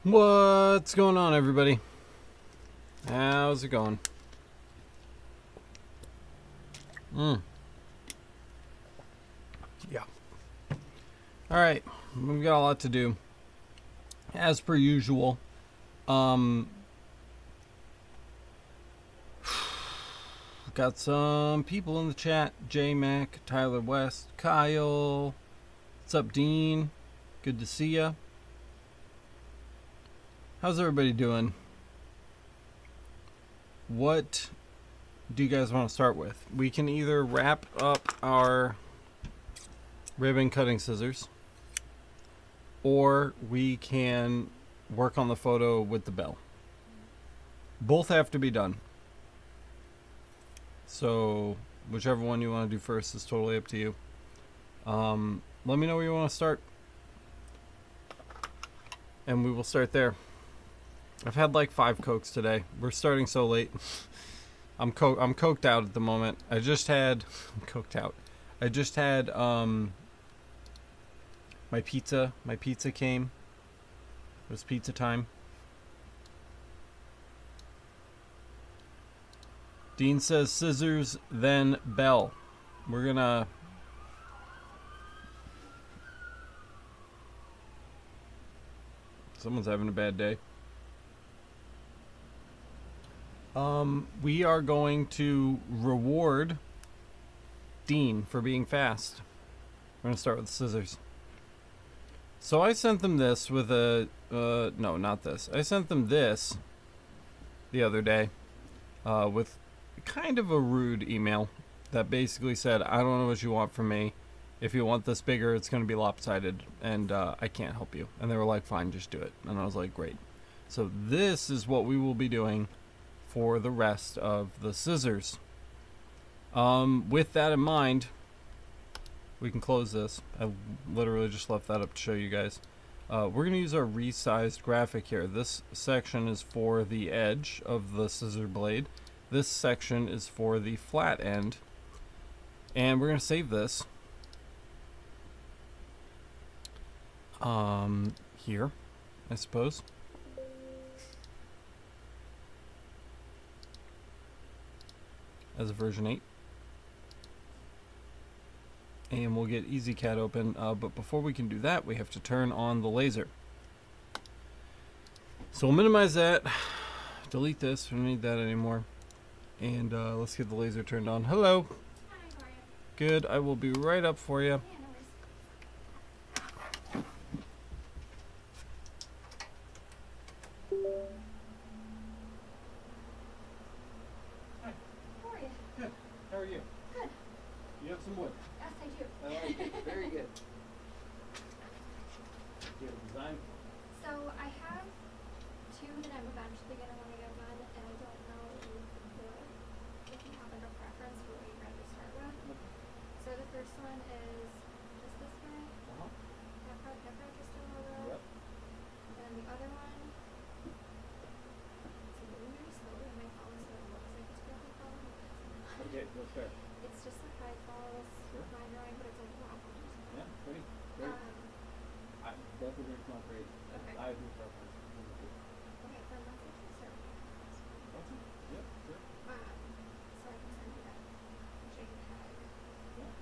What's going on, everybody? How's it going? Yeah. Alright, we've got a lot to do. As per usual. Got some people in the chat. J Mac, Tyler West, Kyle. What's up, Dean? Good to see ya. How's everybody doing? What do you guys want to start with? We can either wrap up our ribbon cutting scissors, or we can work on the photo with the bell. Both have to be done. So whichever one you want to do first is totally up to you. Let me know where you want to start, and we will start there. I've had like 5 Cokes today. We're starting so late. I'm coked out at the moment. I just had my pizza. My pizza came. It was pizza time. Dean says scissors, then bell. We're gonna... Someone's having a bad day. We are going to reward Dean for being fast. We're going to start with scissors. So I sent them this with a... no, not this. I sent them this the other day with kind of a rude email that basically said, I don't know what you want from me. If you want this bigger, it's going to be lopsided, and I can't help you. And they were like, fine, just do it. And I was like, great. So this is what we will be doing for the rest of the scissors. With that in mind, we can close this. I literally just left that up to show you guys. We're going to use our resized graphic here. This section is for the edge of the scissor blade. This section is for the flat end. And we're going to save this here, I suppose. As a version 8. And we'll get EasyCAD open, but before we can do that, we have to turn on the laser. So we'll minimize that, delete this, we don't need that anymore. And let's get the laser turned on. Hello. Hi, how are you? Good, I will be right up for you. Yeah, no worries. Hi. How are you? Good. How are you? Good. You have some wood. Yes, I do. I like it. Very good. Do you have a design? So I have 2 that I'm eventually going to want to get done, and I don't know if you have like a preference for what you'd rather start with. Okay. So the first one is just this guy. Uh-huh. That register logo. Yep. And then the other one. It's moving very slowly on my phone, so it looks like it's really falling. Okay, that's fair. It's just a high falls Sure. line drawing, but it's a lot more detailed. Yeah, pretty. Great. Both of them are not great. Okay. I have no preference. Okay, then let's get to start. Awesome. Yep, sure. So I can send you that JPEG. Yeah.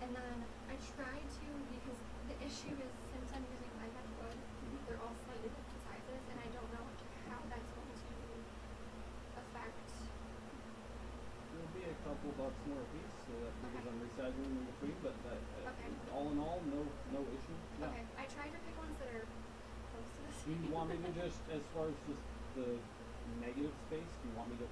And then I tried to, because the issue is since I'm using live wood, they're all slightly different sizes, and I don't know how that's going to affect. There'll be a couple bucks more a piece, so that because I'm resizing them in between, but that, Okay. all in all, no issue. Yeah. Okay, I tried to pick ones that are close to the Do same. you want me to just, as far as just the negative space, do you want me to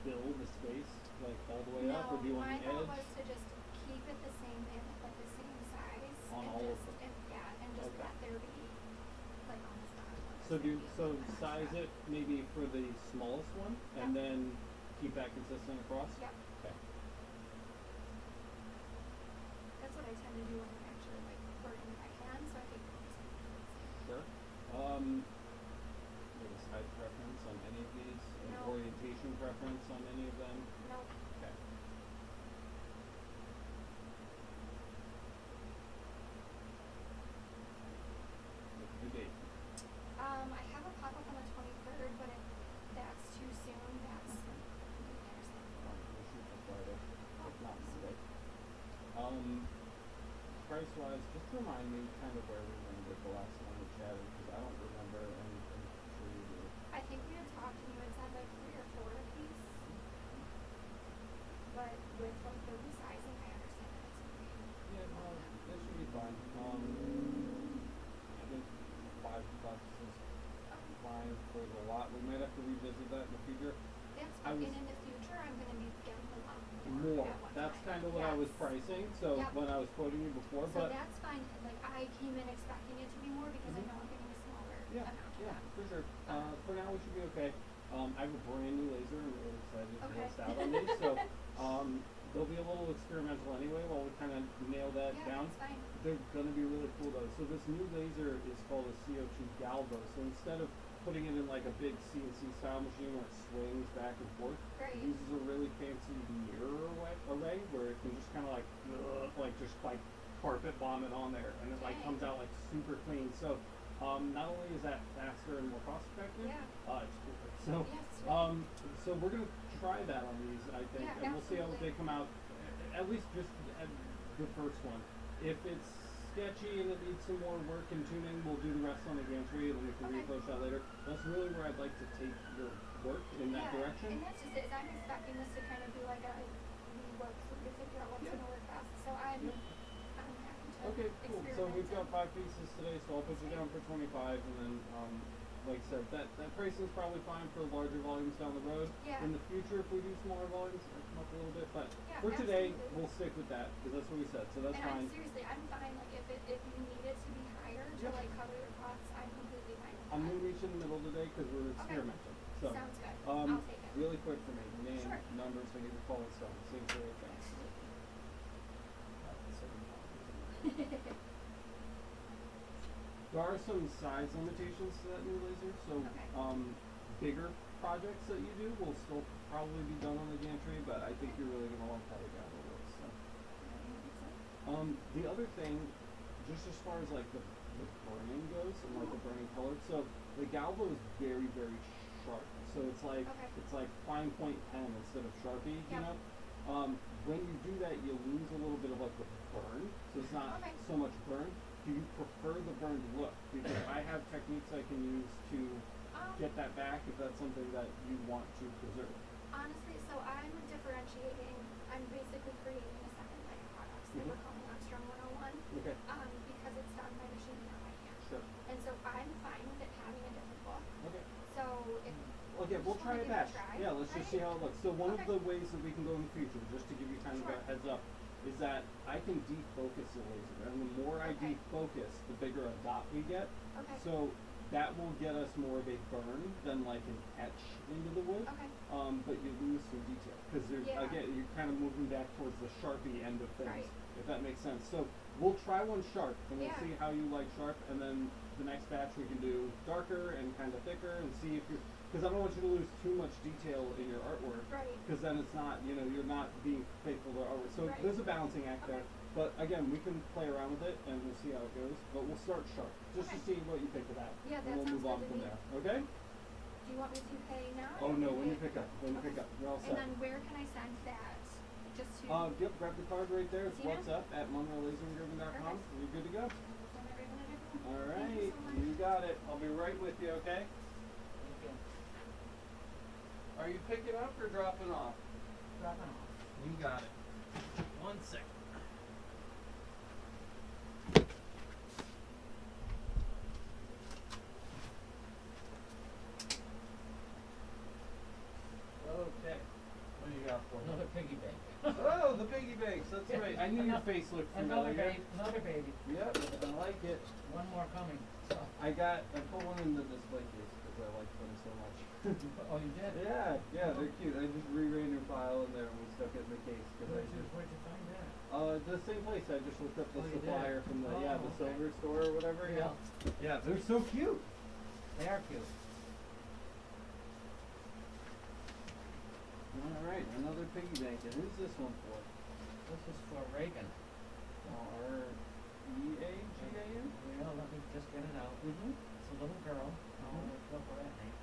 fill the space like all the way up, or do you want my the thought edge? was to just keep it the same and like the same size. On and all of just, them? And, yeah, and just Okay. let there be like on this bottom one. So size it maybe for the smallest one, and Yep. then keep that consistent across? Yep. Okay. That's what I tend to do when I'm actually like working by hand, so I think Sure. You have a size preference on any of these? An No. orientation preference on any of them? no. Okay. What's the date? price-wise, just remind me kind of where we landed the last time we chatted, because I don't remember, and I'm sure you do. I think we had talked and you had said like 3 or 4 a piece. But with like the resizing, I understand that it's gonna be. Yeah, no, that should be fine. I think 5 bucks is fine for the lot. We might have to revisit that in the future. That's I fine. was- And in the future, I'm gonna be getting a lot More. at one That's time. kind of what I was Yes. pricing, so Yep. when I was quoting you before, So but that's fine. Like I came in expecting it to be more because I know I'm getting a smaller yeah, amount. yeah, for sure. For now, we should be okay. I have a brand new laser, and I'm really excited to Okay. test out on these. So they'll be a little experimental anyway while we kind of nail that Yeah, down. that's fine. They're going to be really cool though. So this new laser is called a CO2 galvo. So instead of putting it in like a big CNC style machine where it swings back and forth, Great. it uses a really fancy mirror array where it can just kind of like just like carpet bomb it on there, and it like Dang. comes out like super clean. So not only is that faster and more cost effective, Yeah. it's cooler. So Yes, sweet. so we're gonna try that on these, I think, Yeah, and we'll see how absolutely. they come out. At least just at the first one. If it's sketchy and it needs some more work and tuning, we'll do the rest on the gantry, and we can Okay. reapproach that later. That's really where I'd like to take your work in that Yeah, direction. and that's just it. I'm expecting this to kind of be like a rework so we can figure out what's Yeah. gonna work best. So I'm Yep. happy to Okay, cool. So experiment we've got and- 5 pieces today, so I'll put you down for 25, and then, like I said, that pricing is probably fine for larger volumes down the road. Yeah. In the future, if we do smaller volumes, it'll come up a little bit, but Yeah, for today, absolutely. we'll stick with that, because that's what we said, so that's and fine. I'm seriously, I'm fine. Like if you need it to be higher to Yep. like cover your costs, I'm completely fine with I'm that. gonna meet you in the middle today, because we're experimenting. So, Sounds good. um, I'll take it. really quick for me, name, Sure. numbers, so I get the following stuff, same for the things. There are some size limitations to that new laser, so Okay. bigger projects that you do will still probably be done on the gantry, but I think you're really gonna love how the galvo works. So. The other thing, just as far as like the burning goes and like the burning color, so the galvo is very, very sharp. So it's like fine point pen instead of Sharpie, you Yep. know? When you do that, you lose a little bit of like the burn, so it's not Okay. so much burn. Do you prefer the burned look? Because I have techniques I can use to get that back if that's something that you want to preserve. Honestly, so I'm differentiating. I'm basically creating a second line of products that we're calling Armstrong 101. Okay. Because it's done by machine, not by hand. Sure. And so I'm fine with it having a different look. Okay. So if Okay, we'll just try wanna it give back. a try, Yeah, let's just see how it looks. So one of Okay. the ways that we can go in the future, just to give you kind of a Sure. heads up, is that I can defocus the laser, and the more I Okay. defocus, the bigger a dot we get. Okay. So that will get us more of a burn than like an etch into the wood. Okay. But you lose some detail because Yeah. again you're kind of moving back towards the Sharpie end of things, Right. if that makes sense. So we'll try one sharp, and we'll Yeah. see how you like sharp, and then the next batch we can do darker and kind of thicker, and see if you're, because I don't want you to lose too much detail in your artwork, Right. because then it's not, you're not being faithful to artwork. So Right. there's a balancing act there. Okay. But again, we can play around with it, and we'll see how it goes. But we'll start sharp, just to Okay. see what you think of that, Yeah, and that we'll sounds move on good to from me. there. Okay? Do you want me to pay now? Oh or no, pay when you later? pick up, when you Okay. pick up, you're all set. And then where can I send that? Just to. Yep, grab the card right there. It's Tina? what's up at MonroeLaserEngraving.com. Perfect. You're good to go. Send that right when I do. All Thank right, you so much. you got it. I'll be right with you. Okay? Are you picking up or dropping off? Dropping off. You got it. 1 second. Okay. What do you got for me? Another piggy bank. Oh, the piggy banks. That's right. I knew your face looked Another familiar. baby. Another baby. Yep, I like it. One more coming. So. I put one in the display case because I like them so much. Oh, you did? Yeah, they're cute. I just reran your file in there and we stuck it in the case because Where'd you find that? the same place. I just looked up the Oh, you did? supplier from the the Oh, okay. silver store or whatever. Yeah. Yeah, they're so cute. They are cute. All right, another piggy bank. And who's this one for? This is for Reagan. R-E-A-G-A-N? Well, let me just get it out. Mm-hmm. It's a little girl. Oh, Mhm. let's go for that name.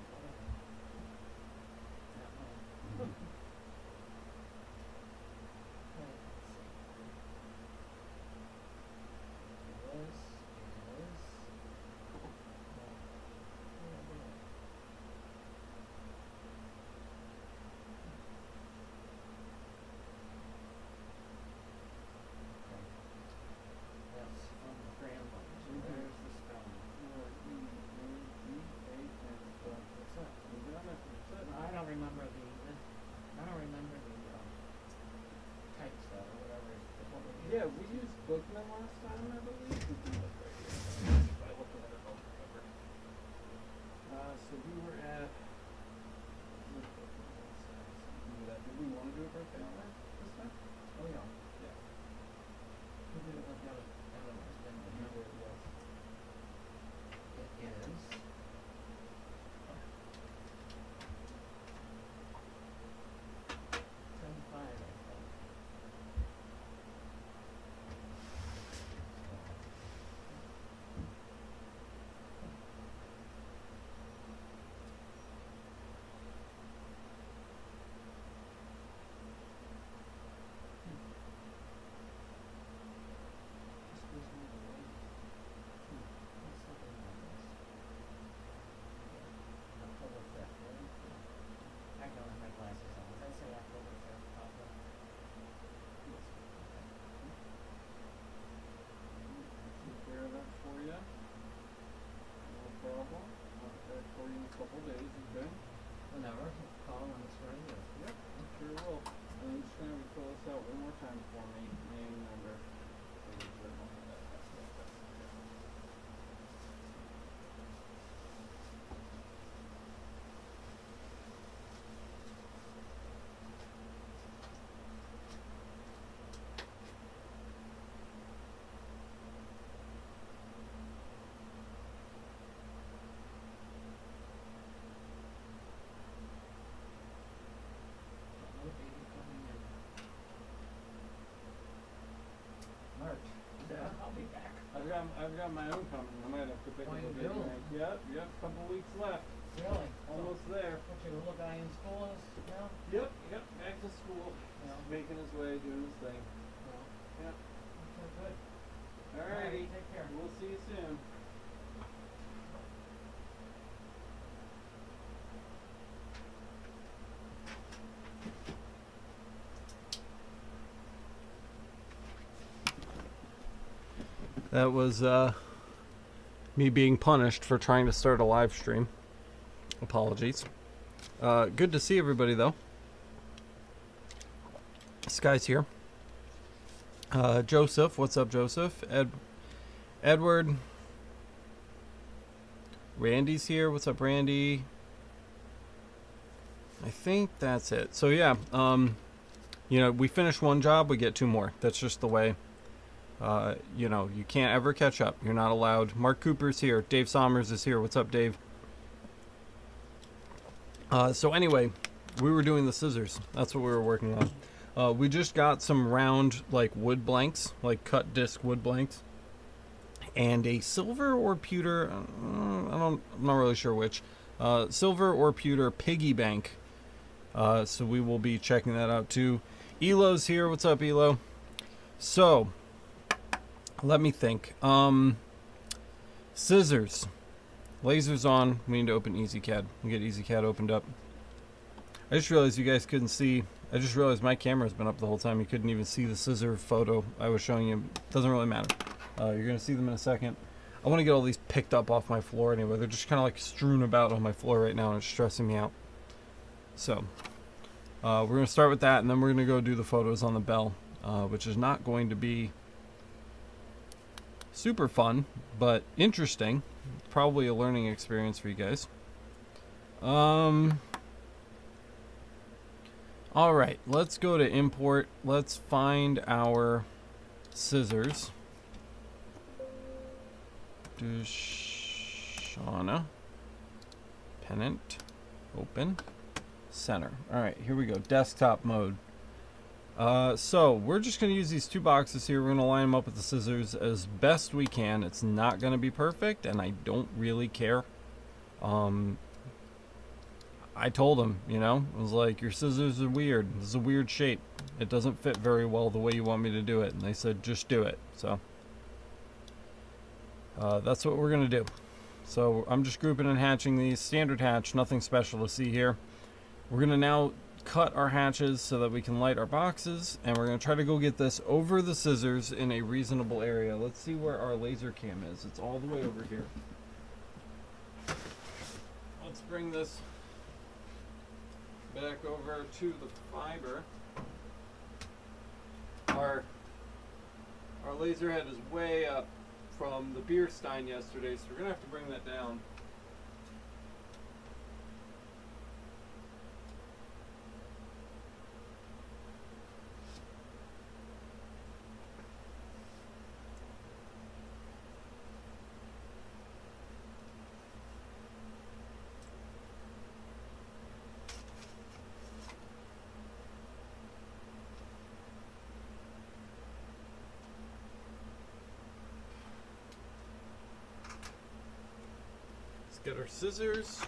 That one. Hmm. Let's see. Bookman last time, I believe. We can look right here. If I look at it, I'll remember. So we were at. Did we want to do a birthday on that this time? Oh, yeah. Yeah. Who did it with the other ones? Didn't we? Remember it was. It is. Couple days, okay? Whenever. Call when it's ready. Yep, I sure will. And I'm just going to fill this out one more time for me. Name, number. March. Yeah, I'll be back. I've got my own coming. I might have to pick Oh, up a you big do? bank. Yep, couple weeks left. Really? Almost there. What, you the little guy in school is now? Yep, back to school. Yeah. Making his way, doing his thing. Yeah. Yep. Okay, good. Alrighty. Take care. We'll see you soon. That was me being punished for trying to start a live stream. Apologies. Good to see everybody though. Sky's here. Joseph, what's up, Joseph? Edward. Randy's here. What's up, Randy? I think that's it. So yeah, we finish one job, we get two more. That's just the way. You can't ever catch up. You're not allowed. Mark Cooper's here. Dave Sommers is here. What's up, Dave? So anyway, we were doing the scissors. That's what we were working on. We just got some round, wood blanks, cut disc wood blanks, and a silver or pewter. I'm not really sure which. Silver or pewter piggy bank. So we will be checking that out too. Elo's here. What's up, Elo? So. Let me think. Scissors. Lasers on. We need to open EasyCAD. We get EasyCAD opened up. I just realized you guys couldn't see. I just realized my camera's been up the whole time. You couldn't even see the scissor photo I was showing you. Doesn't really matter. You're going to see them in a second. I want to get all these picked up off my floor anyway. They're just kind of strewn about on my floor right now and it's stressing me out. So, we're going to start with that and then we're going to go do the photos on the bell, which is not going to be super fun, but interesting. Probably a learning experience for you guys. Alright, let's go to import. Let's find our scissors. Shauna. Pennant. Open. Center. Alright, here we go. Desktop mode. So we're just going to use these two boxes here. We're going to line them up with the scissors as best we can. It's not going to be perfect, and I don't really care. I told him, I was like, your scissors are weird. This is a weird shape. It doesn't fit very well the way you want me to do it. And they said, just do it. So that's what we're going to do. So I'm just grouping and hatching these. Standard hatch, nothing special to see here. We're going to now cut our hatches so that we can light our boxes, and we're going to try to go get this over the scissors in a reasonable area. Let's see where our laser cam is. It's all the way over here. Let's bring this back over to the fiber. Our Our laser head is way up from the beer stein yesterday, so we're gonna have to bring that down. Get our scissors.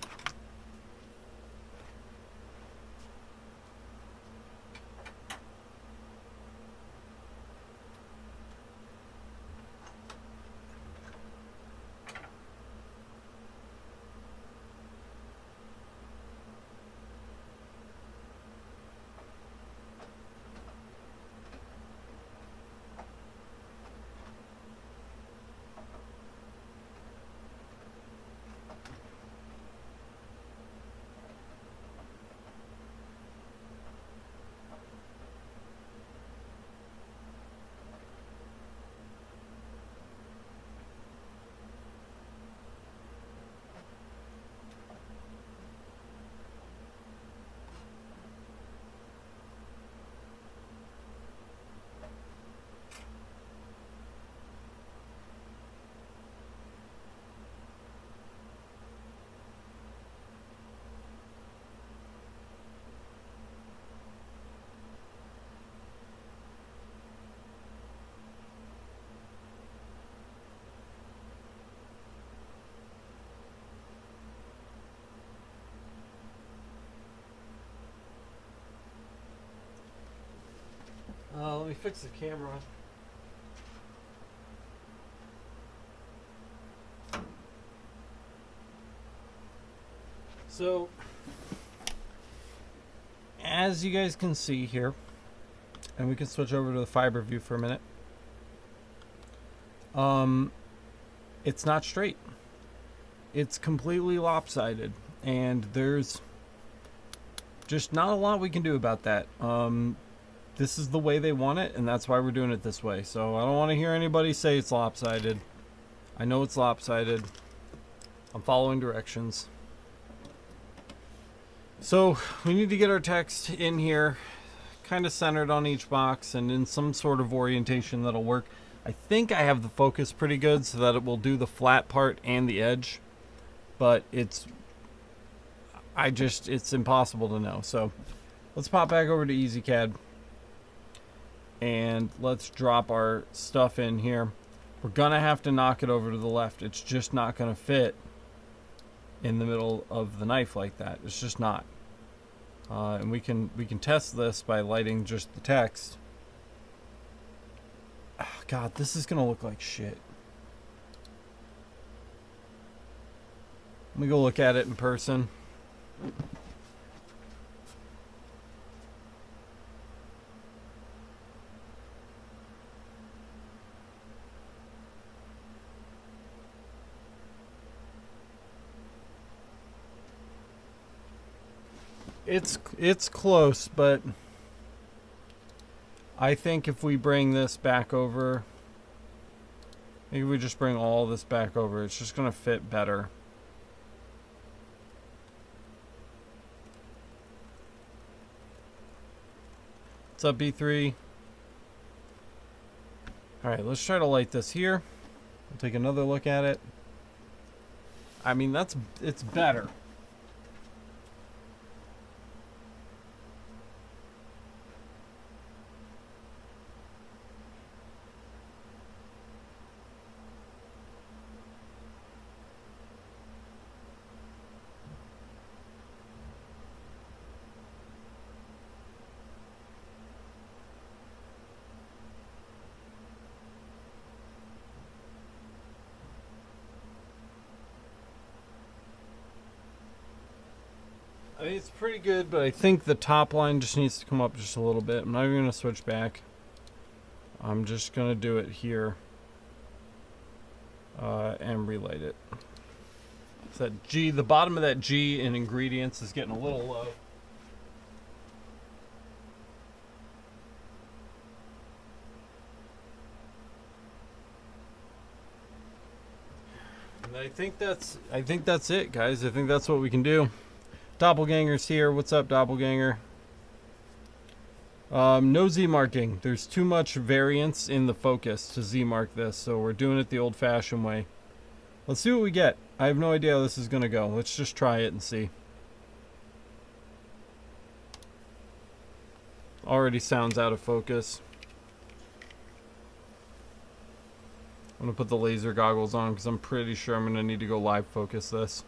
Let me fix the camera. So, as you guys can see here, and we can switch over to the fiber view for a minute. It's not straight. It's completely lopsided, and there's just not a lot we can do about that. This is the way they want it, and that's why we're doing it this way. So I don't want to hear anybody say it's lopsided. I know it's lopsided. I'm following directions. So we need to get our text in here, kind of centered on each box and in some sort of orientation that'll work. I think I have the focus pretty good so that it will do the flat part and the edge, but it's impossible to know. So let's pop back over to EasyCAD and let's drop our stuff in here. We're gonna have to knock it over to the left. It's just not gonna fit in the middle of the knife like that. It's just not. And we can test this by lighting just the text. Oh, God, this is gonna look like shit. Let me go look at it in person. It's close, but I think if we bring this back over, maybe we just bring all this back over, it's just gonna fit better. What's up, B3? Alright, let's try to light this here. We'll take another look at it. I mean, it's better. I mean, it's pretty good, but I think the top line just needs to come up just a little bit. I'm not even going to switch back. I'm just going to do it here and relight it. So that G, the bottom of that G in ingredients is getting a little low. And I think that's it, guys. I think that's what we can do. Doppelganger's here. What's up, Doppelganger? No Z marking. There's too much variance in the focus to Z mark this, so we're doing it the old-fashioned way. Let's see what we get. I have no idea how this is gonna go. Let's just try it and see. Already sounds out of focus. I'm gonna put the laser goggles on because I'm pretty sure I'm gonna need to go live focus this.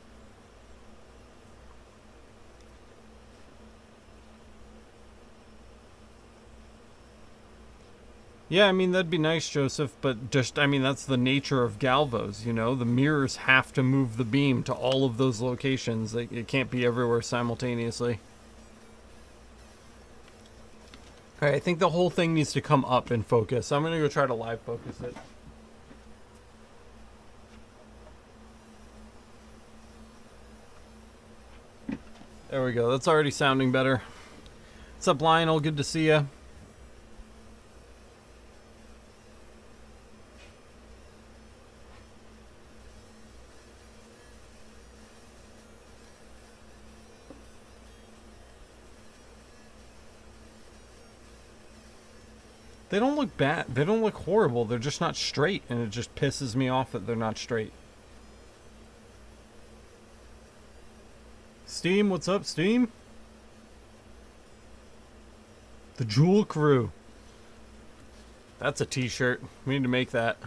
Yeah, I mean, that'd be nice, Joseph, but just, I mean, that's the nature of galvos, you know? The mirrors have to move the beam to all of those locations. It can't be everywhere simultaneously. Alright, I think the whole thing needs to come up in focus. So I'm gonna go try to live focus it. There we go. That's already sounding better. What's up, Lionel? Good to see ya. They don't look bad. They don't look horrible. They're just not straight, and it just pisses me off that they're not straight. Steam, what's up, Steam? The Jewel Crew. That's a t-shirt. We need to make that.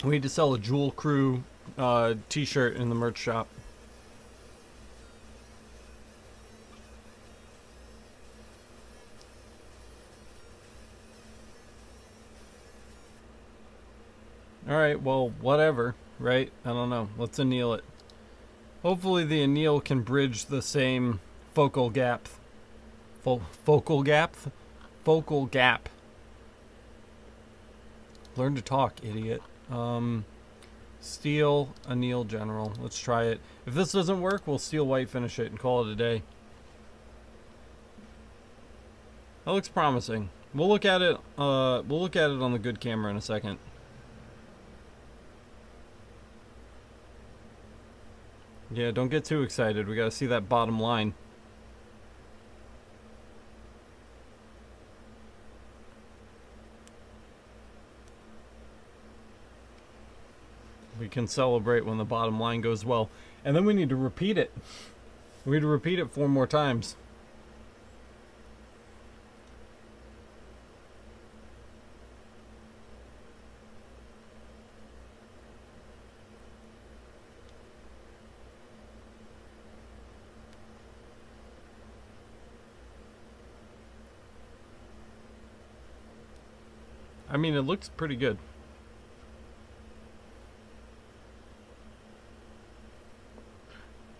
We need to sell a Jewel Crew t-shirt in the merch shop. Alright, well, whatever, right? I don't know. Let's anneal it. Hopefully the anneal can bridge the same focal gap. Focal gap? Focal gap. Learn to talk, idiot. Steel, anneal general. Let's try it. If this doesn't work, we'll steel white finish it and call it a day. That looks promising. We'll look at it on the good camera in a second. Yeah, don't get too excited. We gotta see that bottom line. We can celebrate when the bottom line goes well. And then we need to repeat it. We need to repeat it 4 more times. I mean, it looks pretty good.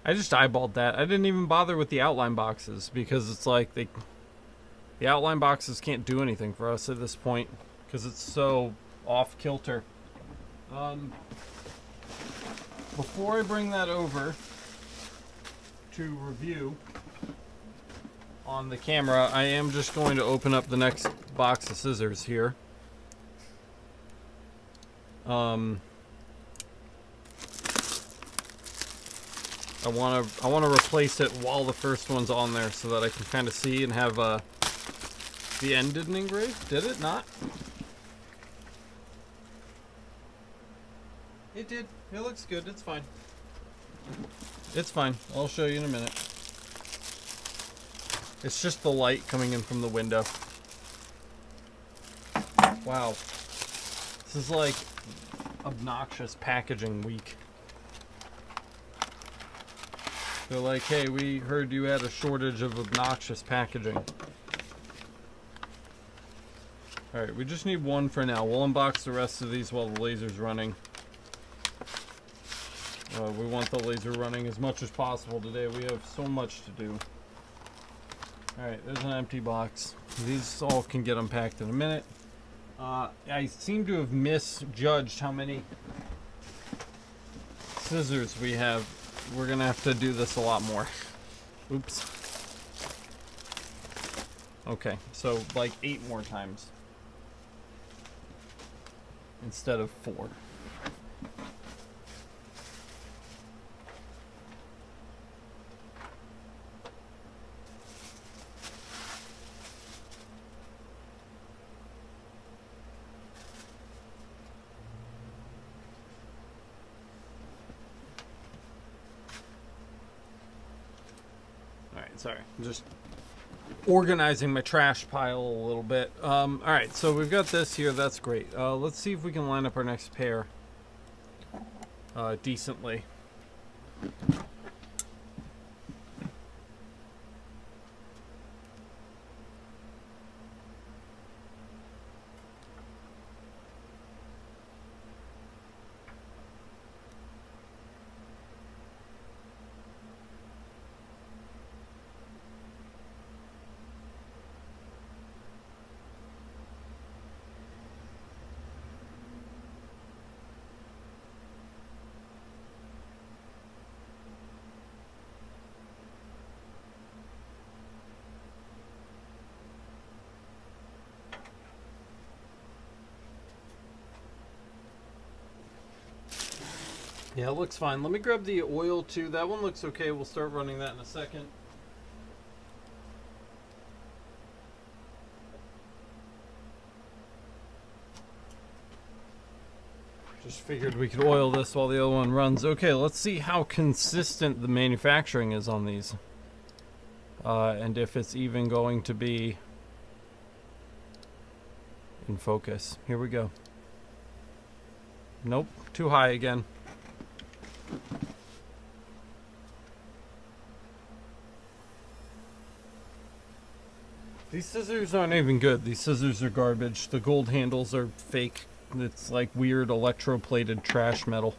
I just eyeballed that. I didn't even bother with the outline boxes because it's like the outline boxes can't do anything for us at this point because it's so off kilter. Before I bring that over to review on the camera, I am just going to open up the next box of scissors here. I want to replace it while the first one's on there so that I can kind of see and have the end didn't engrave. Did it not? It did. It looks good. It's fine. It's fine. I'll show you in a minute. It's just the light coming in from the window. Wow. This is like obnoxious packaging week. They're like, hey, we heard you had a shortage of obnoxious packaging. Alright, we just need one for now. We'll unbox the rest of these while the laser's running. We want the laser running as much as possible today. We have so much to do. Alright, there's an empty box. These all can get unpacked in a minute. I seem to have misjudged how many scissors we have. We're gonna have to do this a lot more. Oops. Okay, so like 8 more times instead of 4. Sorry, I'm just organizing my trash pile a little bit. All right, so we've got this here. That's great. Let's see if we can line up our next pair decently. Yeah, it looks fine. Let me grab the oil too. That one looks okay. We'll start running that in a second. Just figured we could oil this while the other one runs. Okay, let's see how consistent the manufacturing is on these. And if it's even going to be in focus. Here we go. Nope, too high again. These scissors aren't even good. These scissors are garbage. The gold handles are fake. It's like weird electroplated trash metal.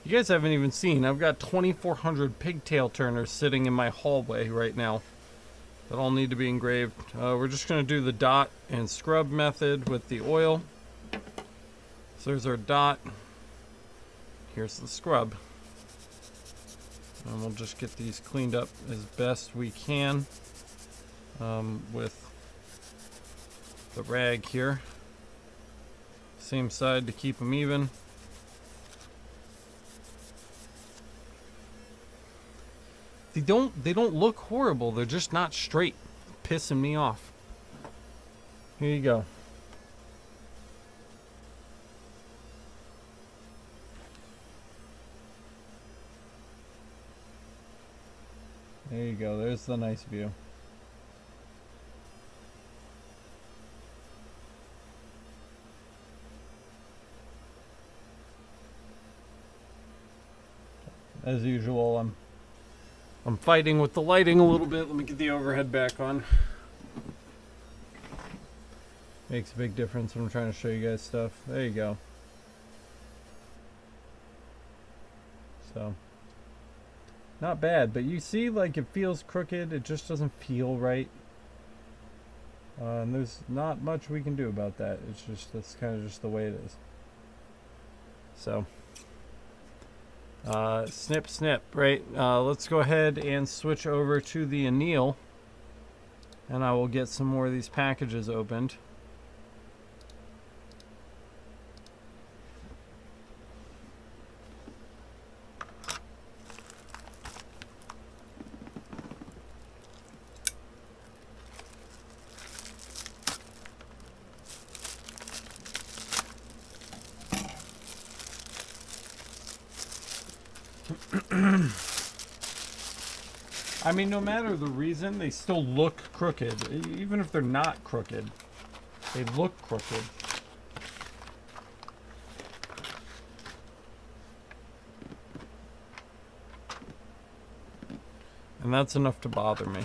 You guys haven't even seen. I've got 2,400 pigtail turners sitting in my hallway right now that all need to be engraved. We're just going to do the dot and scrub method with the oil. So there's our dot. Here's the scrub. And we'll just get these cleaned up as best we can with the rag here. Same side to keep them even. They don't look horrible. They're just not straight. Pissing me off. Here you go. There you go. There's the nice view. As usual, I'm fighting with the lighting a little bit. Let me get the overhead back on. Makes a big difference when I'm trying to show you guys stuff. There you go. So, not bad, but you see, like, it feels crooked. It just doesn't feel right. And there's not much we can do about that. It's just, that's kind of just the way it is. So, snip, snip, right? Let's go ahead and switch over to the anneal. And I will get some more of these packages opened. I mean, no matter the reason, they still look crooked. Even if they're not crooked, they look crooked. And that's enough to bother me.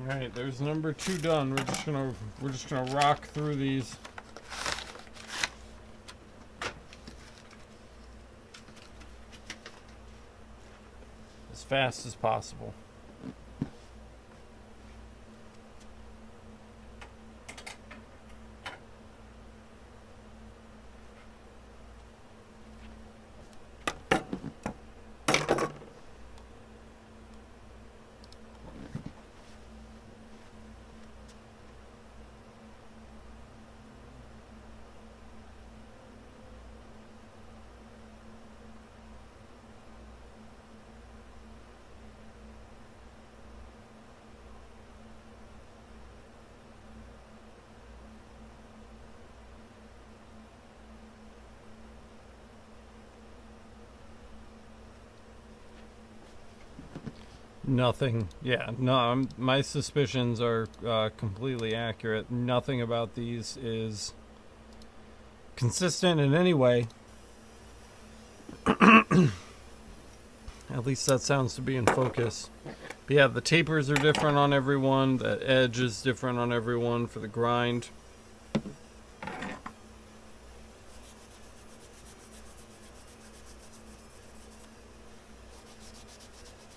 Alright, there's number 2 done. We're just gonna rock through these. As fast as possible. Nothing. Yeah, no, my suspicions are completely accurate. Nothing about these is consistent in any way. At least that sounds to be in focus. But yeah, the tapers are different on everyone. The edge is different on everyone for the grind.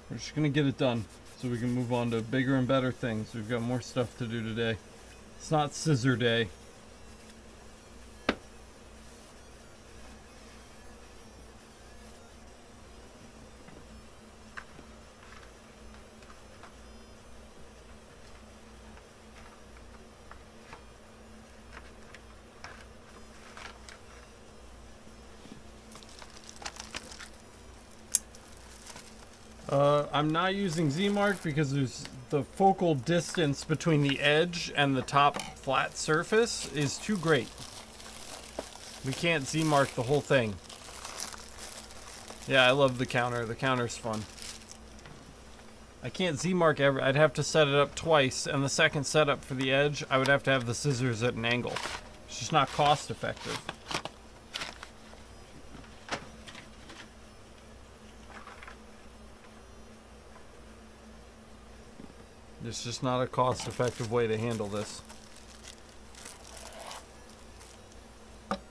We're just going to get it done so we can move on to bigger and better things. We've got more stuff to do today. It's not scissor day. I'm not using Z-Mark because there's the focal distance between the edge and the top flat surface is too great. We can't Z-Mark the whole thing. Yeah, I love the counter. The counter's fun. I can't Z-Mark ever. I'd have to set it up twice, and the second setup for the edge, I would have to have the scissors at an angle. It's just not cost effective. It's just not a cost-effective way to handle this.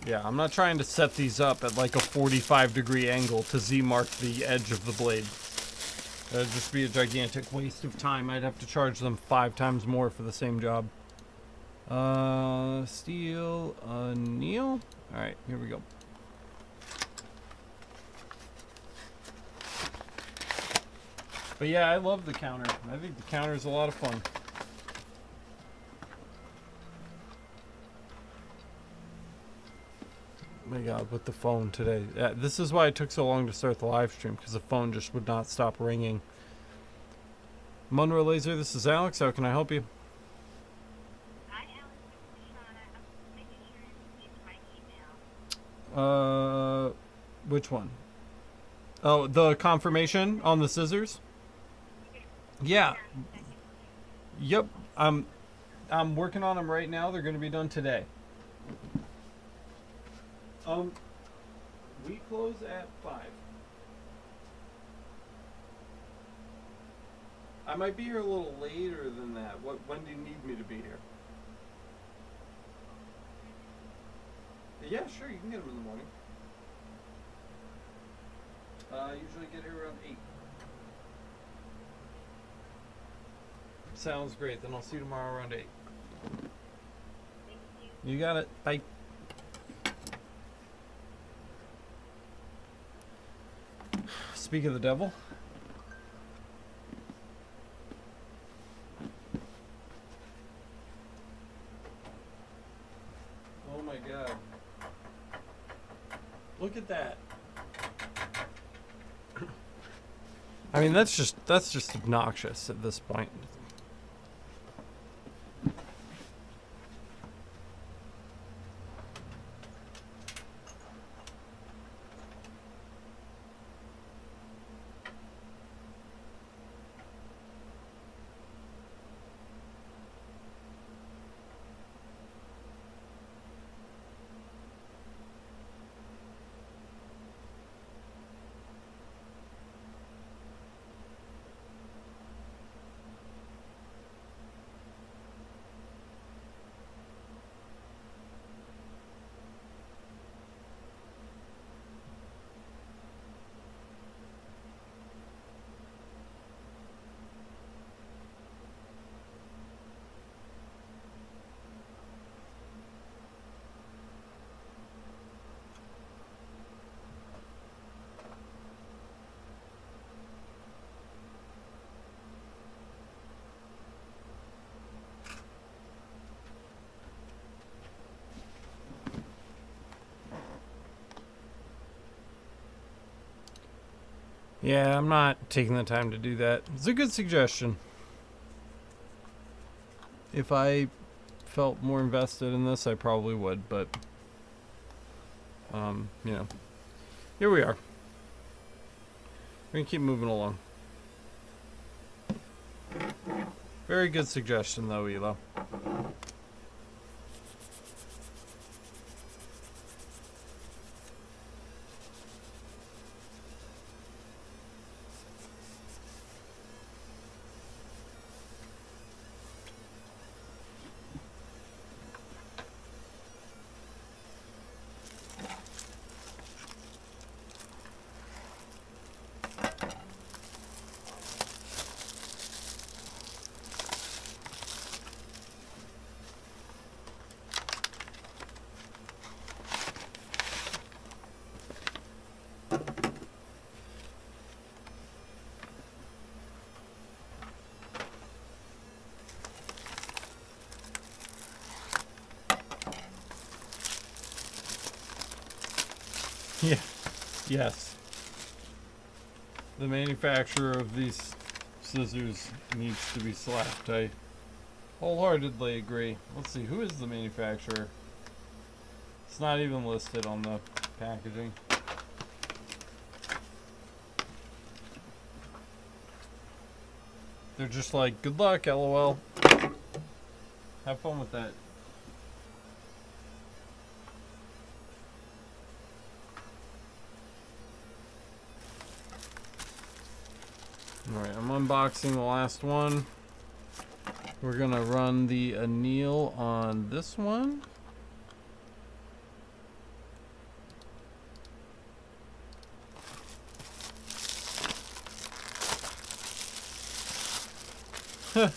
Yeah, I'm not trying to set these up at like a 45-degree angle to Z-mark the edge of the blade. That'd just be a gigantic waste of time. I'd have to charge them 5 times more for the same job. Steel anneal. All right, here we go. But yeah, I love the counter. I think the counter is a lot of fun. Oh my God, with the phone today. Yeah, this is why it took so long to start the live stream, because the phone just would not stop ringing. Monroe Laser, this is Alex. How can I help you? Hi, Alex. This is Shauna. I'm just making sure you received my email. Which one? Oh, the confirmation on the scissors? Yeah. Yep. I'm working on them right now. They're going to be done today. We close at 5. I might be here a little later than that. When do you need me to be here? Yeah, sure. You can get them in the morning. Usually get here around 8. Sounds great. Then I'll see you tomorrow around 8. You got it. Bye. Speak of the devil. Oh my God. Look at that. I mean, that's just obnoxious at this point. Yeah, I'm not taking the time to do that. It's a good suggestion. If I felt more invested in this, I probably would, but you know, here we are. We're gonna keep moving along. Very good suggestion, though, Elo. Yeah. Yes. The manufacturer of these scissors needs to be slapped. I wholeheartedly agree. Let's see, who is the manufacturer? It's not even listed on the packaging. They're just like, good luck, LOL. Have fun with that. Alright, I'm unboxing the last one. We're gonna run the anneal on this one. The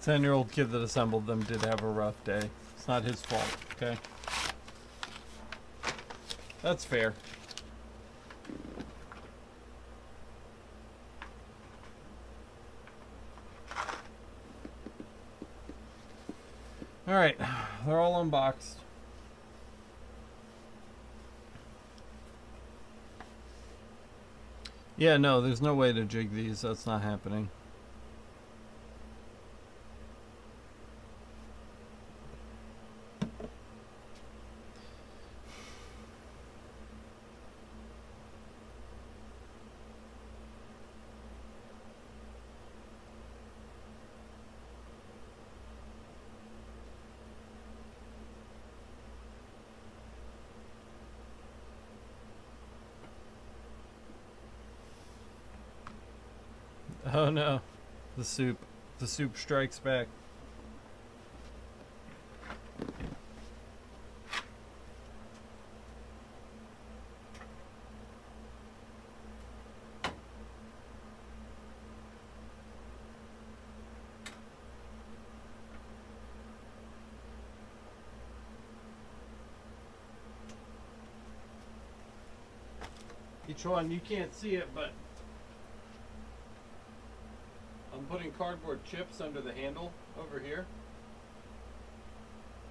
10-year-old kid that assembled them did have a rough day. It's not his fault, okay? That's fair. Alright, they're all unboxed. Yeah, no, there's no way to jig these. That's not happening. Oh no, the soup strikes back. Each one, you can't see it, but I'm putting cardboard chips under the handle over here.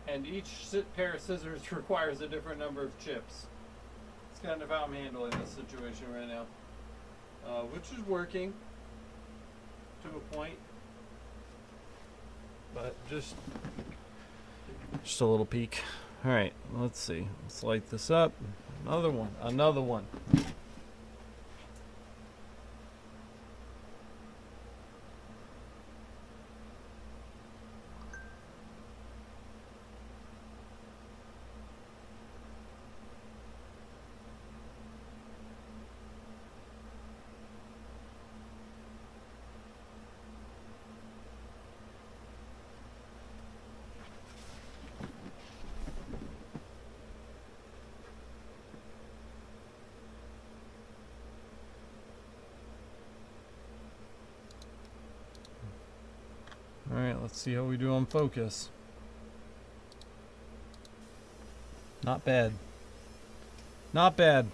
And each pair of scissors requires a different number of chips. It's kind of how I'm handling this situation right now. Which is working to a point. But just a little peek. Alright, let's see. Let's light this up. Another one. Another one. Alright, let's see how we do on focus. Not bad. Not bad.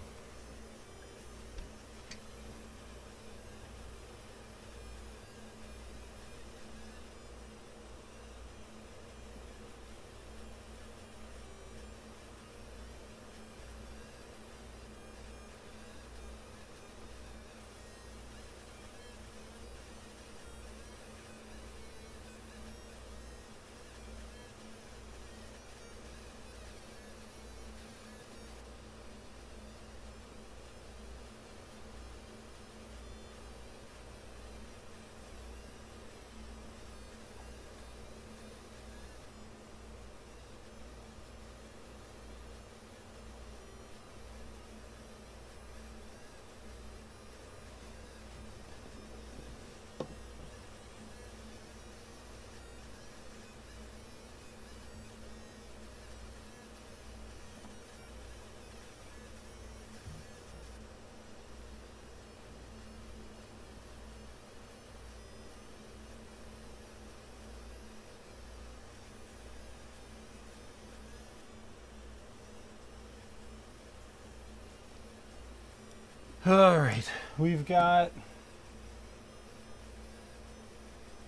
All right, we've got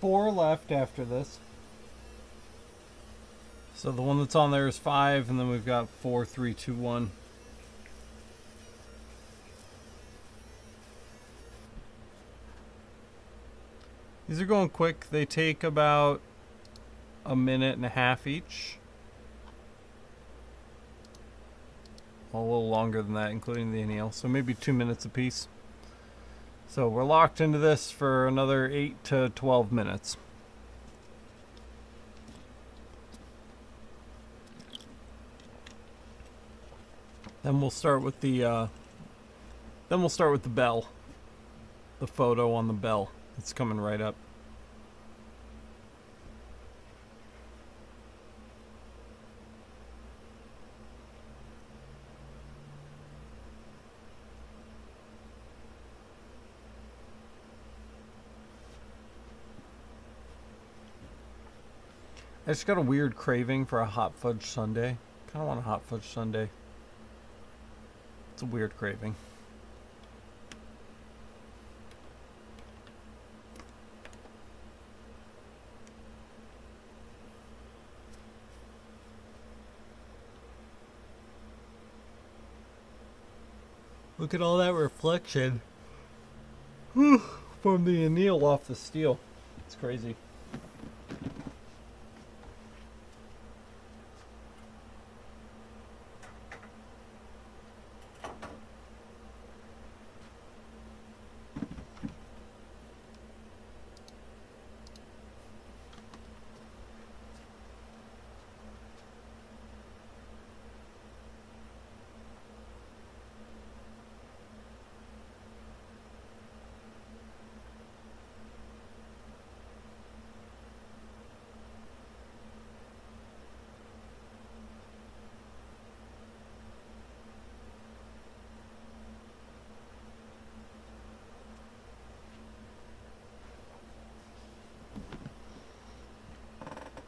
4 left after this. So the one that's on there is 5, and then we've got 4, 3, 2, 1. These are going quick. They take about a minute and a half each. A little longer than that, including the anneal. So maybe 2 minutes apiece. So we're locked into this for another 8 to 12 minutes. Then we'll start with the bell. The photo on the bell. It's coming right up. I just got a weird craving for a hot fudge sundae. Kind of want a hot fudge sundae. It's a weird craving. Look at all that reflection from the anneal off the steel. It's crazy.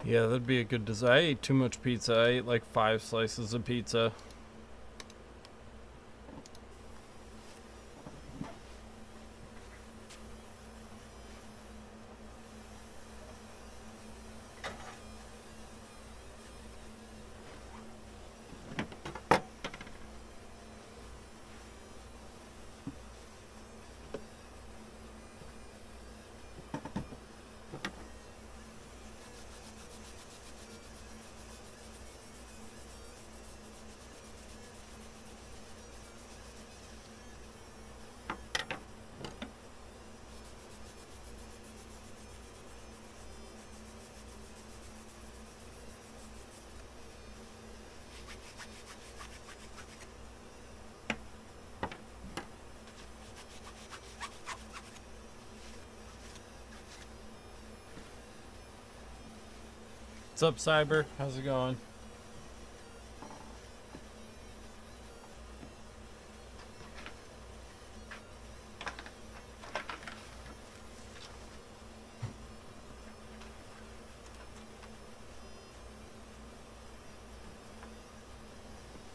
Yeah, that'd be a good design. I ate too much pizza. I ate like 5 slices of pizza. What's up, Cyber? How's it going?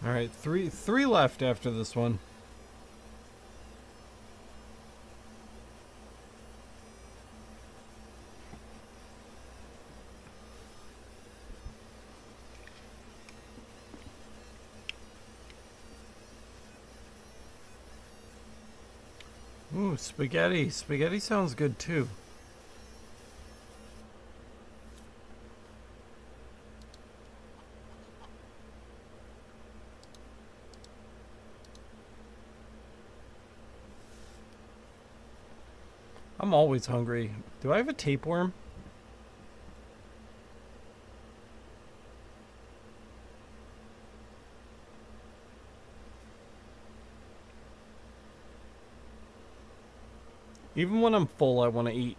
All right, three left after this one. Ooh, spaghetti. Spaghetti sounds good too. I'm always hungry. Do I have a tapeworm? Even when I'm full, I want to eat.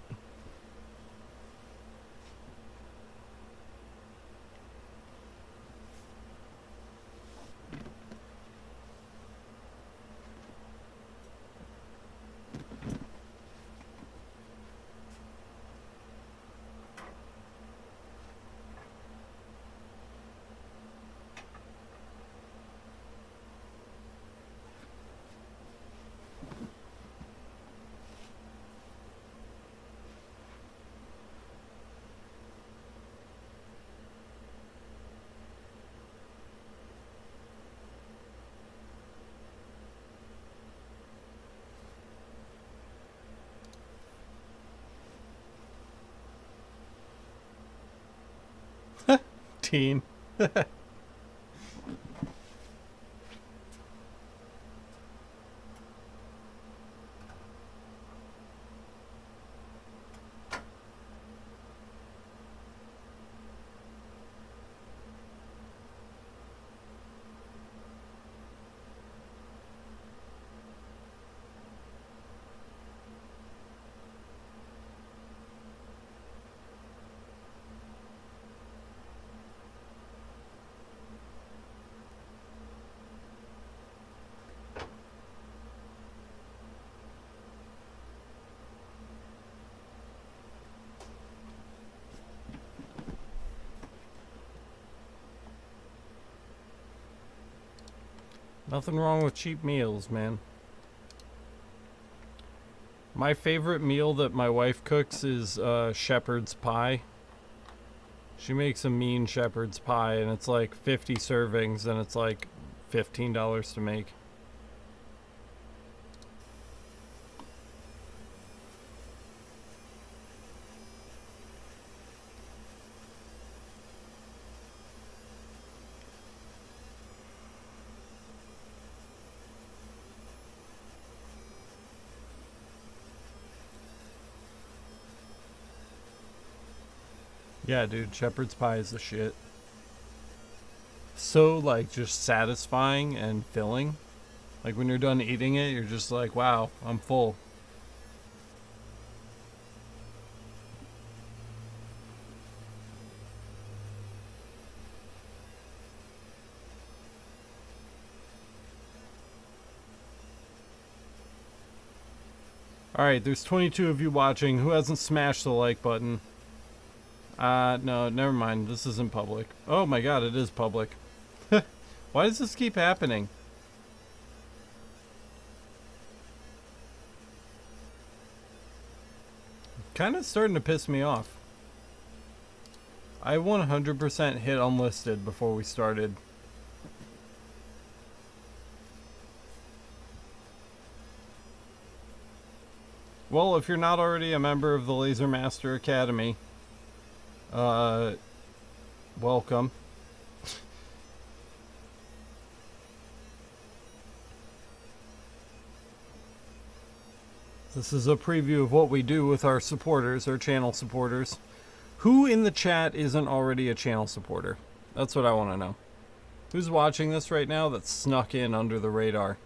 Teen. Nothing wrong with cheap meals, man. My favorite meal that my wife cooks is shepherd's pie. She makes a mean shepherd's pie, and it's like 50 servings, and it's like $15 to make. Yeah, dude, shepherd's pie is the shit. So, like, just satisfying and filling. Like, when you're done eating it, you're just like, wow, I'm full. Alright, there's 22 of you watching. Who hasn't smashed the like button? No, never mind. This isn't public. Oh my god, it is public. Why does this keep happening? Kind of starting to piss me off. I 100% hit unlisted before we started. Well, if you're not already a member of the Laser Master Academy, welcome. This is a preview of what we do with our supporters, our channel supporters. Who in the chat isn't already a channel supporter? That's what I want to know. Who's watching this right now that snuck in under the radar?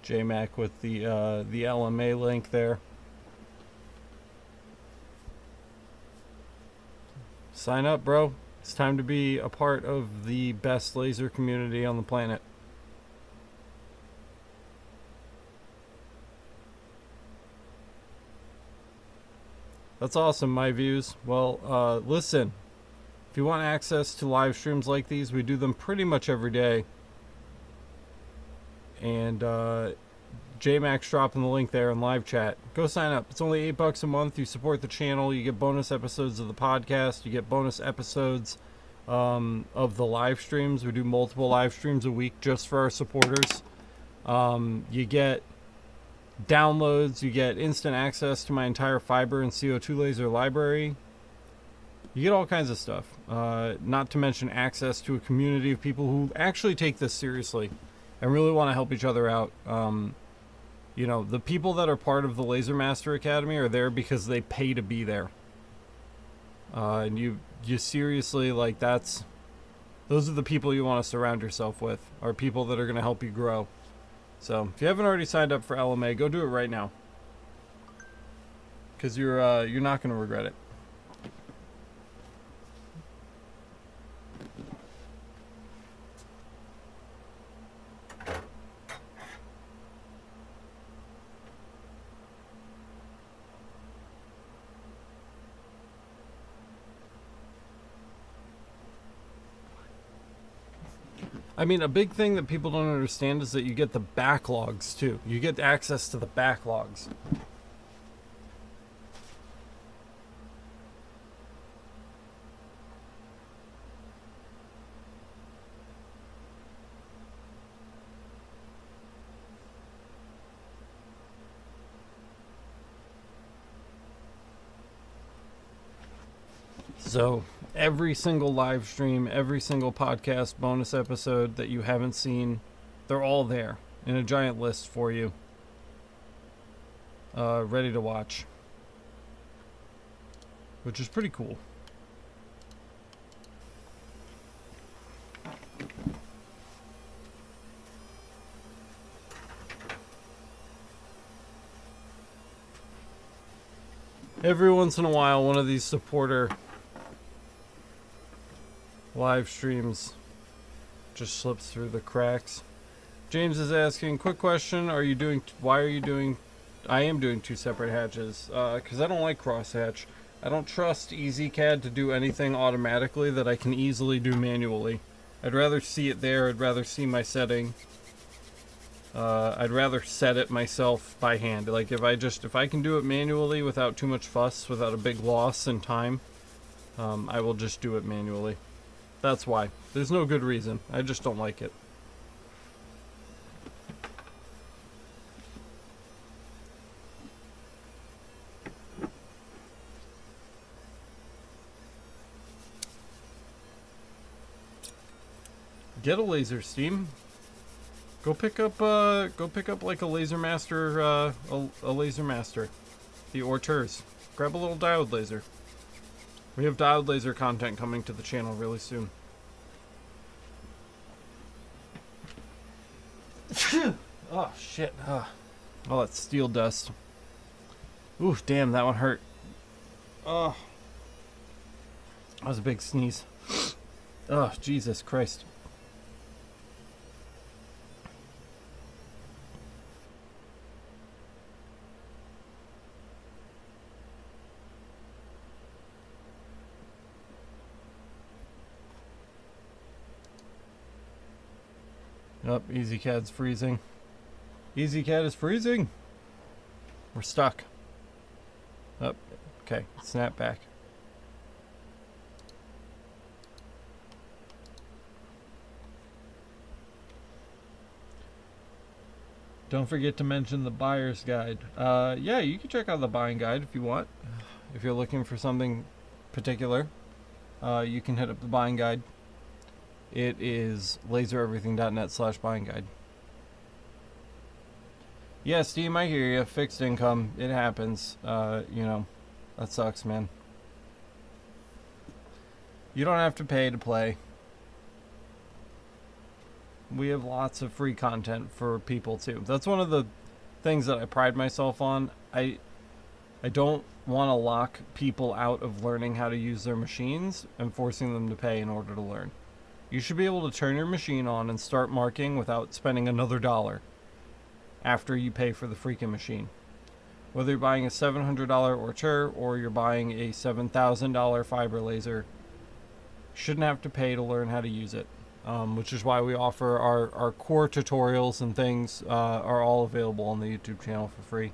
JMac with the LMA link there. Sign up, bro. It's time to be a part of the best laser community on the planet. That's awesome, my views. Well, listen. If you want access to live streams like these, we do them pretty much every day. And JMax dropping the link there in live chat. Go sign up. It's only $8 a month. You support the channel. You get bonus episodes of the podcast. You get bonus episodes of the live streams. We do multiple live streams a week just for our supporters. You get downloads. You get instant access to my entire fiber and CO2 laser library. You get all kinds of stuff. Not to mention access to a community of people who actually take this seriously and really want to help each other out. You know, the people that are part of the Laser Master Academy are there because they pay to be there. And you seriously, like, those are the people you want to surround yourself with, are people that are going to help you grow. So if you haven't already signed up for LMA, go do it right now, because you're not going to regret it. I mean, a big thing that people don't understand is that you get the backlogs, too. You get access to the backlogs. So every single live stream, every single podcast bonus episode that you haven't seen, they're all there in a giant list for you, ready to watch, which is pretty cool. Every once in a while, one of these supporter live streams just slips through the cracks. James is asking, quick question, why are you doing, I am doing 2 separate hatches, because I don't like crosshatch. I don't trust EasyCAD to do anything automatically that I can easily do manually. I'd rather see it there, I'd rather see my setting. I'd rather set it myself by hand. Like if I can do it manually without too much fuss, without a big loss in time, I will just do it manually. That's why. There's no good reason. I just don't like it. Get a laser, Steam. Go pick up like a laser master, a laser master. The Auteurs. Grab a little diode laser. We have diode laser content coming to the channel really soon. Oh shit. Oh, that's steel dust. Ooh, damn, that one hurt. Oh. That was a big sneeze. Oh, Jesus Christ. Oh, EasyCAD's freezing. EasyCAD is freezing. We're stuck. Oh, okay, snap back. Don't forget to mention the buyer's guide. Yeah, you can check out the buying guide if you want. If you're looking for something particular, you can hit up the buying guide. It is lasereverything.net/buying guide. Yeah, Steam, I hear you. Fixed income. It happens. You know, that sucks, man. You don't have to pay to play. We have lots of free content for people too. That's one of the things that I pride myself on. I don't want to lock people out of learning how to use their machines and forcing them to pay in order to learn. You should be able to turn your machine on and start marking without spending another $1 after you pay for the freaking machine. Whether you're buying a $700 Auteur or you're buying a $7,000 fiber laser, you shouldn't have to pay to learn how to use it. Which is why we offer our core tutorials and things are all available on the YouTube channel for free.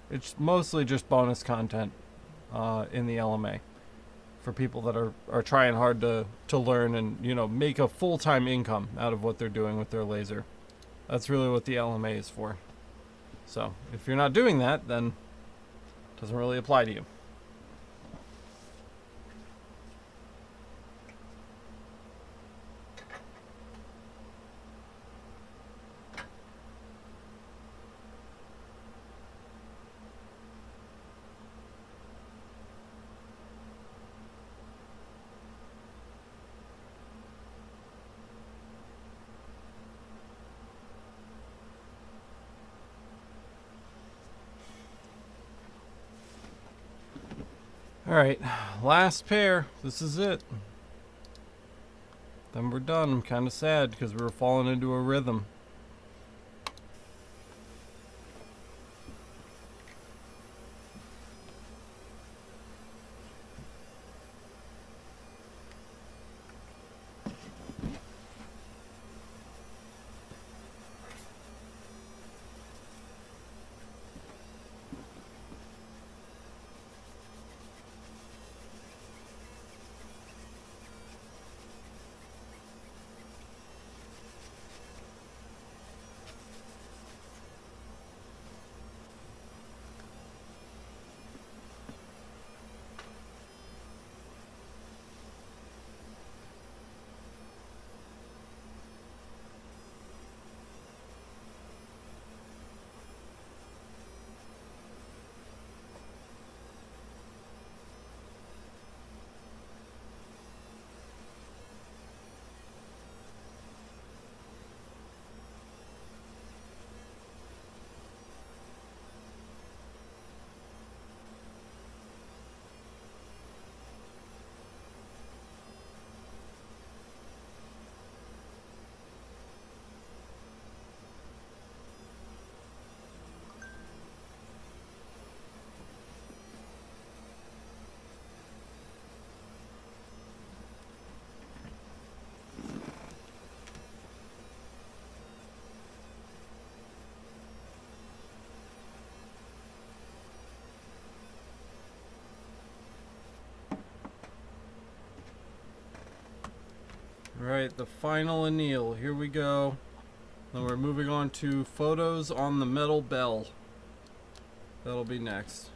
It's mostly just bonus content in the LMA for people that are trying hard to learn and, you know, make a full-time income out of what they're doing with their laser. That's really what the LMA is for. So if you're not doing that, then it doesn't really apply to you. Alright, last pair. This is it. Then we're done. I'm kind of sad because we were falling into a rhythm. Alright, the final anneal. Here we go. Then we're moving on to photos on the metal bell. That'll be next.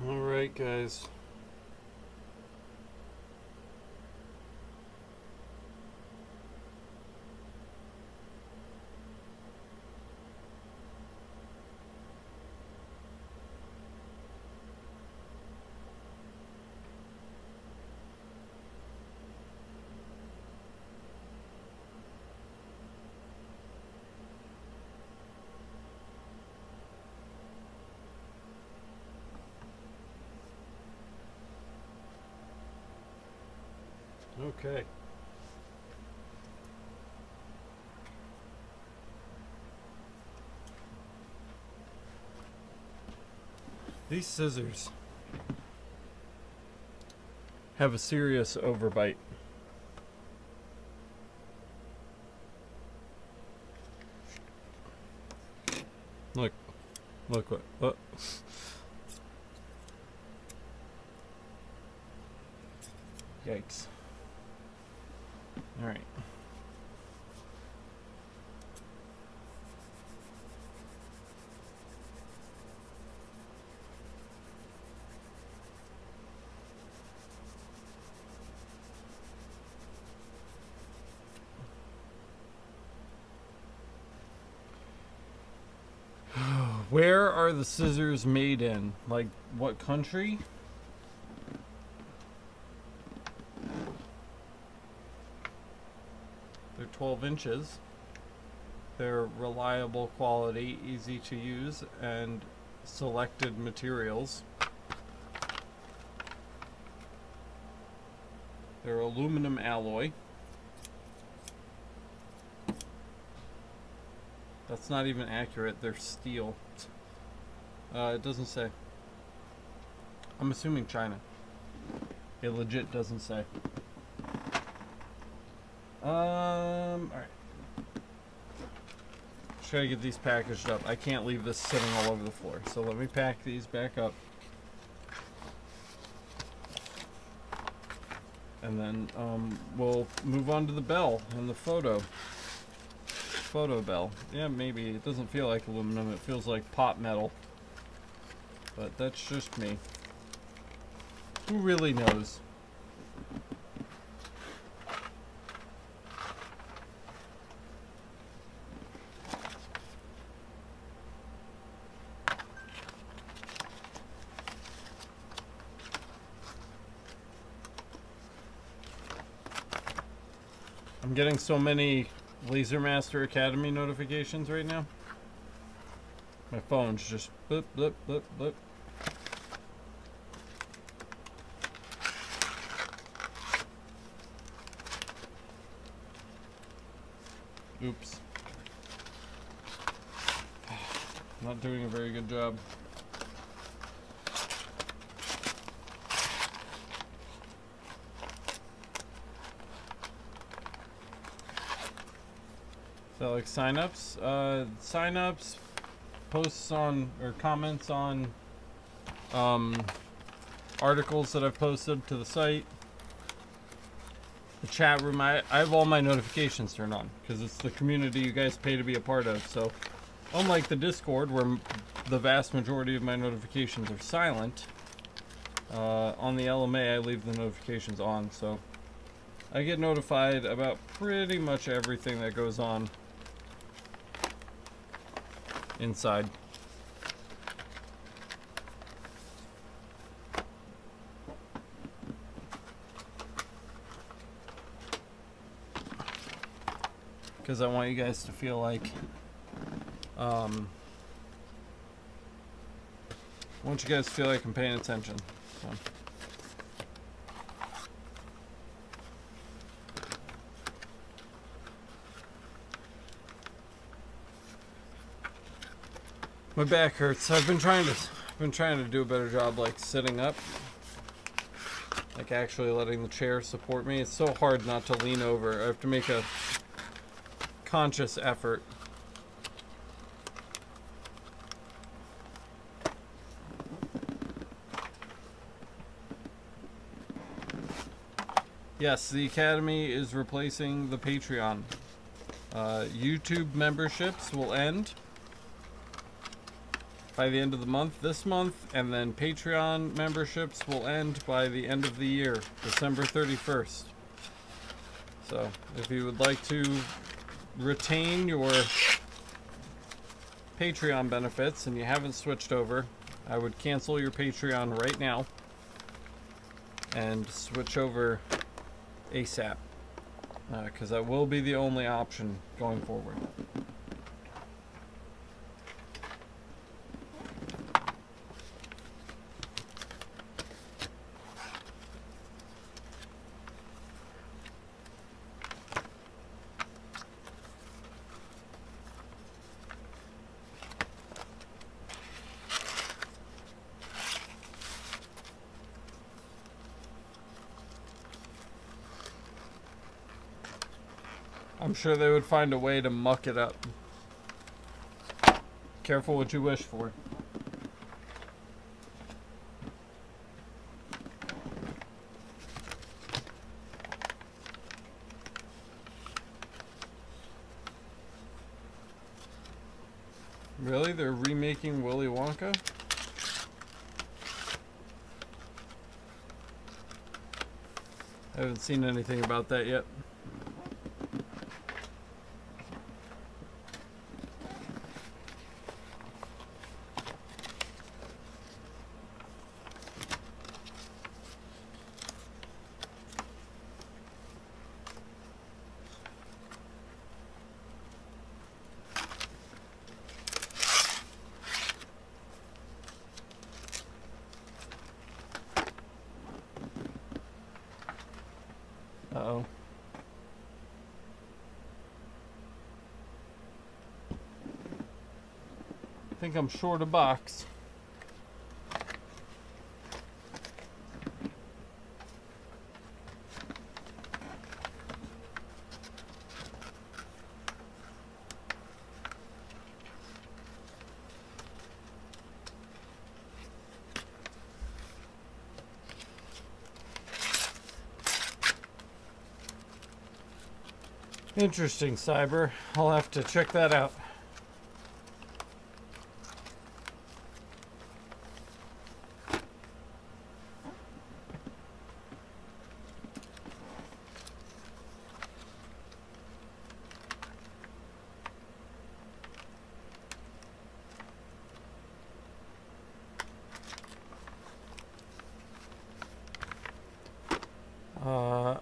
Alright, guys. Okay. These scissors have a serious overbite. Look what. Yikes. All right. Where are the scissors made in? Like, what country? They're 12 inches. They're reliable quality, easy to use, and selected materials. They're aluminum alloy. That's not even accurate. They're steel. It doesn't say. I'm assuming China. It legit doesn't say. Alright. Just gotta get these packaged up. I can't leave this sitting all over the floor. So let me pack these back up. And then we'll move on to the bell and the photo bell. Yeah, maybe. It doesn't feel like aluminum. It feels like pot metal. But that's just me. Who really knows? I'm getting so many Laser Master Academy notifications right now. My phone's just blip, blip, blip, blip. Oops. Not doing a very good job. So like signups, signups, posts on or comments on articles that I've posted to the site. The chat room, I have all my notifications turned on because it's the community you guys pay to be a part of. So unlike the Discord where the vast majority of my notifications are silent, on the LMA I leave the notifications on. So I get notified about pretty much everything that goes on inside. Because I want you guys to feel like I want you guys to feel like I'm paying attention. So. My back hurts. I've been trying to do a better job like sitting up. Like actually letting the chair support me. It's so hard not to lean over. I have to make a conscious effort. Yes, the Academy is replacing the Patreon. YouTube memberships will end by the end of the month this month, and then Patreon memberships will end by the end of the year, December 31st. So, if you would like to retain your Patreon benefits and you haven't switched over, I would cancel your Patreon right now and switch over ASAP, because that will be the only option going forward. I'm sure they would find a way to muck it up. Careful what you wish for. Really? They're remaking Willy Wonka? I haven't seen anything about that yet. Uh-oh. I think I'm short a box. Interesting, Cyber. I'll have to check that out.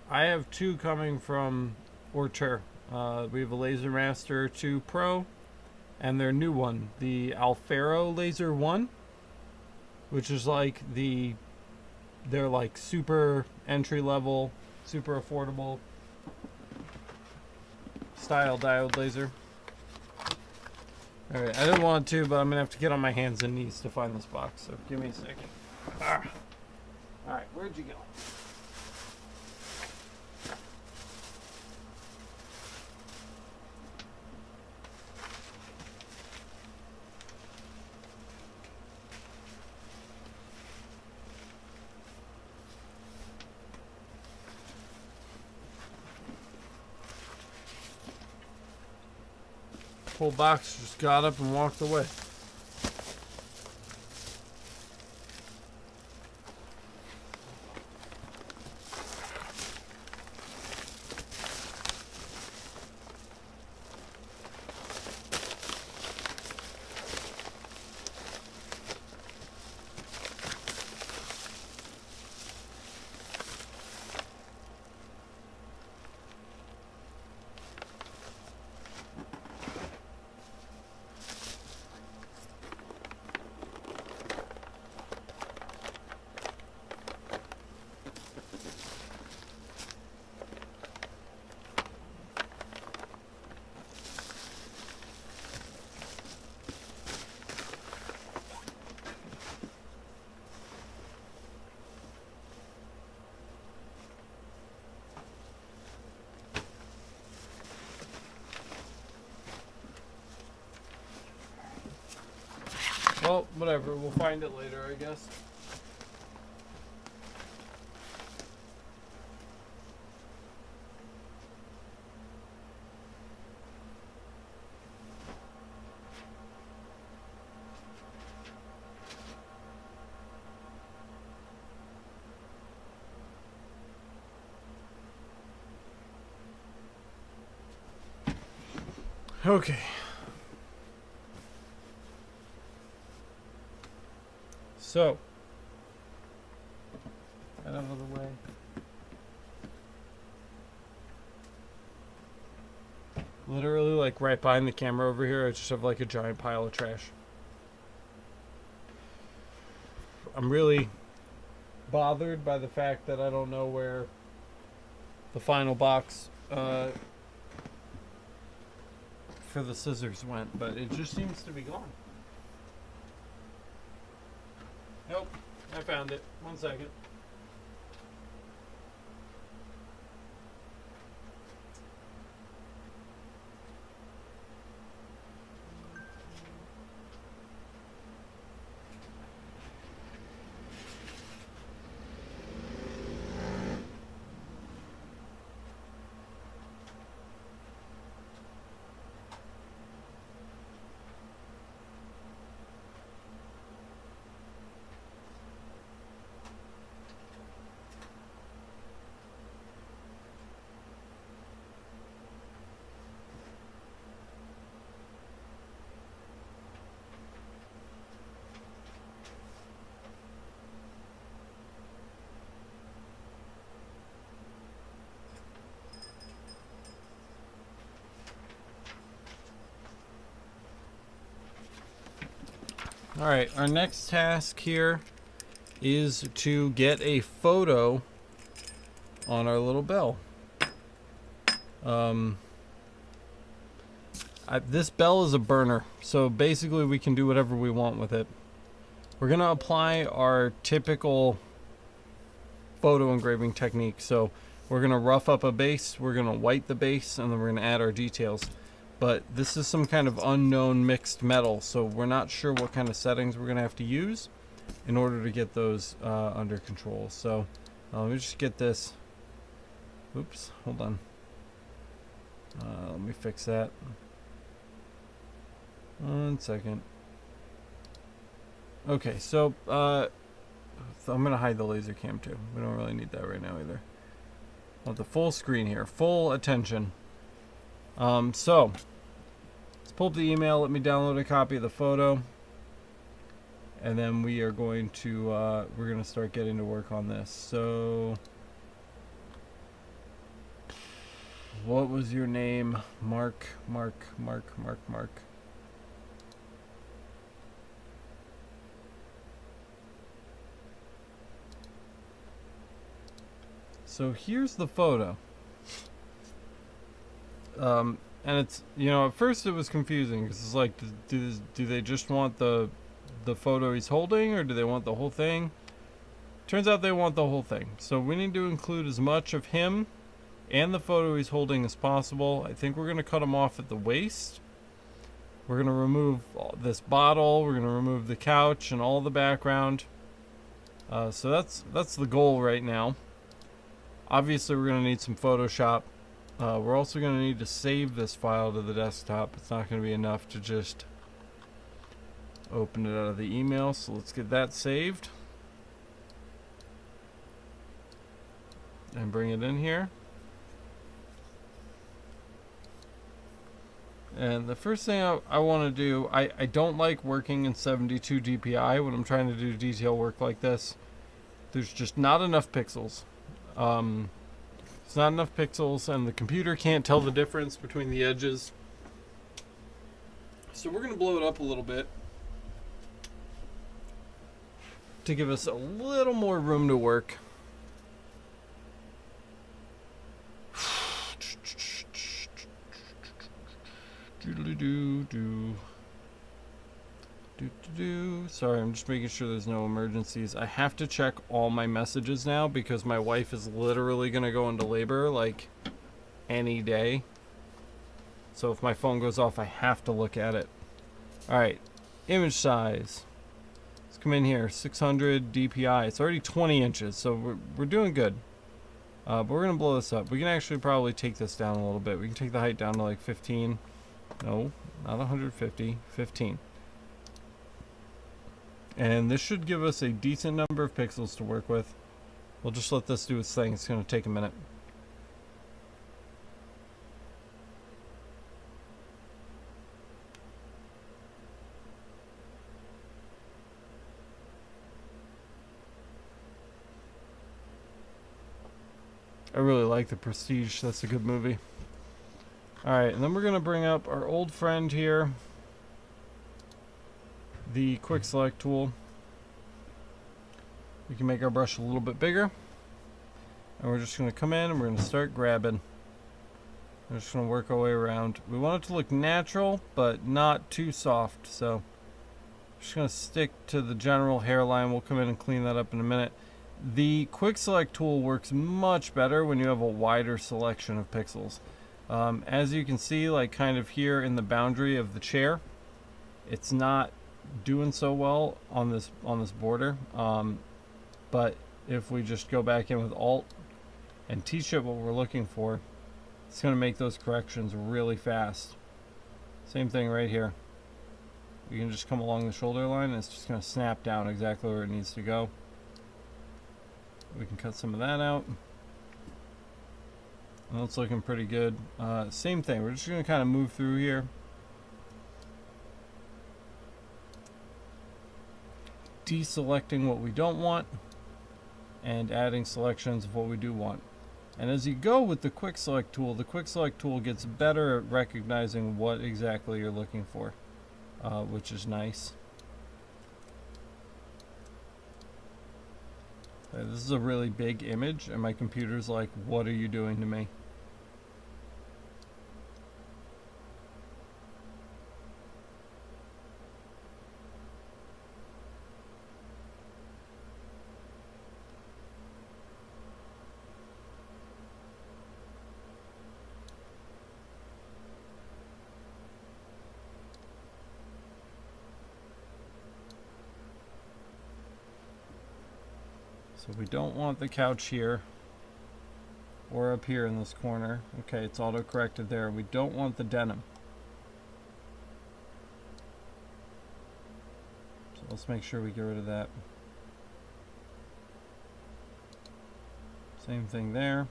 I have two coming from Orcher. We have a Laser Master 2 Pro and their new one, the Alfaro Laser 1, which is like they're like super entry level, super affordable style diode laser. Alright, I didn't want to, but I'm gonna have to get on my hands and knees to find this box, so give me a second. Alright, where'd you go? whole box just got up and walked away. Well, whatever. We'll find it later, I guess. Okay. So, get out of the way. Literally, like right behind the camera over here, I just have like a giant pile of trash. I'm really bothered by the fact that I don't know where the final box for the scissors went, but it just seems to be gone. Nope, I found it. 1 second. Alright, our next task here is to get a photo on our little bell. This bell is a burner, so basically we can do whatever we want with it. We're going to apply our typical photo engraving technique. So we're going to rough up a base, we're going to white the base, and then we're going to add our details. But this is some kind of unknown mixed metal, so we're not sure what kind of settings we're going to have to use in order to get those under control. So let me just get this. Oops, hold on. Let me fix that. 1 second. Okay, so I'm going to hide the laser cam too. We don't really need that right now either. I want the full screen here, full attention. So let's pull up the email. Let me download a copy of the photo, and then we are going to we're going to start getting to work on this. So, what was your name? Mark. So here's the photo. And it's, you know, at first it was confusing because it's like, do they just want the photo he's holding, or do they want the whole thing? Turns out they want the whole thing. So we need to include as much of him and the photo he's holding as possible. I think we're going to cut him off at the waist. We're going to remove this bottle. We're going to remove the couch and all the background. So that's the goal right now. Obviously, we're going to need some Photoshop. We're also going to need to save this file to the desktop. It's not going to be enough to just open it out of the email, so let's get that saved and bring it in here. And the first thing I want to do, I don't like working in 72 dpi when I'm trying to do detail work like this. There's just not enough pixels. It's not enough pixels, and the computer can't tell the difference between the edges. So we're going to blow it up a little bit to give us a little more room to work. Sorry, I'm just making sure there's no emergencies. I have to check all my messages now because my wife is literally going to go into labor like any day. So if my phone goes off, I have to look at it. Alright, image size. Let's come in here, 600 dpi. It's already 20 inches, so we're doing good. But we're going to blow this up. We can actually probably take this down a little bit. We can take the height down to like 15. No, not 150, 15. And this should give us a decent number of pixels to work with. We'll just let this do its thing. It's going to take a minute. I really like The Prestige. That's a good movie. Alright, and then we're going to bring up our old friend here, the Quick Select tool. We can make our brush a little bit bigger. And we're just going to come in and we're going to start grabbing. We're just going to work our way around. We want it to look natural, but not too soft. So, just going to stick to the general hairline. We'll come in and clean that up in a minute. The Quick Select tool works much better when you have a wider selection of pixels. As you can see, like kind of here in the boundary of the chair, it's not doing so well on this border. But if we just go back in with Alt and T-shape what we're looking for, it's going to make those corrections really fast. Same thing right here. You can just come along the shoulder line and it's just going to snap down exactly where it needs to go. We can cut some of that out. And that's looking pretty good. Same thing, we're just going to kind of move through here. Deselecting what we don't want and adding selections of what we do want. And as you go with the Quick Select tool, the Quick Select tool gets better at recognizing what exactly you're looking for, which is nice. This is a really big image and my computer's like, what are you doing to me? So we don't want the couch here or up here in this corner. Okay, it's auto corrected there. We don't want the denim. So let's make sure we get rid of that. Same thing there.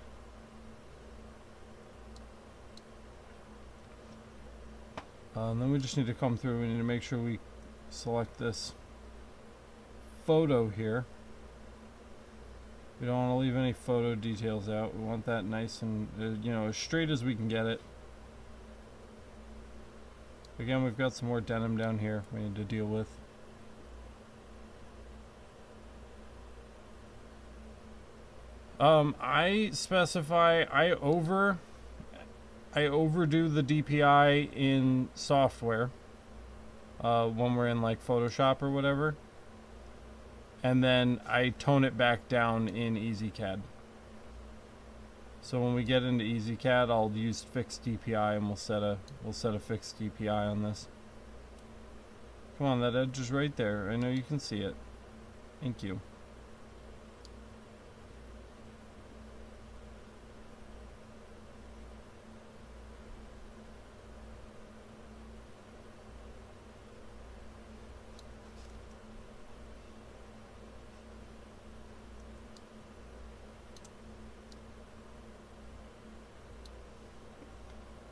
And then we just need to come through. We need to make sure we select this photo here. We don't want to leave any photo details out. We want that nice and, you know, as straight as we can get it. Again, we've got some more denim down here we need to deal with. I specify, I overdo the DPI in software when we're in like Photoshop or whatever. And then I tone it back down in EasyCAD. So when we get into EasyCAD, I'll use fixed DPI and we'll set a fixed DPI on this. Come on, that edge is right there. I know you can see it. Thank you.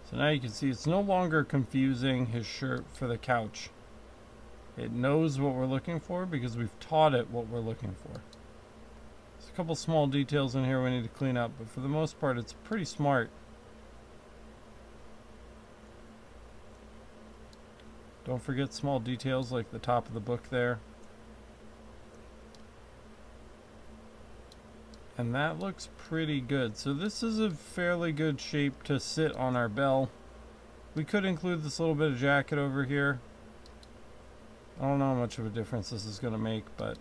So now you can see it's no longer confusing his shirt for the couch. It knows what we're looking for because we've taught it what we're looking for. There's a couple small details in here we need to clean up, but for the most part it's pretty smart. Don't forget small details like the top of the book there. And that looks pretty good. So this is a fairly good shape to sit on our bell. We could include this little bit of jacket over here. I don't know how much of a difference this is going to make, but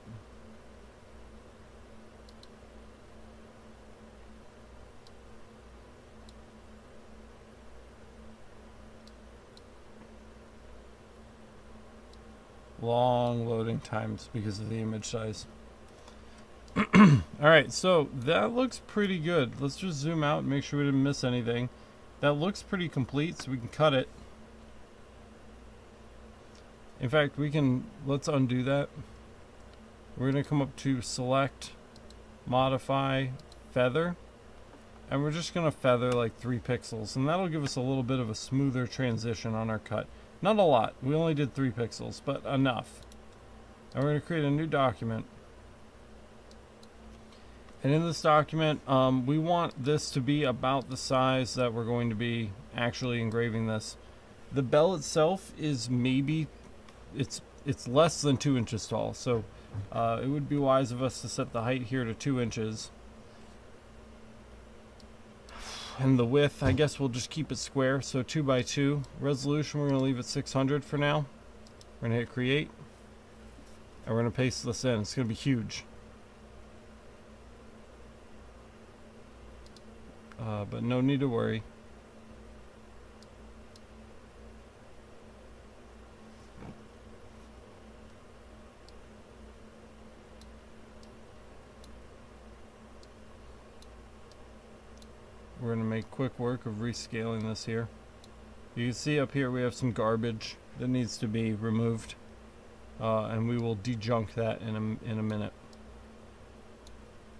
long loading times because of the image size. Alright, so that looks pretty good. Let's just zoom out and make sure we didn't miss anything. That looks pretty complete, so we can cut it. In fact, let's undo that. We're going to come up to select, modify, feather. And we're just going to feather like 3 pixels. And that'll give us a little bit of a smoother transition on our cut. Not a lot. We only did 3 pixels, but enough. And we're going to create a new document. And in this document, we want this to be about the size that we're going to be actually engraving this. The bell itself is maybe, it's less than 2 inches tall. So it would be wise of us to set the height here to 2 inches. And the width, I guess we'll just keep it square. So 2 by 2. Resolution, we're going to leave it 600 for now. We're going to hit create. And we're going to paste this in. It's going to be huge. But no need to worry. We're going to make quick work of rescaling this here. You can see up here we have some garbage that needs to be removed. And we will dejunk that in a minute.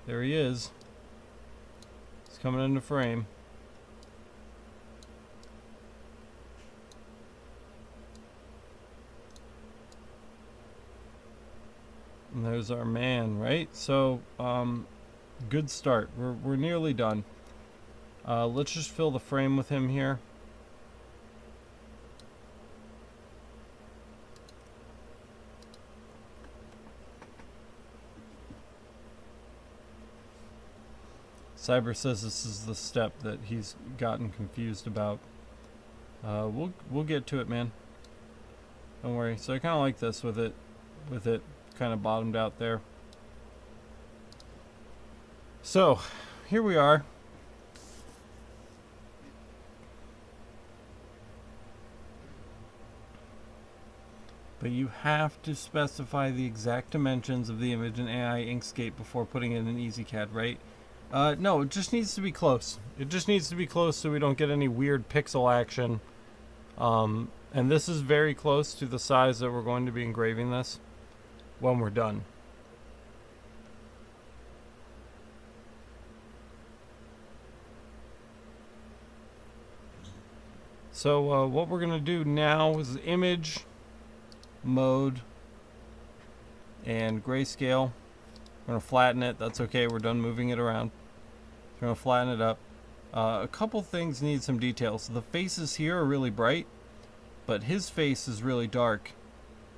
There he is. He's coming into frame. And there's our man, right? So, good start. We're nearly done. Let's just fill the frame with him here. Cyber says this is the step that he's gotten confused about. We'll get to it, man. Don't worry. So I kind of like this with it kind of bottomed out there. So here we are. But you have to specify the exact dimensions of the image in AI Inkscape before putting it in EasyCAD, right? No, it just needs to be close. It just needs to be close so we don't get any weird pixel action. And this is very close to the size that we're going to be engraving this when we're done. So what we're going to do now is image, mode, and grayscale. We're going to flatten it. That's okay. We're done moving it around. We're going to flatten it up. A couple things need some details. The faces here are really bright, but his face is really dark.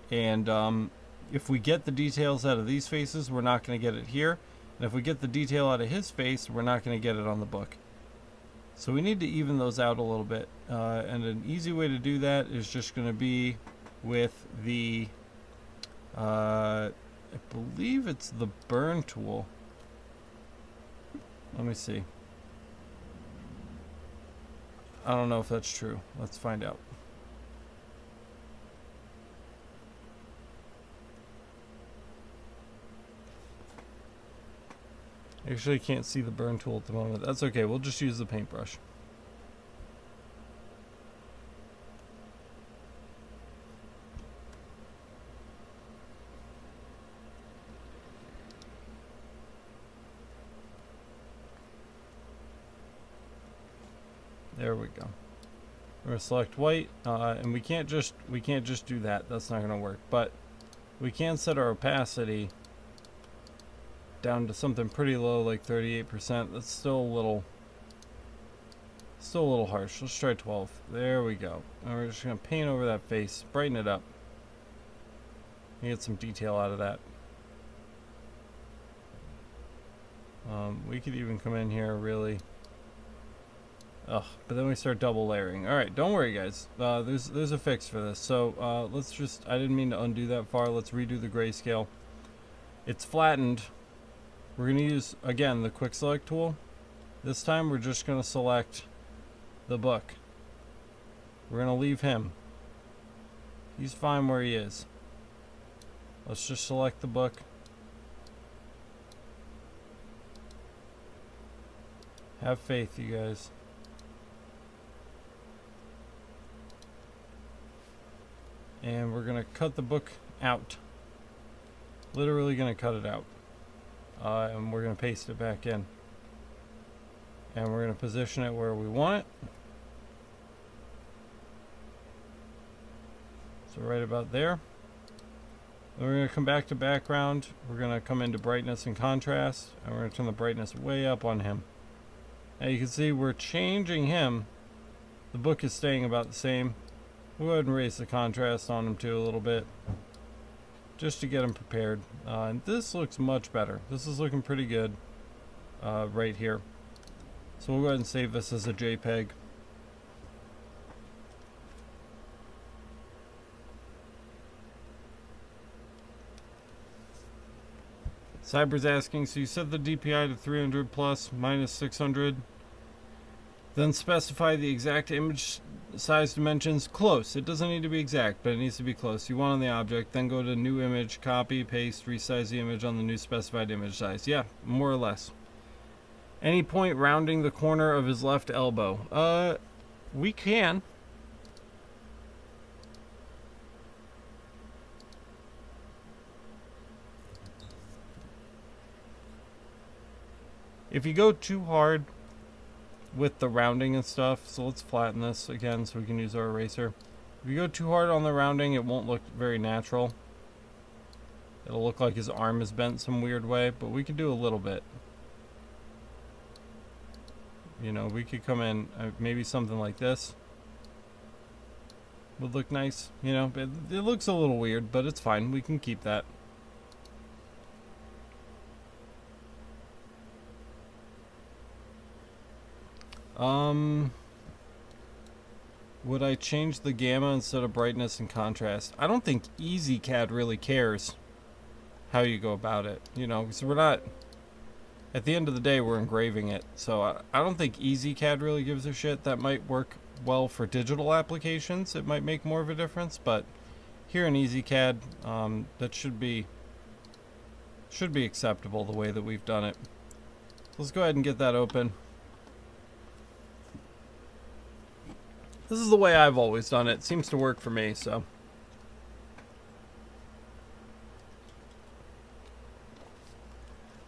And if we get the details out of these faces, we're not going to get it here. And if we get the detail out of his face, we're not going to get it on the book. So we need to even those out a little bit. And an easy way to do that is just going to be with the... I believe it's the burn tool. Let me see. I don't know if that's true. Let's find out. Actually, I can't see the burn tool at the moment. That's okay. We'll just use the paintbrush. There we go. We're gonna select white, and we can't just do that. That's not gonna work. But we can set our opacity down to something pretty low, like 38%. That's still a little harsh. Let's try 12. There we go. And we're just gonna paint over that face, brighten it up. Get some detail out of that. We could even come in here really. Ugh, but then we start double layering. All right, don't worry, guys. There's a fix for this. So let's just. I didn't mean to undo that far. Let's redo the grayscale. It's flattened. We're gonna use again the quick select tool. This time we're just gonna select the book. We're gonna leave him. He's fine where he is. Let's just select the book. Have faith, you guys. And we're gonna cut the book out. Literally gonna cut it out. And we're gonna paste it back in. And we're gonna position it where we want it. So right about there. Then we're gonna come back to background. We're gonna come into brightness and contrast, and we're gonna turn the brightness way up on him. Now you can see we're changing him. The book is staying about the same. We'll go ahead and raise the contrast on him too a little bit, just to get him prepared. And this looks much better. This is looking pretty good right here. So we'll go ahead and save this as a JPEG. Cyber's asking, so you set the DPI to 300 plus minus 600, then specify the exact image size dimensions. Close. It doesn't need to be exact, but it needs to be close. You want on the object, then go to new image, copy, paste, resize the image on the new specified image size. Yeah, more or less. Any point rounding the corner of his left elbow. We can. If you go too hard with the rounding and stuff, so let's flatten this again so we can use our eraser. If you go too hard on the rounding, it won't look very natural. It'll look like his arm is bent some weird way, but we could do a little bit. You know, we could come in, maybe something like this would look nice. You know, it looks a little weird, but it's fine. We can keep that. Would I change the gamma instead of brightness and contrast? I don't think EasyCAD really cares how you go about it, you know, because we're not, at the end of the day, we're engraving it. So I don't think EasyCAD really gives a shit. That might work well for digital applications. It might make more of a difference, but here in EasyCAD, that should be acceptable the way that we've done it. Let's go ahead and get that open. This is the way I've always done it. It seems to work for me, so.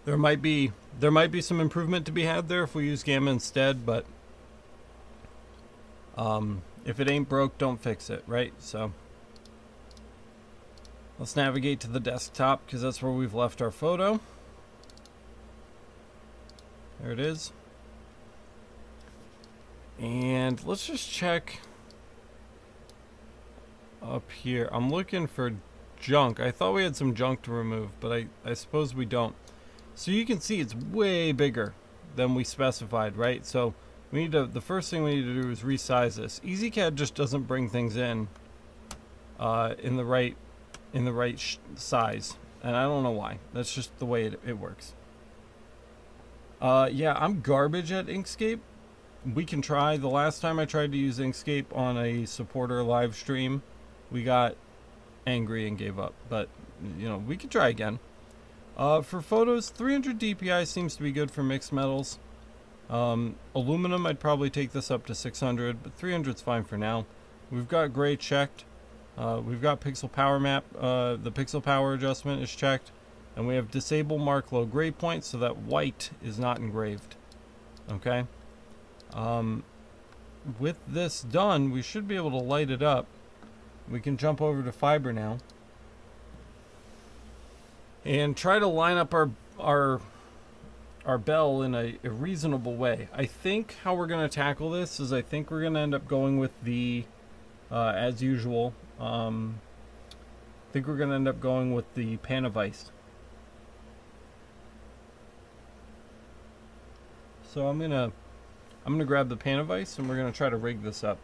There might be some improvement to be had there if we use gamma instead, but if it ain't broke, don't fix it, right? So let's navigate to the desktop because that's where we've left our photo. There it is. And let's just check up here. I'm looking for junk. I thought we had some junk to remove, but I suppose we don't. So you can see it's way bigger than we specified, right? So we need to, the first thing we need to do is resize this. EasyCAD just doesn't bring things in the right size, and I don't know why. That's just the way it works. Yeah, I'm garbage at Inkscape. We can try. The last time I tried to use Inkscape on a supporter live stream, we got angry and gave up. But, you know, we could try again. For photos, 300 DPI seems to be good for mixed metals. Aluminum, I'd probably take this up to 600, but 300 is fine for now. We've got gray checked. We've got pixel power map. The pixel power adjustment is checked. And we have disable mark low gray point so that white is not engraved. Okay. with this done, we should be able to light it up. We can jump over to fiber now and try to line up our bell in a reasonable way. I think how we're going to tackle this is I think we're going to end up going with the, as usual, I think we're going to end up going with the pan of ice. So I'm gonna grab the pan of ice and we're gonna try to rig this up.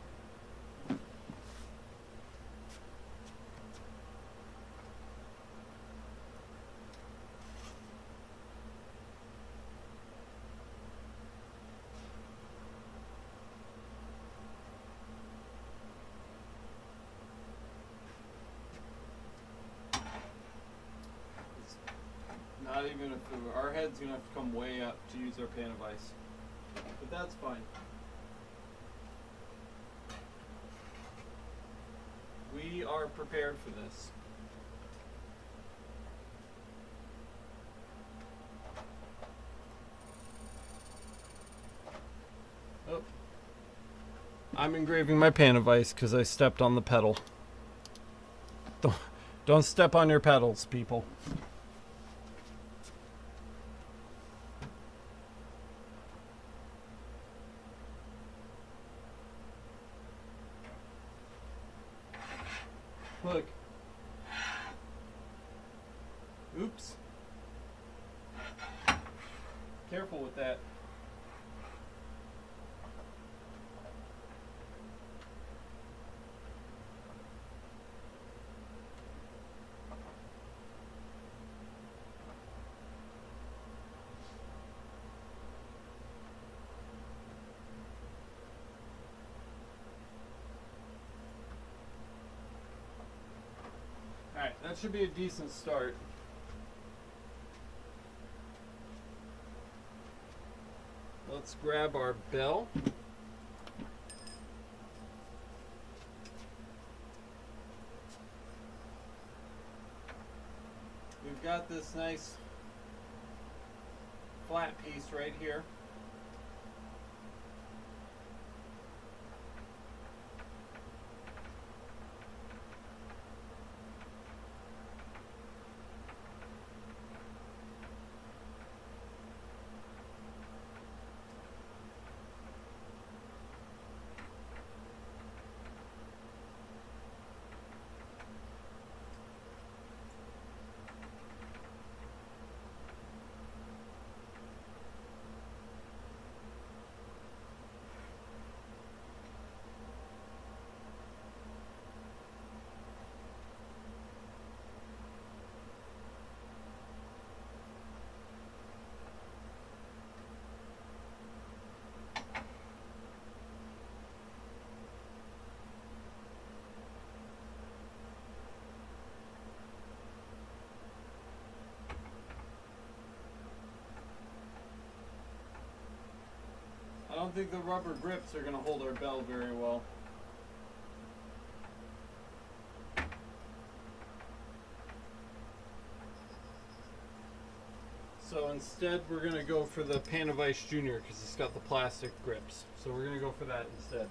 Not even if our head's gonna have to come way up to use our pan of ice. But that's fine. We are prepared for this. Oh. I'm engraving my pan of ice because I stepped on the pedal. Don't step on your pedals, people. Look. Oops. Careful with that. Alright, that should be a decent start. Let's grab our bell. We've got this nice flat piece right here. I don't think the rubber grips are going to hold our bell very well. So instead we're going to go for the Pan of Ice Junior because it's got the plastic grips. So we're going to go for that instead.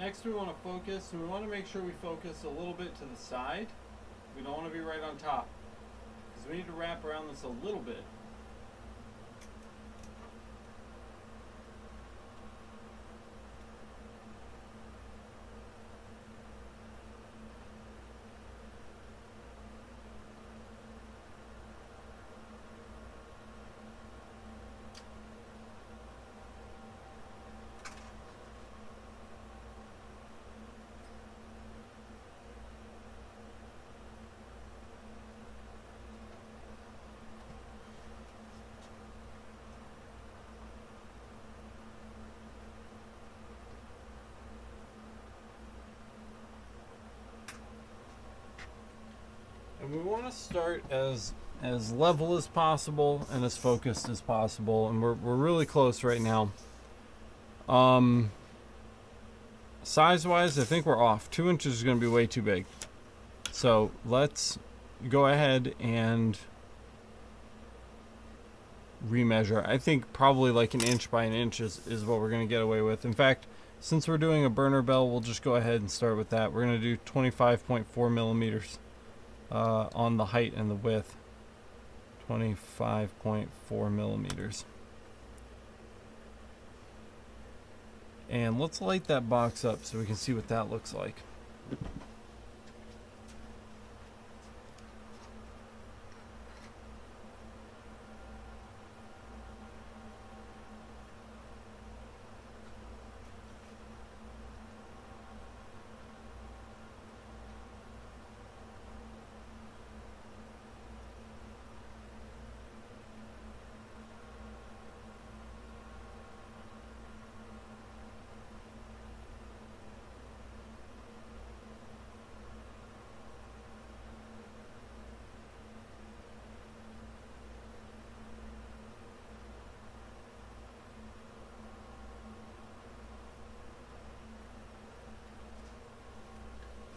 Next we want to focus, and we want to make sure we focus a little bit to the side. We don't want to be right on top, because we need to wrap around this a little bit. And we want to start as level as possible and as focused as possible, and we're really close right now. Size wise, I think we're off. 2 inches is going to be way too big, so let's go ahead and remeasure. I think probably like 1 inch by 1 inch is what we're going to get away with. In fact, since we're doing a burner bell, we'll just go ahead and start with that. We're going to do 25.4 millimeters on the height and the width. 25.4 millimeters. And let's light that box up so we can see what that looks like.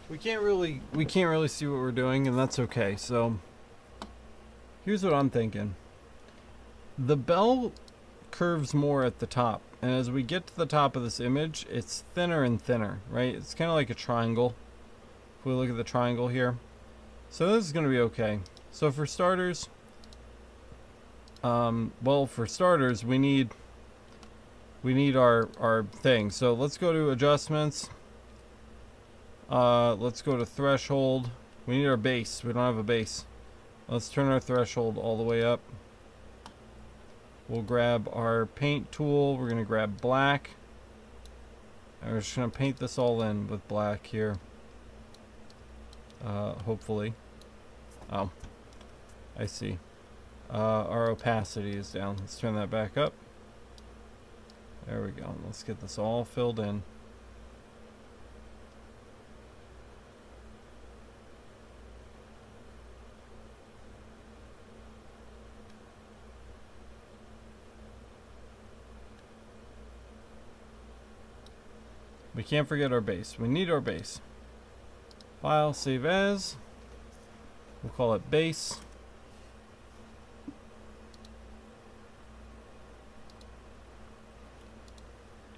We can't really see what we're doing, and that's okay. So here's what I'm thinking. The bell curves more at the top, and as we get to the top of this image, it's thinner and thinner, right? It's kind of like a triangle. If we look at the triangle here. So this is going to be okay. So for starters, we need our thing. So let's go to adjustments. Let's go to threshold. We need our base. We don't have a base. Let's turn our threshold all the way up. We'll grab our paint tool. We're going to grab black. And we're just going to paint this all in with black here. Hopefully. Oh, I see. Our opacity is down. Let's turn that back up. There we go. Let's get this all filled in. We can't forget our base. We need our base. File, save as. We'll call it base.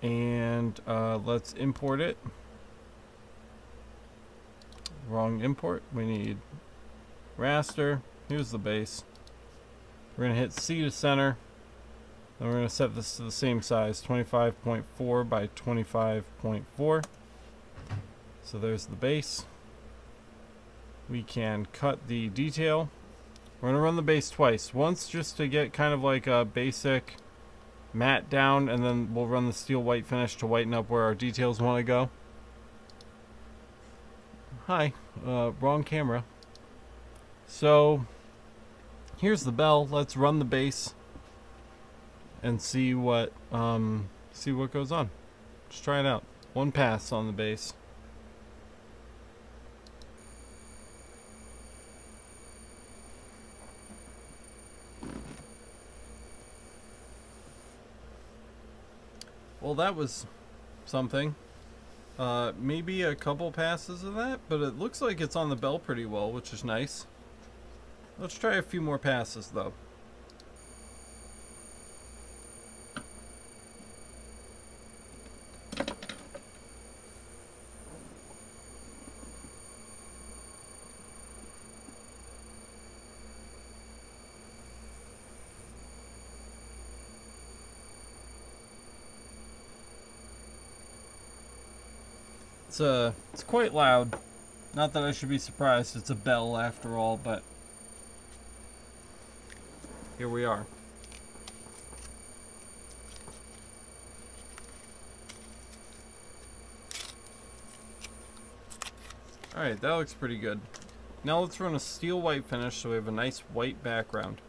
And let's import it. Wrong import. We need raster. Here's the base. We're going to hit C to center. Then we're going to set this to the same size, 25.4 by 25.4. So there's the base. We can cut the detail. We're going to run the base twice. Once just to get kind of like a basic matte down, and then we'll run the steel white finish to whiten up where our details want to go. Hi, wrong camera. So here's the bell. Let's run the base and see what goes on. Just try it out. One pass on the base. Well, that was something. Maybe a couple passes of that, but it looks like it's on the bell pretty well, which is nice. Let's try a few more passes though. It's quite loud. Not that I should be surprised. It's a bell after all, but here we are. Alright, that looks pretty good. Now let's run a steel white finish so we have a nice white background.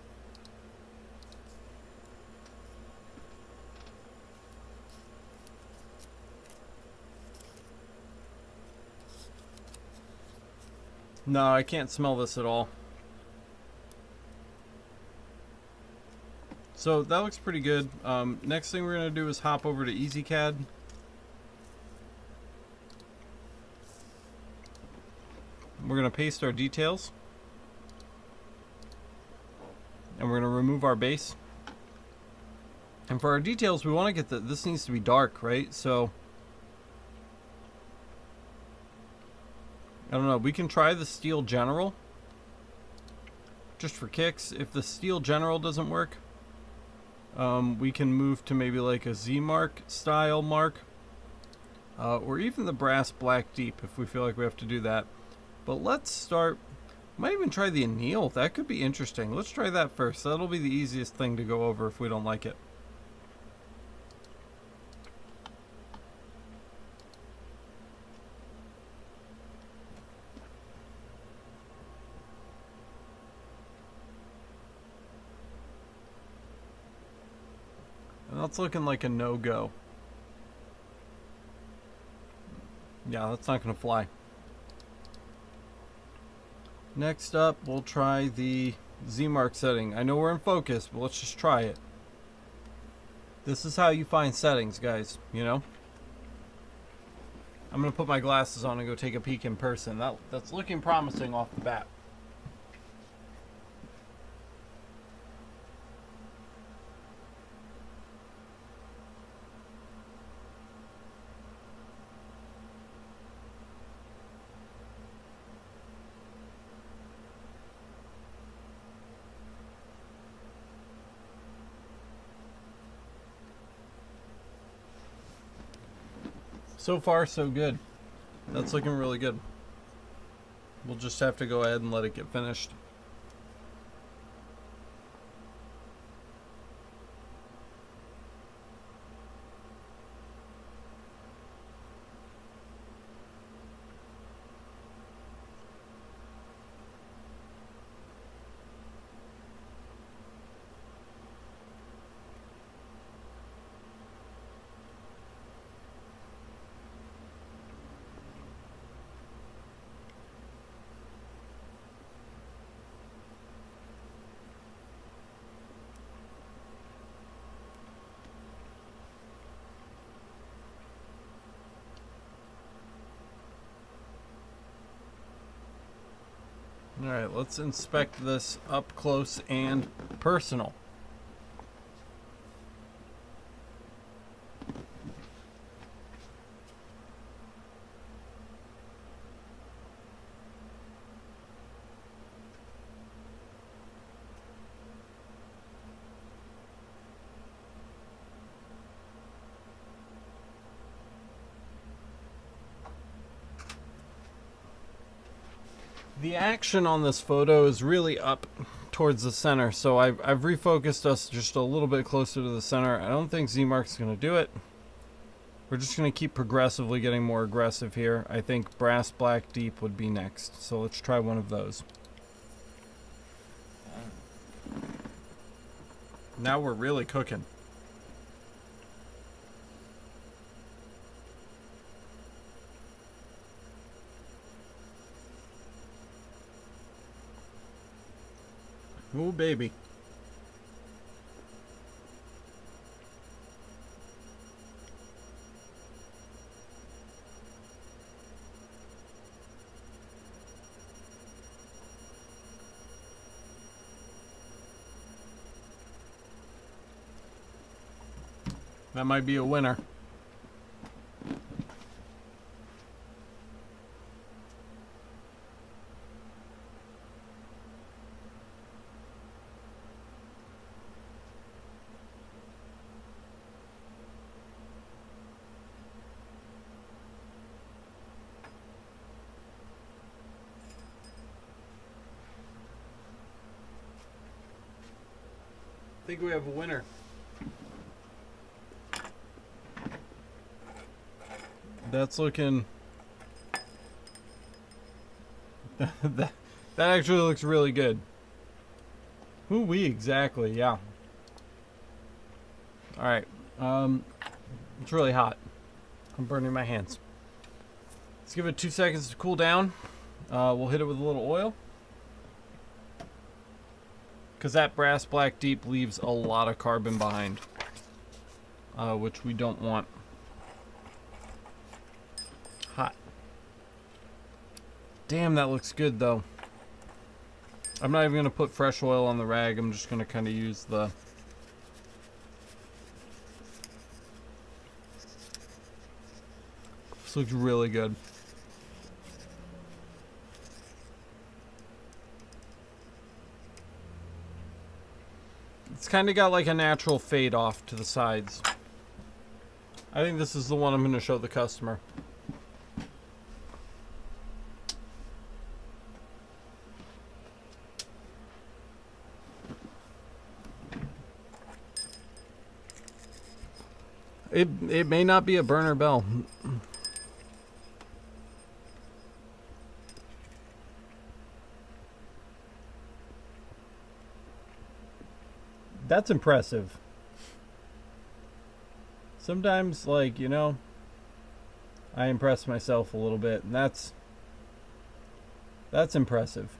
No, I can't smell this at all. So that looks pretty good. Next thing we're going to do is hop over to EasyCAD. We're going to paste our details. And we're going to remove our base. And for our details, we want to get this needs to be dark, right? So I don't know, we can try the steel general just for kicks. If the steel general doesn't work, we can move to maybe like a Z mark style mark, or even the brass black deep if we feel like we have to do that. But let's start, might even try the anneal. That could be interesting. Let's try that first. That'll be the easiest thing to go over if we don't like it. And that's looking like a no-go. Yeah, that's not going to fly. Next up, we'll try the Z-mark setting. I know we're in focus, but let's just try it. This is how you find settings, guys, you know? I'm going to put my glasses on and go take a peek in person. That's looking promising off the bat. So far, so good. That's looking really good. We'll just have to go ahead and let it get finished. Alright, let's inspect this up close and personal. The action on this photo is really up towards the center, so I've refocused us just a little bit closer to the center. I don't think Z-mark's going to do it. We're just going to keep progressively getting more aggressive here. I think brass black deep would be next, so let's try one of those. Now we're really cooking. Ooh, baby. That might be a winner. think we have a winner. That's looking... that actually looks really good. Ooh-wee, exactly, yeah. Alright, it's really hot. I'm burning my hands. Let's give it 2 seconds to cool down. We'll hit it with a little oil. Because that brass black deep leaves a lot of carbon behind. Which we don't want. Hot. Damn, that looks good though. I'm not even going to put fresh oil on the rag. I'm just going to kind of use the... This looks really good. It's kind of got like a natural fade off to the sides. I think this is the one I'm going to show the customer. It may not be a burner bell. That's impressive. Sometimes, like, you know, I impress myself a little bit, and that's impressive.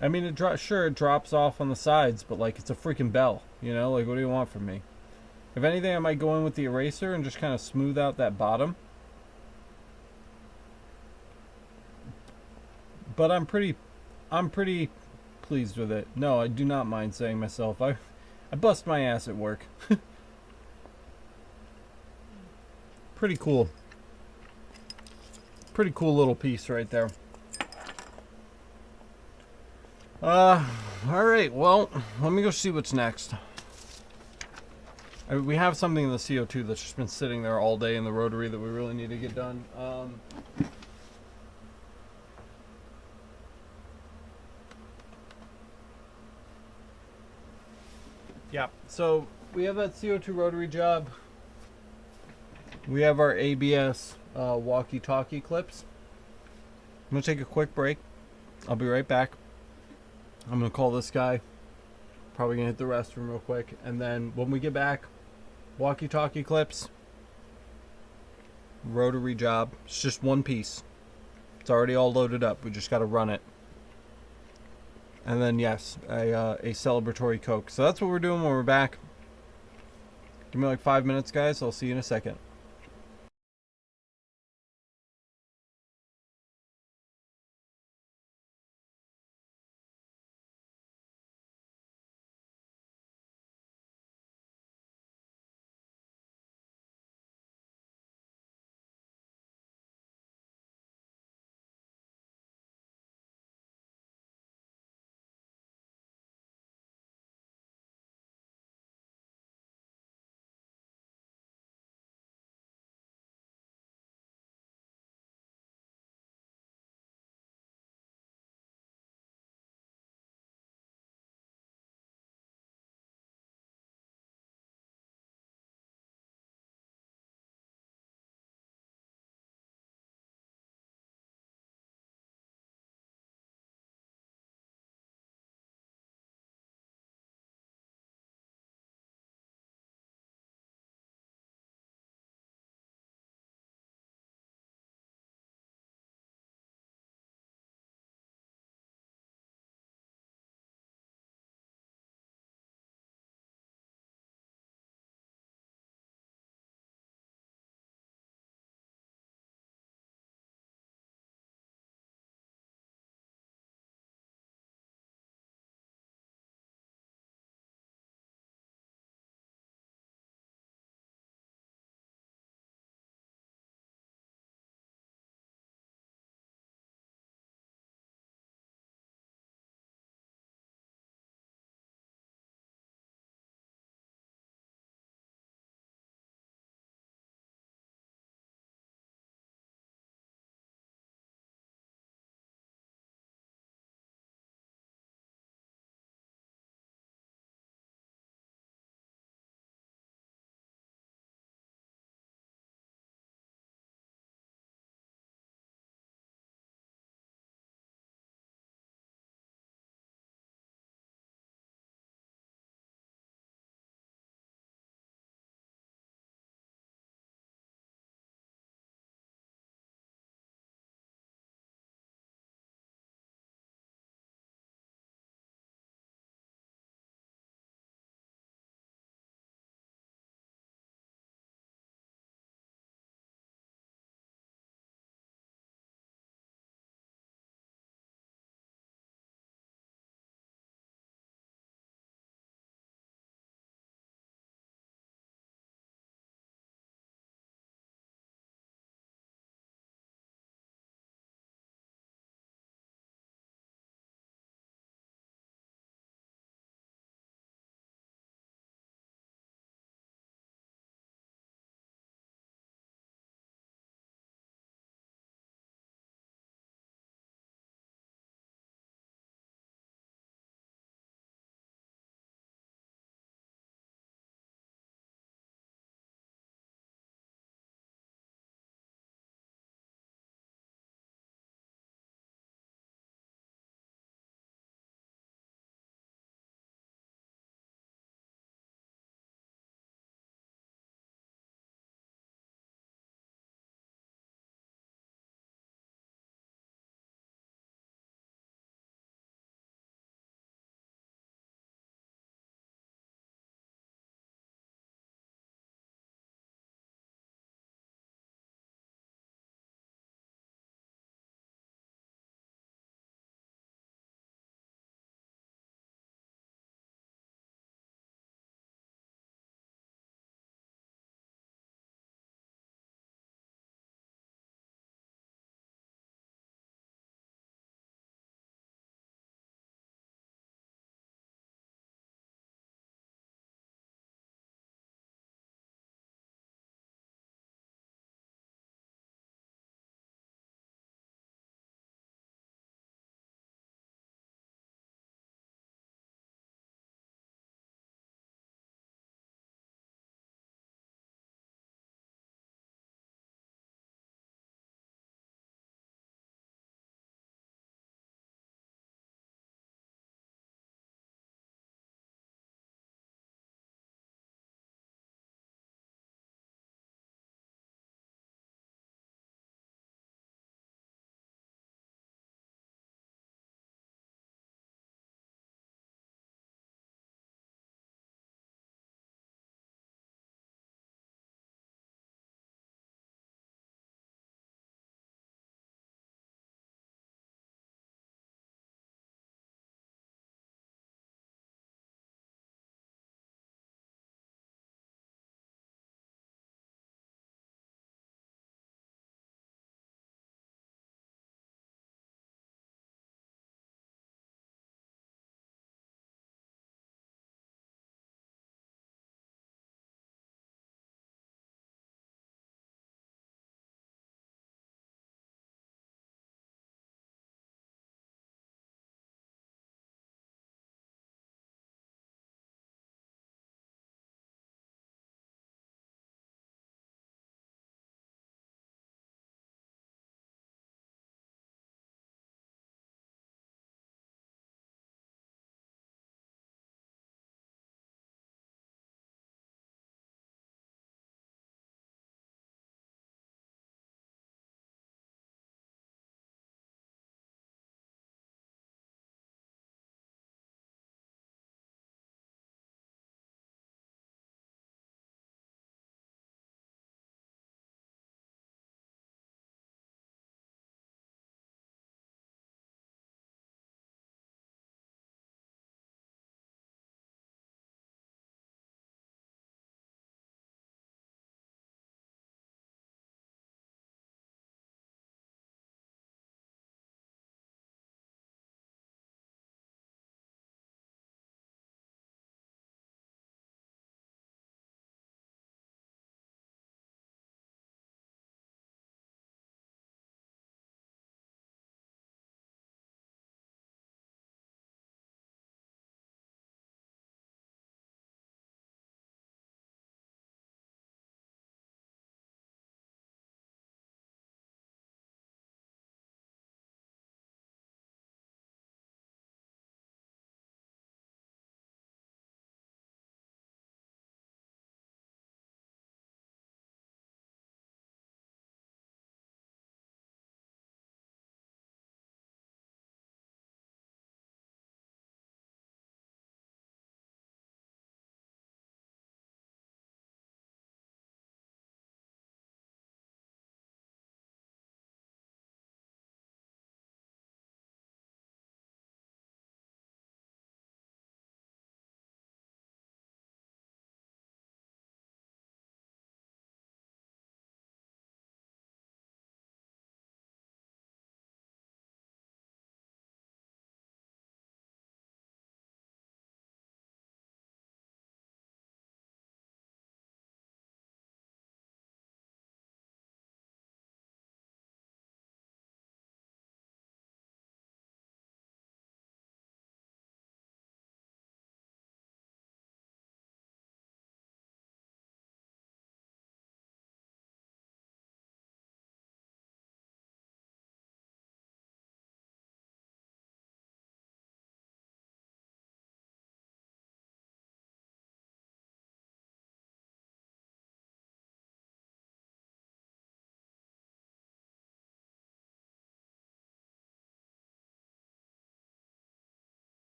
I mean, it drops off on the sides, but like it's a freaking bell, you know? Like, what do you want from me? If anything, I might go in with the eraser and just kind of smooth out that bottom. But I'm pretty pleased with it. No, I do not mind saying myself. I bust my ass at work. Pretty cool. Pretty cool little piece right there. Alright, well, let me go see what's next. We have something in the CO2 that's just been sitting there all day in the rotary that we really need to get done. Yeah, so we have that CO2 rotary job. We have our ABS walkie-talkie clips. I'm going to take a quick break. I'll be right back. I'm going to call this guy. Probably going to hit the restroom real quick. And then when we get back, walkie-talkie clips, rotary job. It's just one piece. It's already all loaded up. We just got to run it. And then, yes, a celebratory Coke. So that's what we're doing when we're back. Give me like 5 minutes, guys. I'll see you in a second.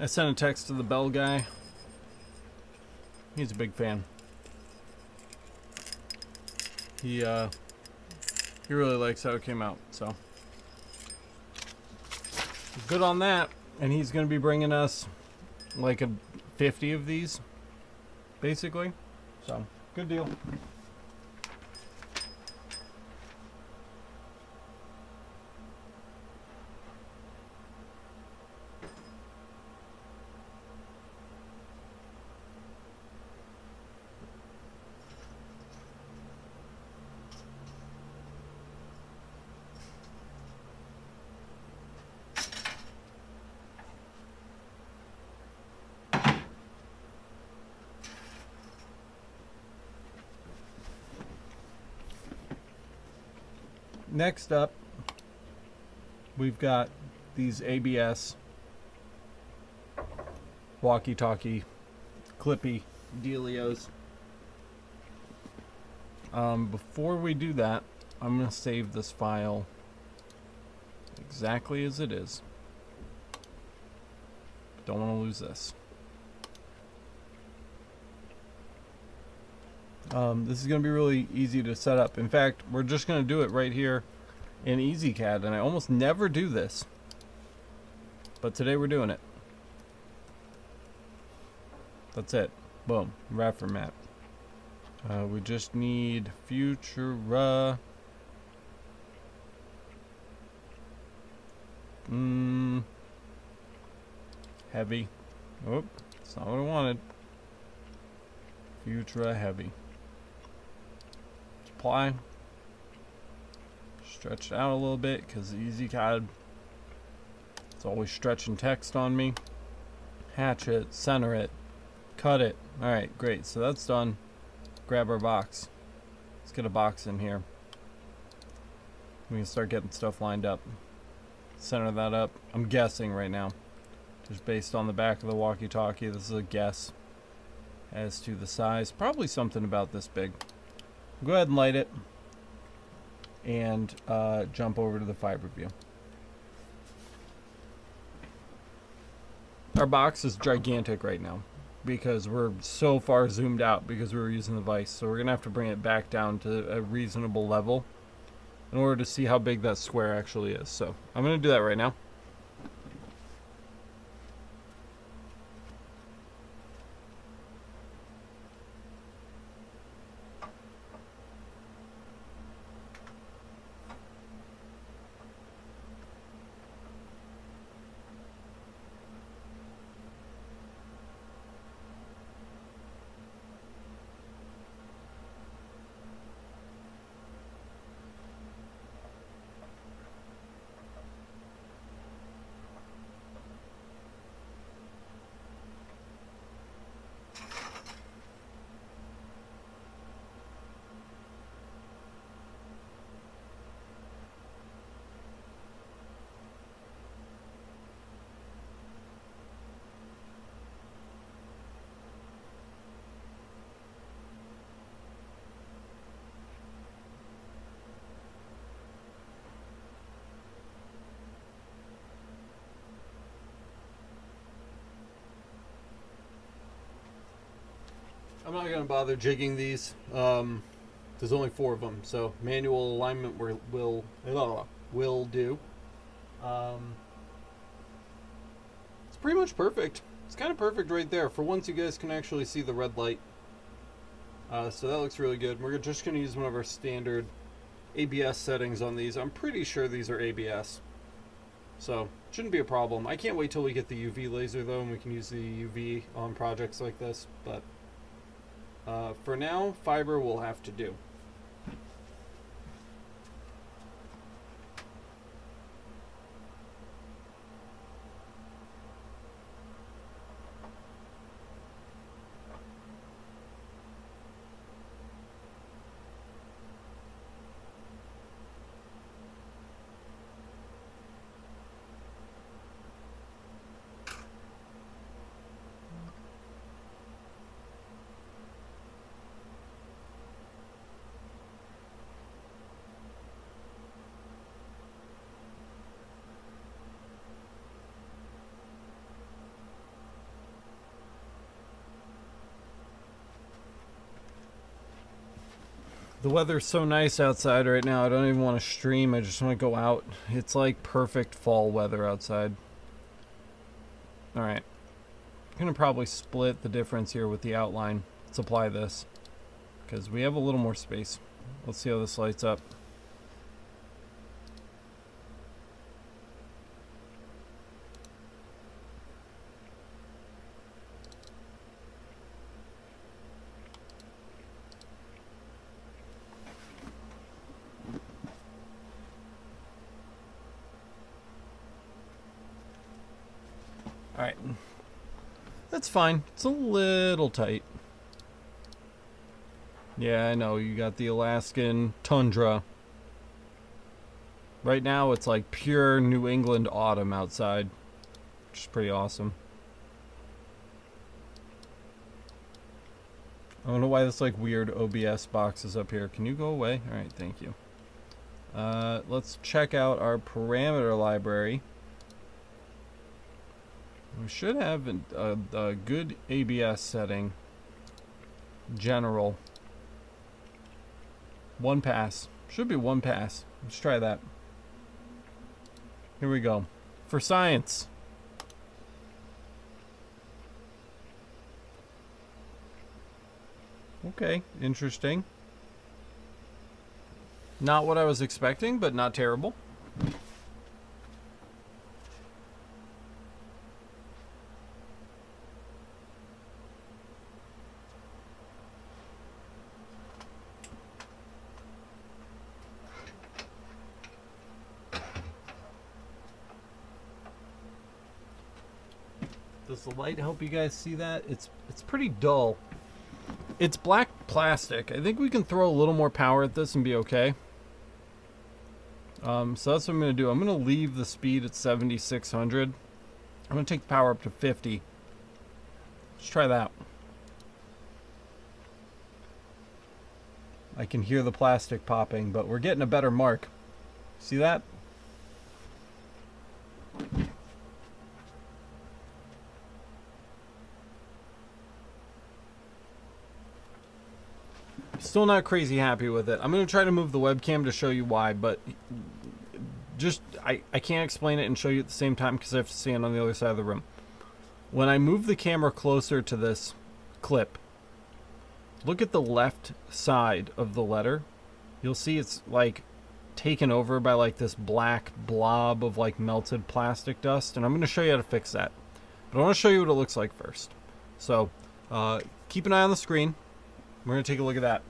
I sent a text to the Bell guy. He's a big fan. He really likes how it came out, so good on that. And he's gonna be bringing us like 50 of these, basically. So good deal. Next up, we've got these ABS walkie-talkie clippy dealios. Before we do that, I'm going to save this file exactly as it is. Don't want to lose this. This is going to be really easy to set up. In fact, we're just going to do it right here in EasyCAD, and I almost never do this, but today we're doing it. That's it. Boom. Wrapper map. We just need Futura. Heavy. Oh, that's not what I wanted. Futura heavy. Apply. Stretch it out a little bit because EasyCAD, it's always stretching text on me. Hatch it, center it, cut it. Alright, great. So that's done. Grab our box. Let's get a box in here. We can start getting stuff lined up. Center that up. I'm guessing right now. Just based on the back of the walkie-talkie, this is a guess as to the size. Probably something about this big. Go ahead and light it and jump over to the fiber view. Our box is gigantic right now because we're so far zoomed out because we were using the vise. So we're going to have to bring it back down to a reasonable level in order to see how big that square actually is. So I'm going to do that right now. I'm not going to bother jigging these. There's only 4 of them, so manual alignment will do. It's pretty much perfect. It's kind of perfect right there. For once, you guys can actually see the red light. So that looks really good. We're just going to use one of our standard ABS settings on these. I'm pretty sure these are ABS. So, shouldn't be a problem. I can't wait till we get the UV laser, though, and we can use the UV on projects like this. But for now, fiber will have to do. The weather's so nice outside right now, I don't even want to stream, I just want to go out. It's like perfect fall weather outside. Alright. I'm going to probably split the difference here with the outline. Let's apply this, because we have a little more space. Let's see how this lights up. Alright. That's fine. It's a little tight. Yeah, I know. You got the Alaskan tundra. Right now, it's like pure New England autumn outside, which is pretty awesome. I don't know why this like weird OBS box is up here. Can you go away? Alright, thank you. Let's check out our parameter library. We should have a good ABS setting. General. One pass. Should be one pass. Let's try that. Here we go. For science. Okay, interesting. Not what I was expecting, but not terrible. Does the light help you guys see that? It's pretty dull. It's black plastic. I think we can throw a little more power at this and be okay. So that's what I'm going to do. I'm going to leave the speed at 7,600. I'm going to take the power up to 50. Let's try that. I can hear the plastic popping, but we're getting a better mark. See that? Still not crazy happy with it. I'm going to try to move the webcam to show you why, but just I can't explain it and show you at the same time because I have to stand on the other side of the room. When I move the camera closer to this clip, look at the left side of the letter. You'll see it's like taken over by like this black blob of like melted plastic dust, and I'm going to show you how to fix that. But I want to show you what it looks like first. So keep an eye on the screen. We're going to take a look at that.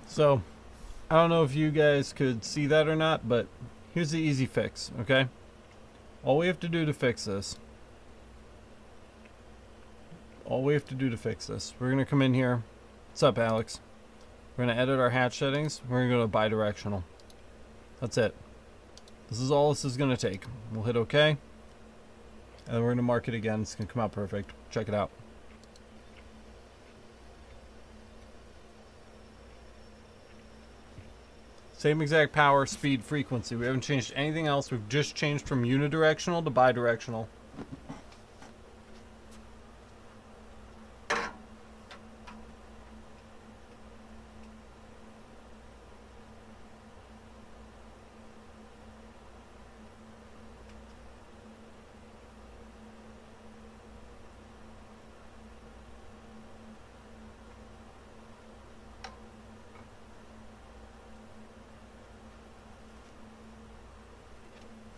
So, I don't know if you guys could see that or not, but here's the easy fix, okay? All we have to do to fix this, we're going to come in here. What's up, Alex? We're going to edit our hatch settings. We're going to go to bidirectional. That's it. This is all this is going to take. We'll hit OK. And then we're going to mark it again. It's going to come out perfect. Check it out. Same exact power, speed, frequency. We haven't changed anything else. We've just changed from unidirectional to bidirectional.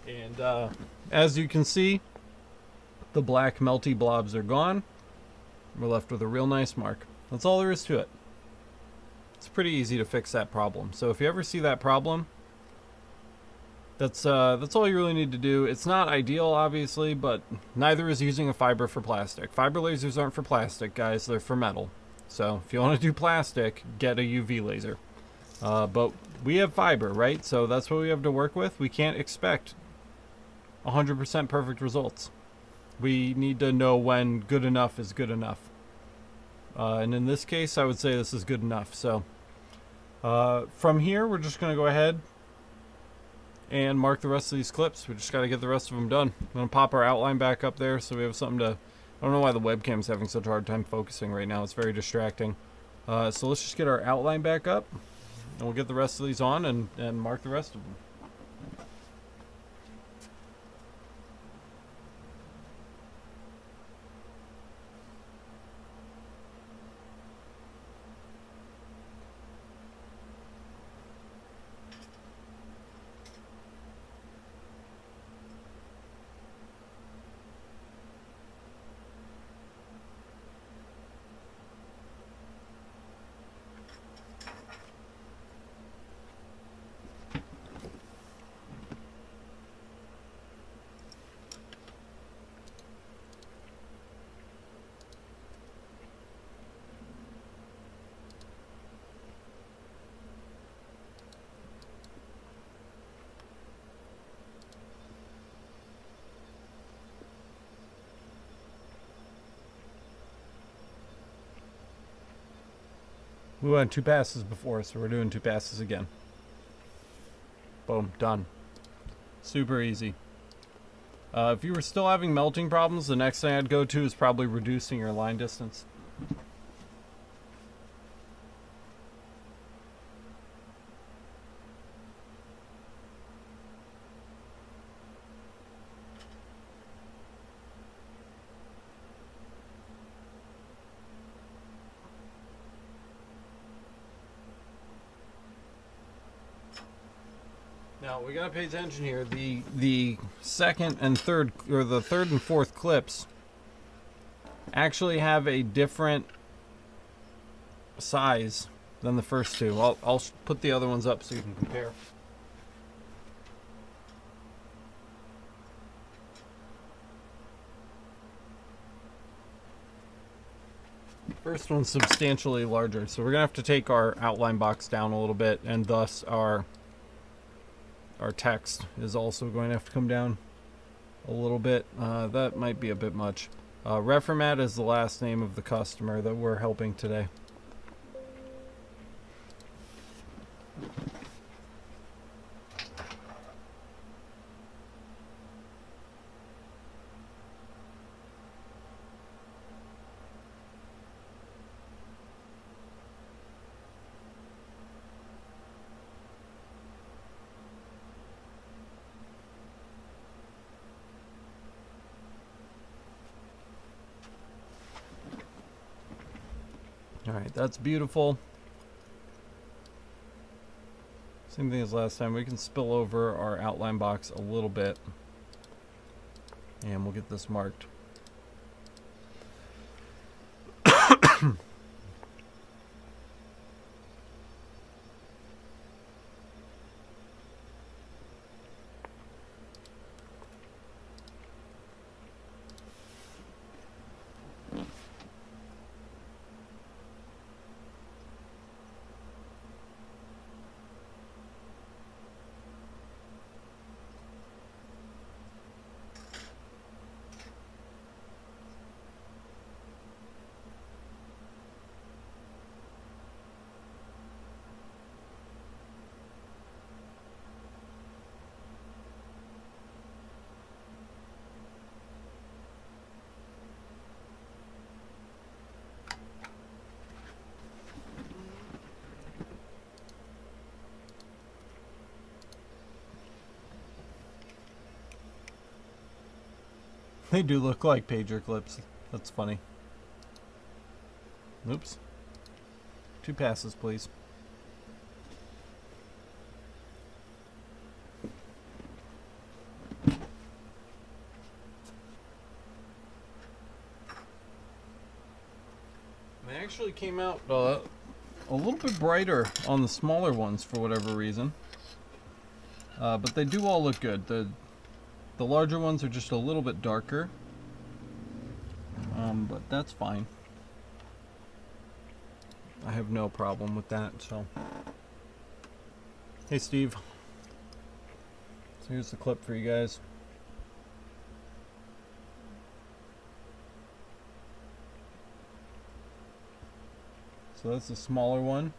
And as you can see, the black melty blobs are gone. We're left with a real nice mark. That's all there is to it. It's pretty easy to fix that problem. So if you ever see that problem, That's all you really need to do. It's not ideal, obviously, but neither is using a fiber for plastic. Fiber lasers aren't for plastic, guys. They're for metal. So if you want to do plastic, get a UV laser. But we have fiber, right? So that's what we have to work with. We can't expect 100% perfect results. We need to know when good enough is good enough. And in this case, I would say this is good enough. So from here, we're just going to go ahead and mark the rest of these clips. We just got to get the rest of them done. I'm going to pop our outline back up there so we have something to... I don't know why the webcam's having such a hard time focusing right now. It's very distracting. So let's just get our outline back up, and we'll get the rest of these on and mark the rest of them. We went 2 passes before, so we're doing 2 passes again. Boom, done. Super easy. If you were still having melting problems, the next thing I'd go to is probably reducing your line distance. Now we gotta pay attention here. The second and third, or the third and fourth clips, actually have a different size than the first two. I'll put the other ones up so you can compare. First one's substantially larger, so we're gonna have to take our outline box down a little bit, and thus our text is also going to have to come down a little bit. That might be a bit much. Reformat is the last name of the customer that we're helping today. Alright, that's beautiful. Same thing as last time. We can spill over our outline box a little bit, and we'll get this marked. They do look like pager clips. That's funny. Oops. 2 passes, please. They actually came out a little bit brighter on the smaller ones for whatever reason. But they do all look good. The larger ones are just a little bit darker. But that's fine. I have no problem with that, so. Hey, Steve. So here's the clip for you guys. So that's the smaller one.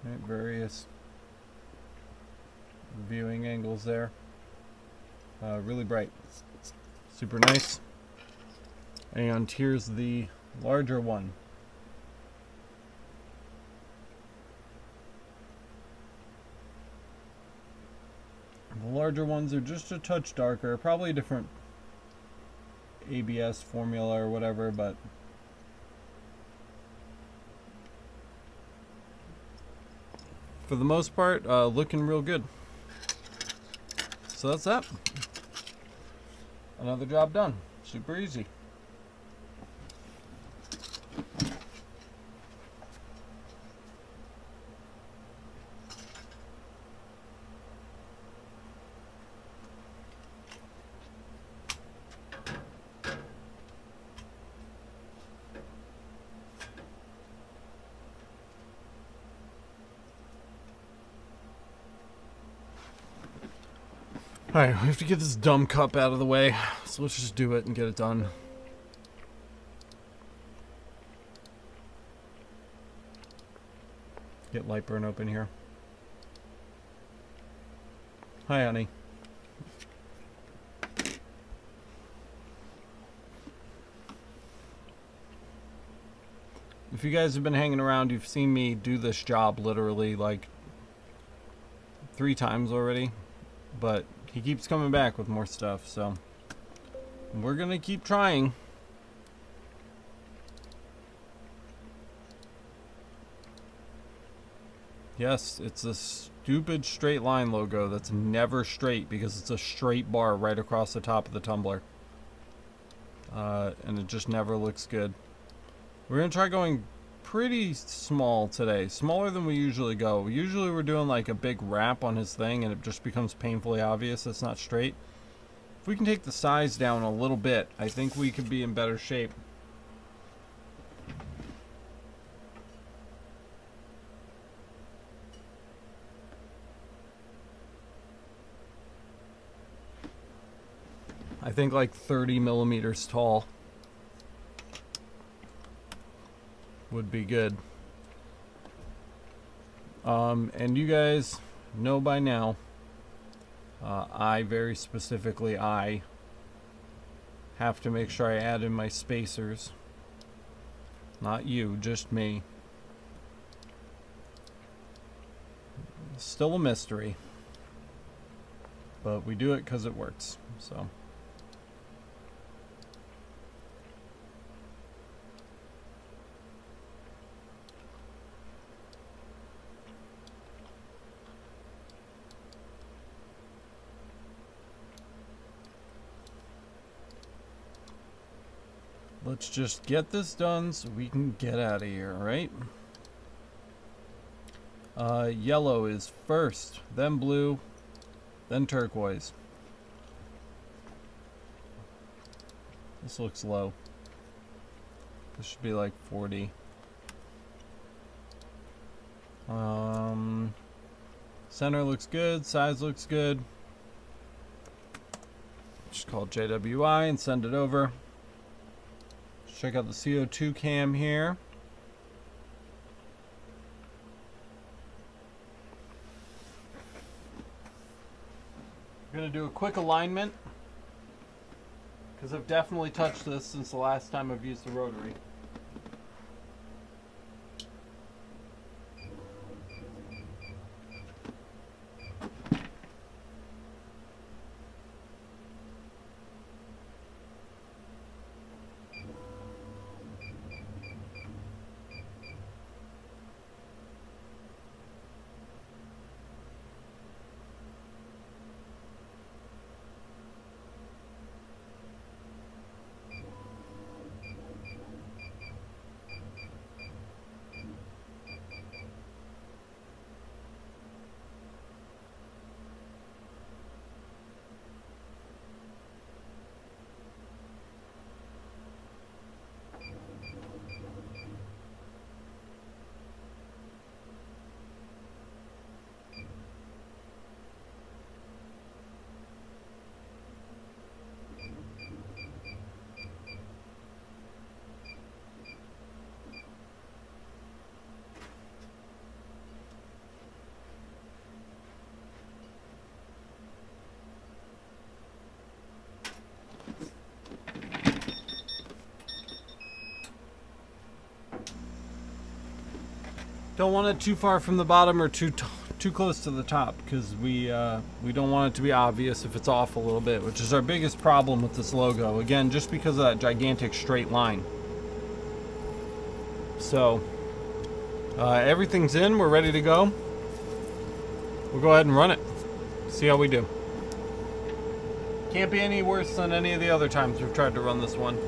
Right, various viewing angles there. Really bright. Super nice. And here's the larger one. The larger ones are just a touch darker, probably a different ABS formula or whatever, but for the most part, looking real good. So that's that. Another job done. Super easy. Alright, we have to get this dumb cup out of the way, so let's just do it and get it done. Get Lightburn open here. Hi, honey. If you guys have been hanging around, you've seen me do this job literally like 3 times already, but he keeps coming back with more stuff, so we're gonna keep trying. Yes, it's a stupid straight line logo that's never straight because it's a straight bar right across the top of the tumbler. And it just never looks good. We're gonna try going pretty small today, smaller than we usually go. Usually we're doing like a big wrap on his thing and it just becomes painfully obvious it's not straight. If we can take the size down a little bit, I think we could be in better shape. I think like 30 millimeters tall would be good. And you guys know by now, I very specifically, I have to make sure I add in my spacers. Not you, just me. Still a mystery. But we do it because it works, so. Let's just get this done so we can get out of here, right? Yellow is first, then blue, then turquoise. This looks low. This should be like 40. Center looks good, size looks good. Just call it JWI and send it over. Check out the CO2 cam here. I'm going to do a quick alignment because I've definitely touched this since the last time I've used the rotary. Don't want it too far from the bottom or too close to the top, because we don't want it to be obvious if it's off a little bit, which is our biggest problem with this logo. Again, just because of that gigantic straight line. So everything's in. We're ready to go. We'll go ahead and run it. See how we do. Can't be any worse than any of the other times we've tried to run this one.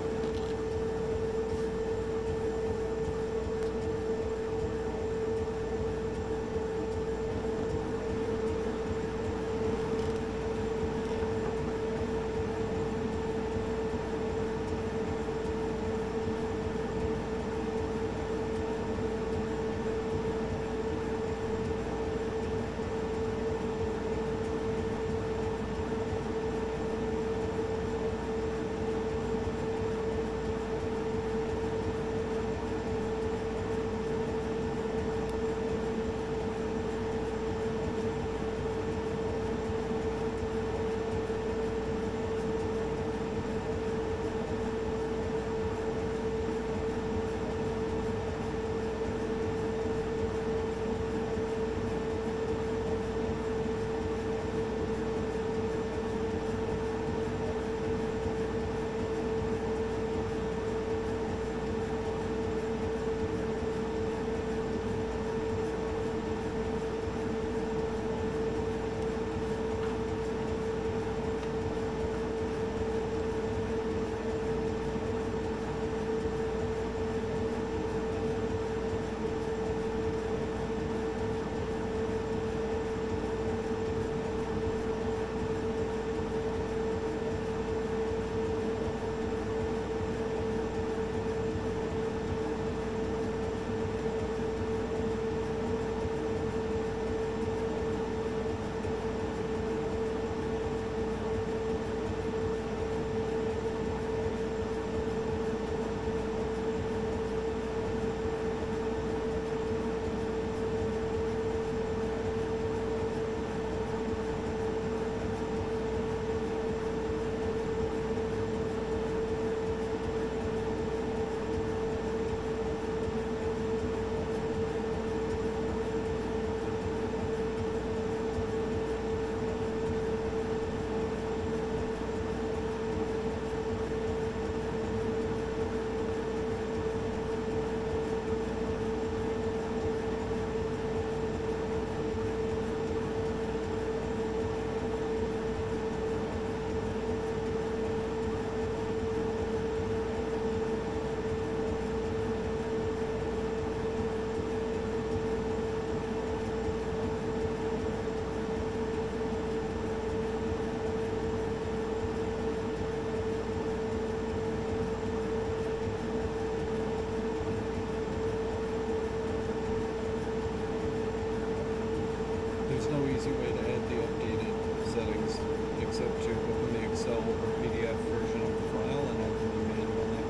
No easy way to add the updated settings except to open the Excel or PDF version of the file and open the manual on that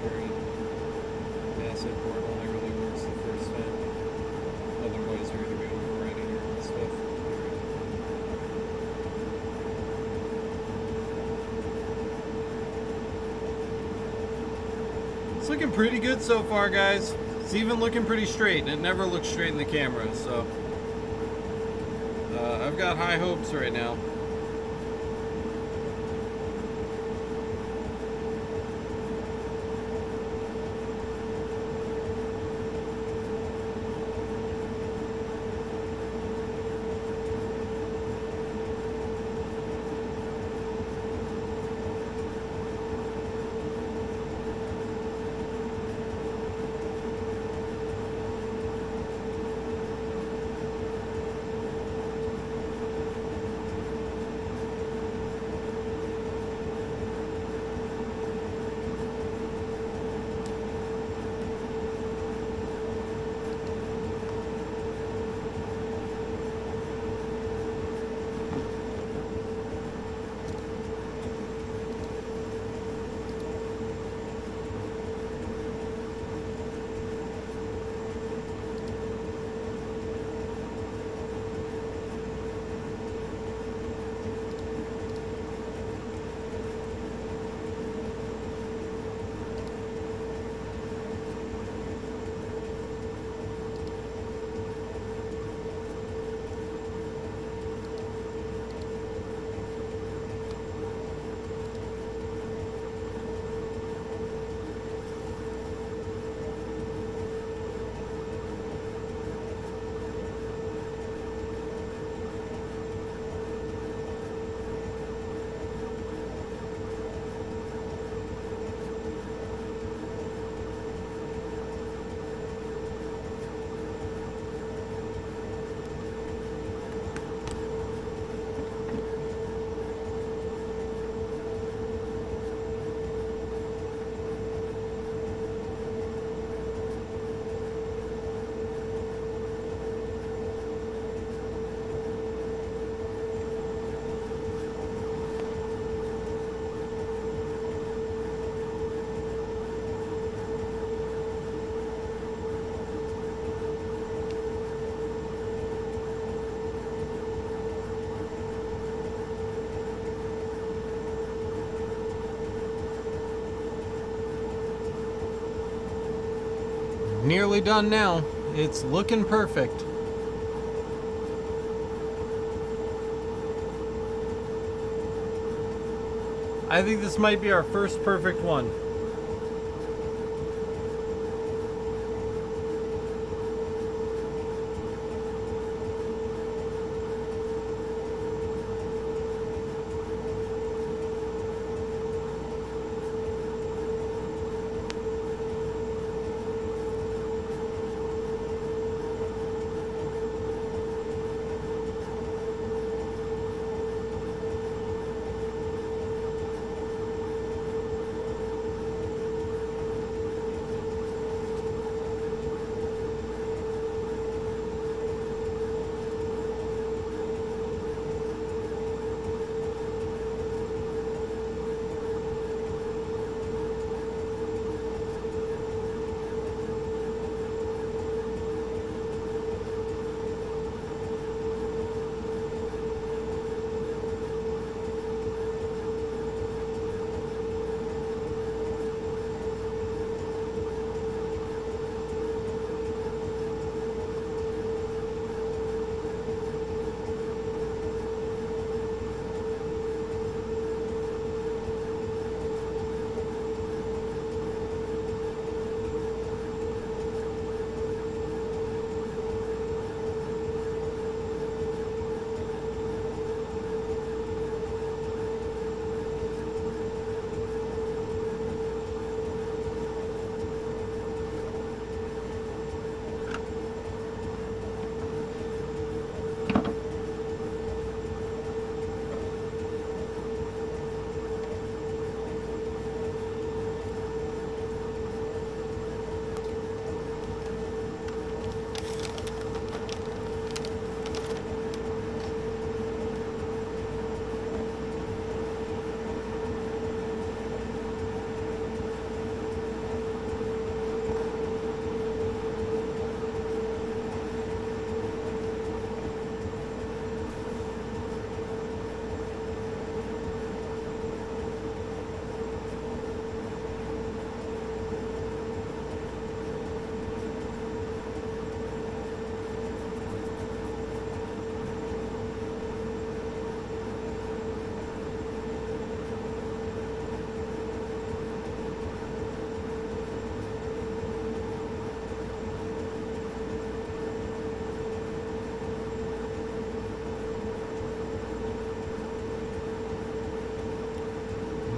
very massive board. Only really works the first time. Otherwise, you're going to be overwriting your own stuff. It's looking pretty good so far, guys. It's even looking pretty straight, and it never looks straight in the camera, so I've got high hopes right now. nearly done now. It's looking perfect. I think this might be our first perfect one.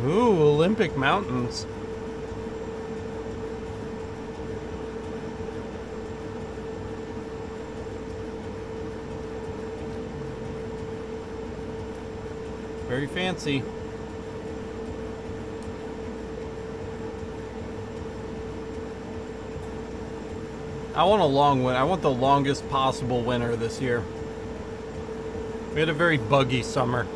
Ooh, Olympic Mountains. Very fancy. I want a long winter. I want the longest possible winter this year. We had a very buggy summer.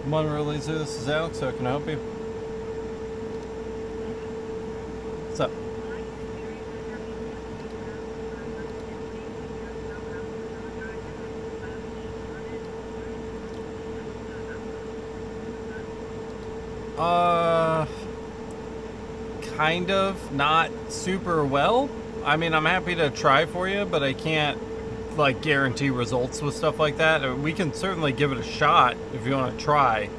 Monroe Laser, this is Alex. How can I help you? What's up? Kind of, not super well. I mean, I'm happy to try for you, but I can't like guarantee results with stuff like that. We can certainly give it a shot if you want to try.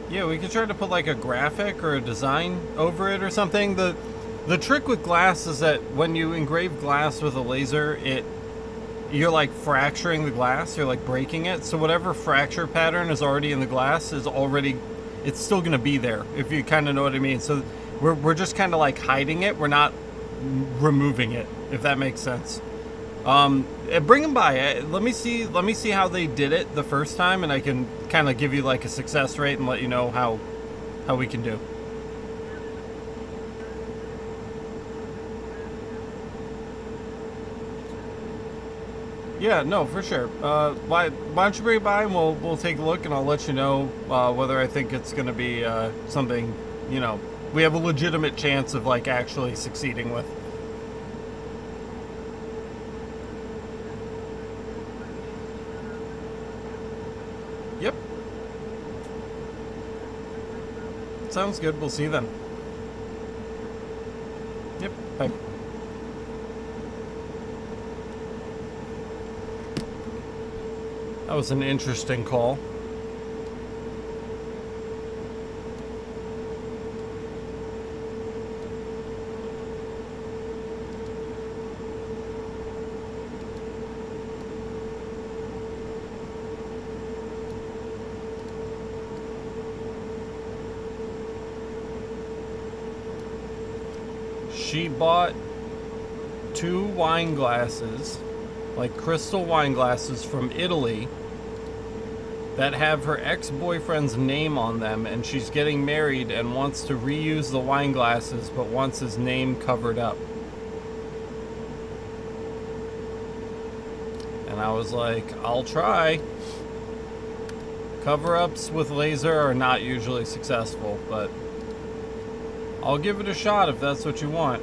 Yeah, we could try to put like a graphic or a design over it or something. The trick with glass is that when you engrave glass with a laser, you're like fracturing the glass, you're like breaking it. So whatever fracture pattern is already in the glass is already, it's still gonna be there, if you kind of know what I mean. So we're just kind of like hiding it. We're not removing it, if that makes sense. Bring them by. Let me see how they did it the first time, and I can kind of give you like a success rate and let you know how we can do. Yeah, no, for sure. Why don't you bring it by and we'll take a look, and I'll let you know whether I think it's going to be something, you know, we have a legitimate chance of like actually succeeding with. Yep. Sounds good. We'll see you then. Yep. Bye. That was an interesting call. She bought 2 wine glasses, like crystal wine glasses from Italy, that have her ex-boyfriend's name on them, and she's getting married and wants to reuse the wine glasses but wants his name covered up. And I was like, I'll try. Cover-ups with laser are not usually successful, but I'll give it a shot if that's what you want.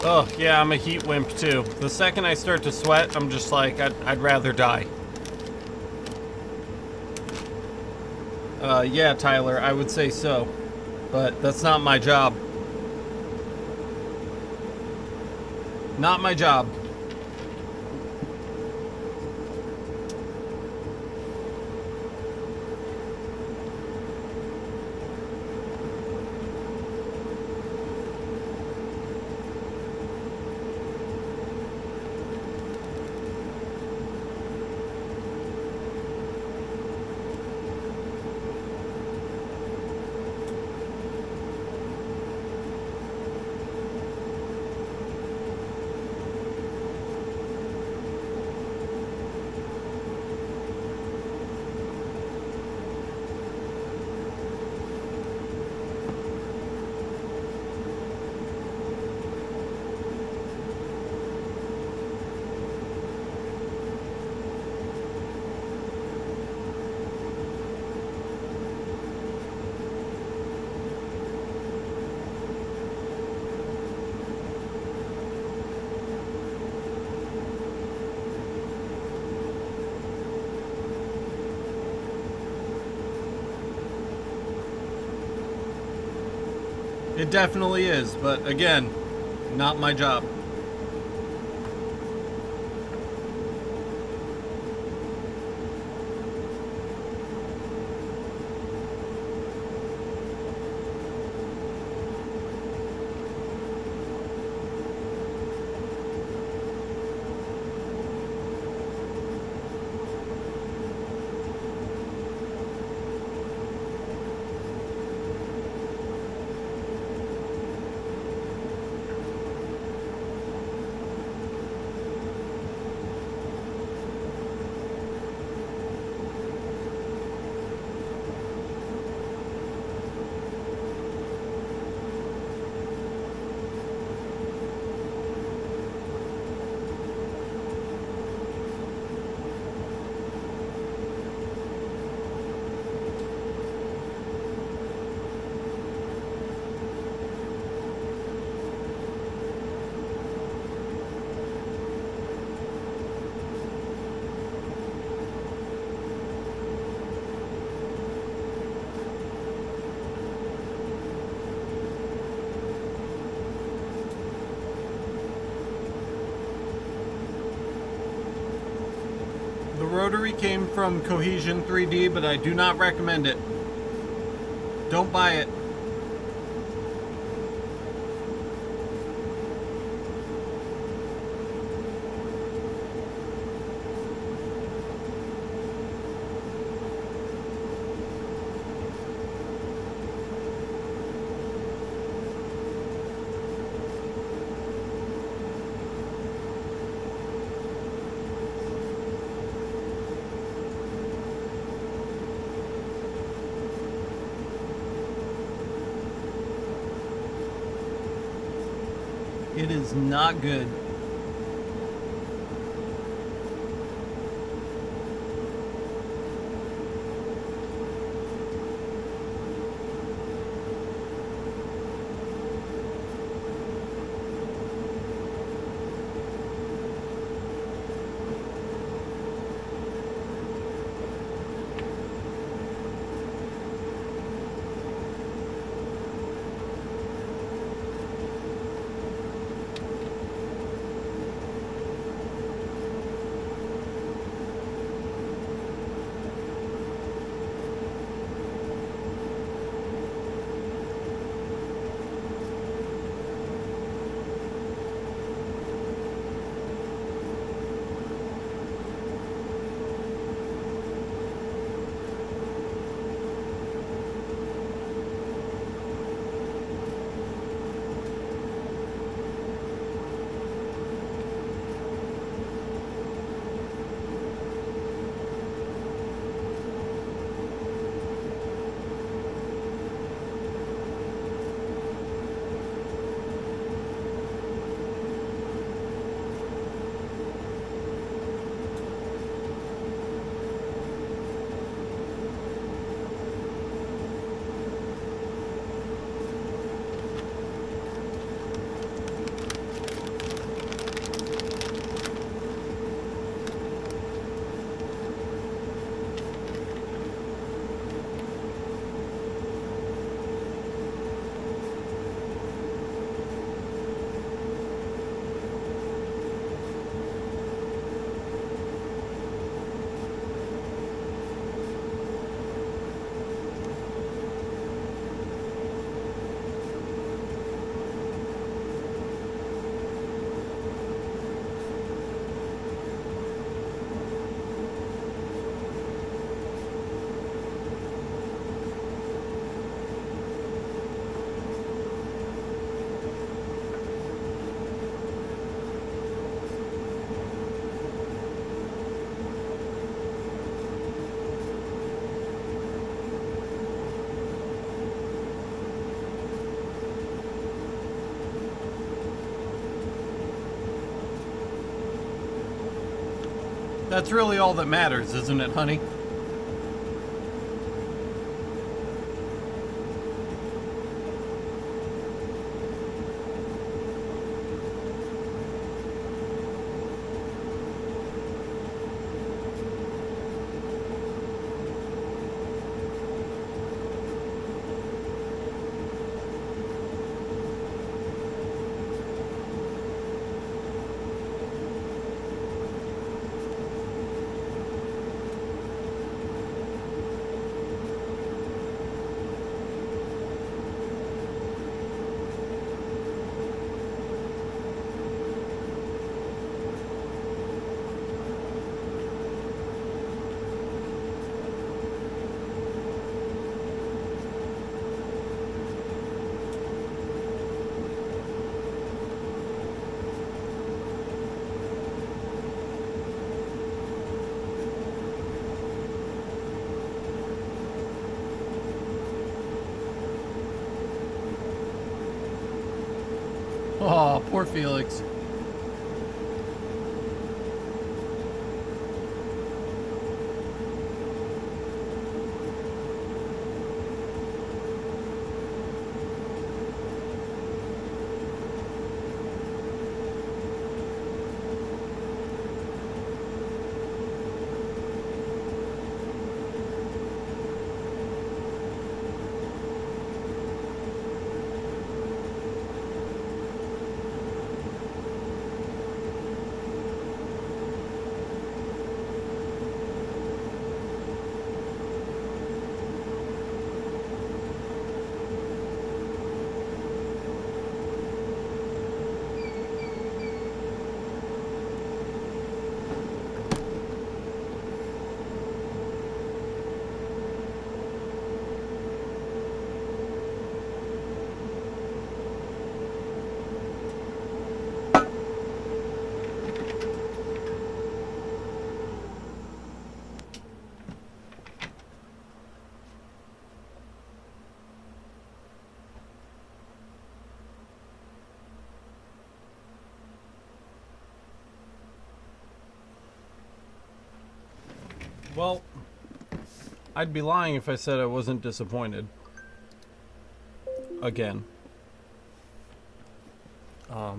Oh, yeah, I'm a heat wimp too. The second I start to sweat, I'm just like, I'd rather die. Yeah, Tyler, I would say so. But that's not my job. Not my job. It definitely is, but again, not my job. rotary came from Cohesion 3D, but I do not recommend it. Don't buy it. It is not good. That's really all that matters, isn't it, honey? Oh, poor Felix. Well, I'd be lying if I said I wasn't disappointed. Again. I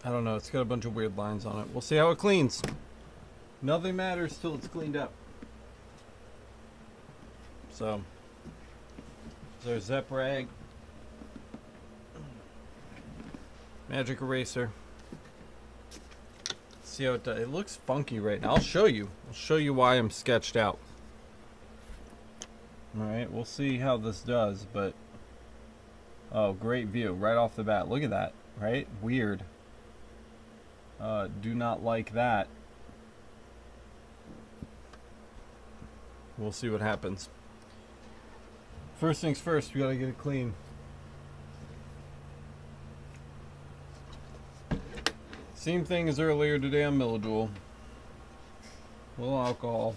don't know, it's got a bunch of weird lines on it. We'll see how it cleans. Nothing matters till it's cleaned up. So, there's our Zep rag. Magic eraser. See how it does. It looks funky right now. I'll show you. I'll show you why I'm sketched out. Alright, we'll see how this does, but... Oh, great view. Right off the bat. Look at that. Right? Weird. Do not like that. We'll see what happens. First things first, we gotta get it clean. Same thing as earlier today on Millijoule. A little alcohol.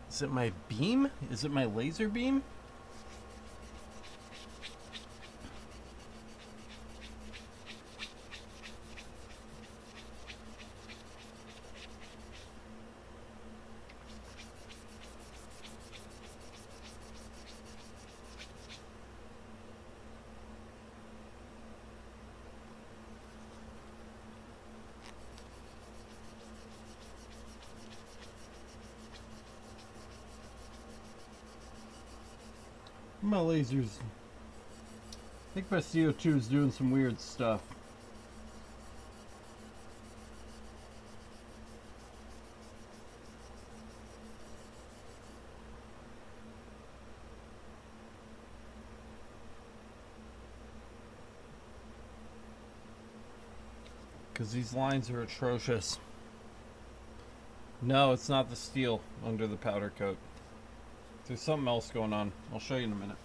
Is it my beam? Is it my laser beam? My lasers. I think my CO2 is doing some weird stuff. Because these lines are atrocious. No, it's not the steel under the powder coat. There's something else going on. I'll show you in a minute.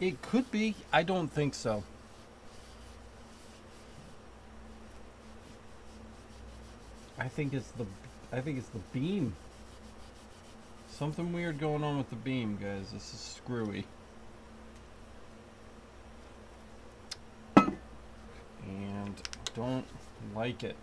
It could be. I don't think so. I think it's the beam. Something weird going on with the beam, guys. This is screwy. And don't like it.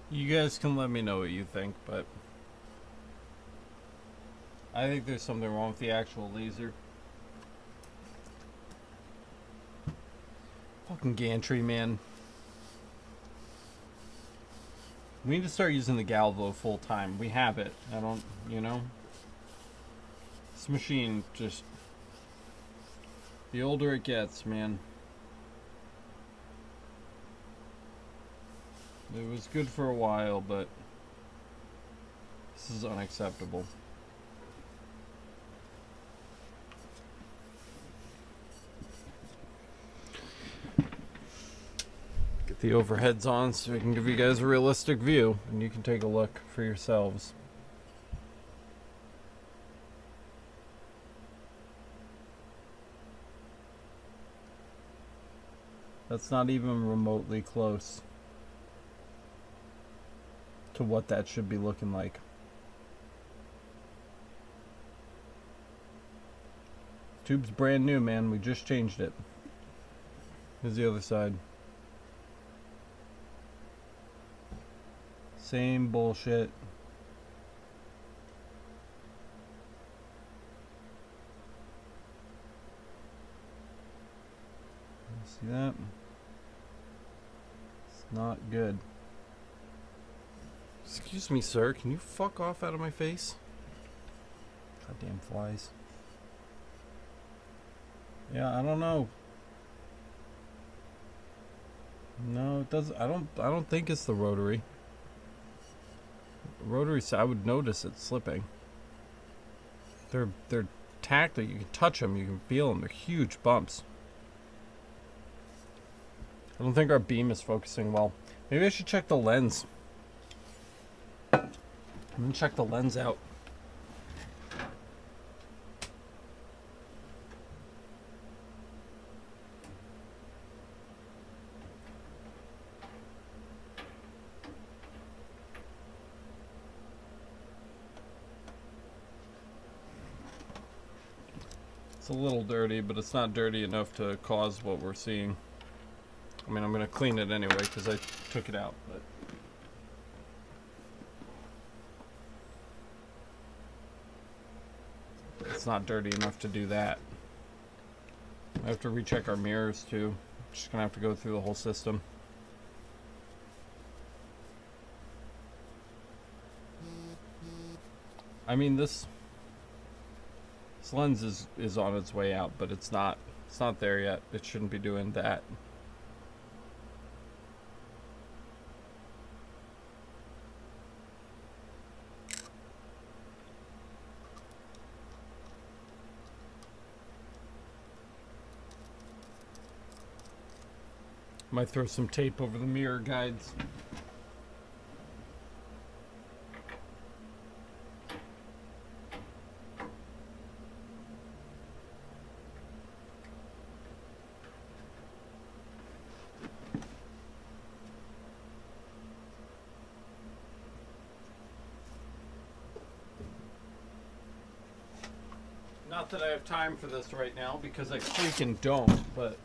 You guys can let me know what you think, but I think there's something wrong with the actual laser. Fucking gantry, man. We need to start using the Galvo full time. We have it. I don't, you know. This machine just, the older it gets, man. It was good for a while, but this is unacceptable. Get the overheads on so we can give you guys a realistic view, and you can take a look for yourselves. That's not even remotely close to what that should be looking like. Tube's brand new, man. We just changed it. Here's the other side. Same bullshit. See that? It's not good. Excuse me, sir. Can you fuck off out of my face? Goddamn flies. Yeah, I don't know. No, it doesn't. I don't think it's the rotary. Rotary, I would notice it slipping. They're tactile. You can touch them. You can feel them. They're huge bumps. I don't think our beam is focusing well. Maybe I should check the lens. I'm gonna check the lens out. It's a little dirty, but it's not dirty enough to cause what we're seeing. I mean, I'm going to clean it anyway because I took it out, but it's not dirty enough to do that. I have to recheck our mirrors too. Just going to have to go through the whole system. I mean, this lens is on its way out, but it's not there yet. It shouldn't be doing that. Might throw some tape over the mirror guides. Not that I have time for this right now because I freaking don't, but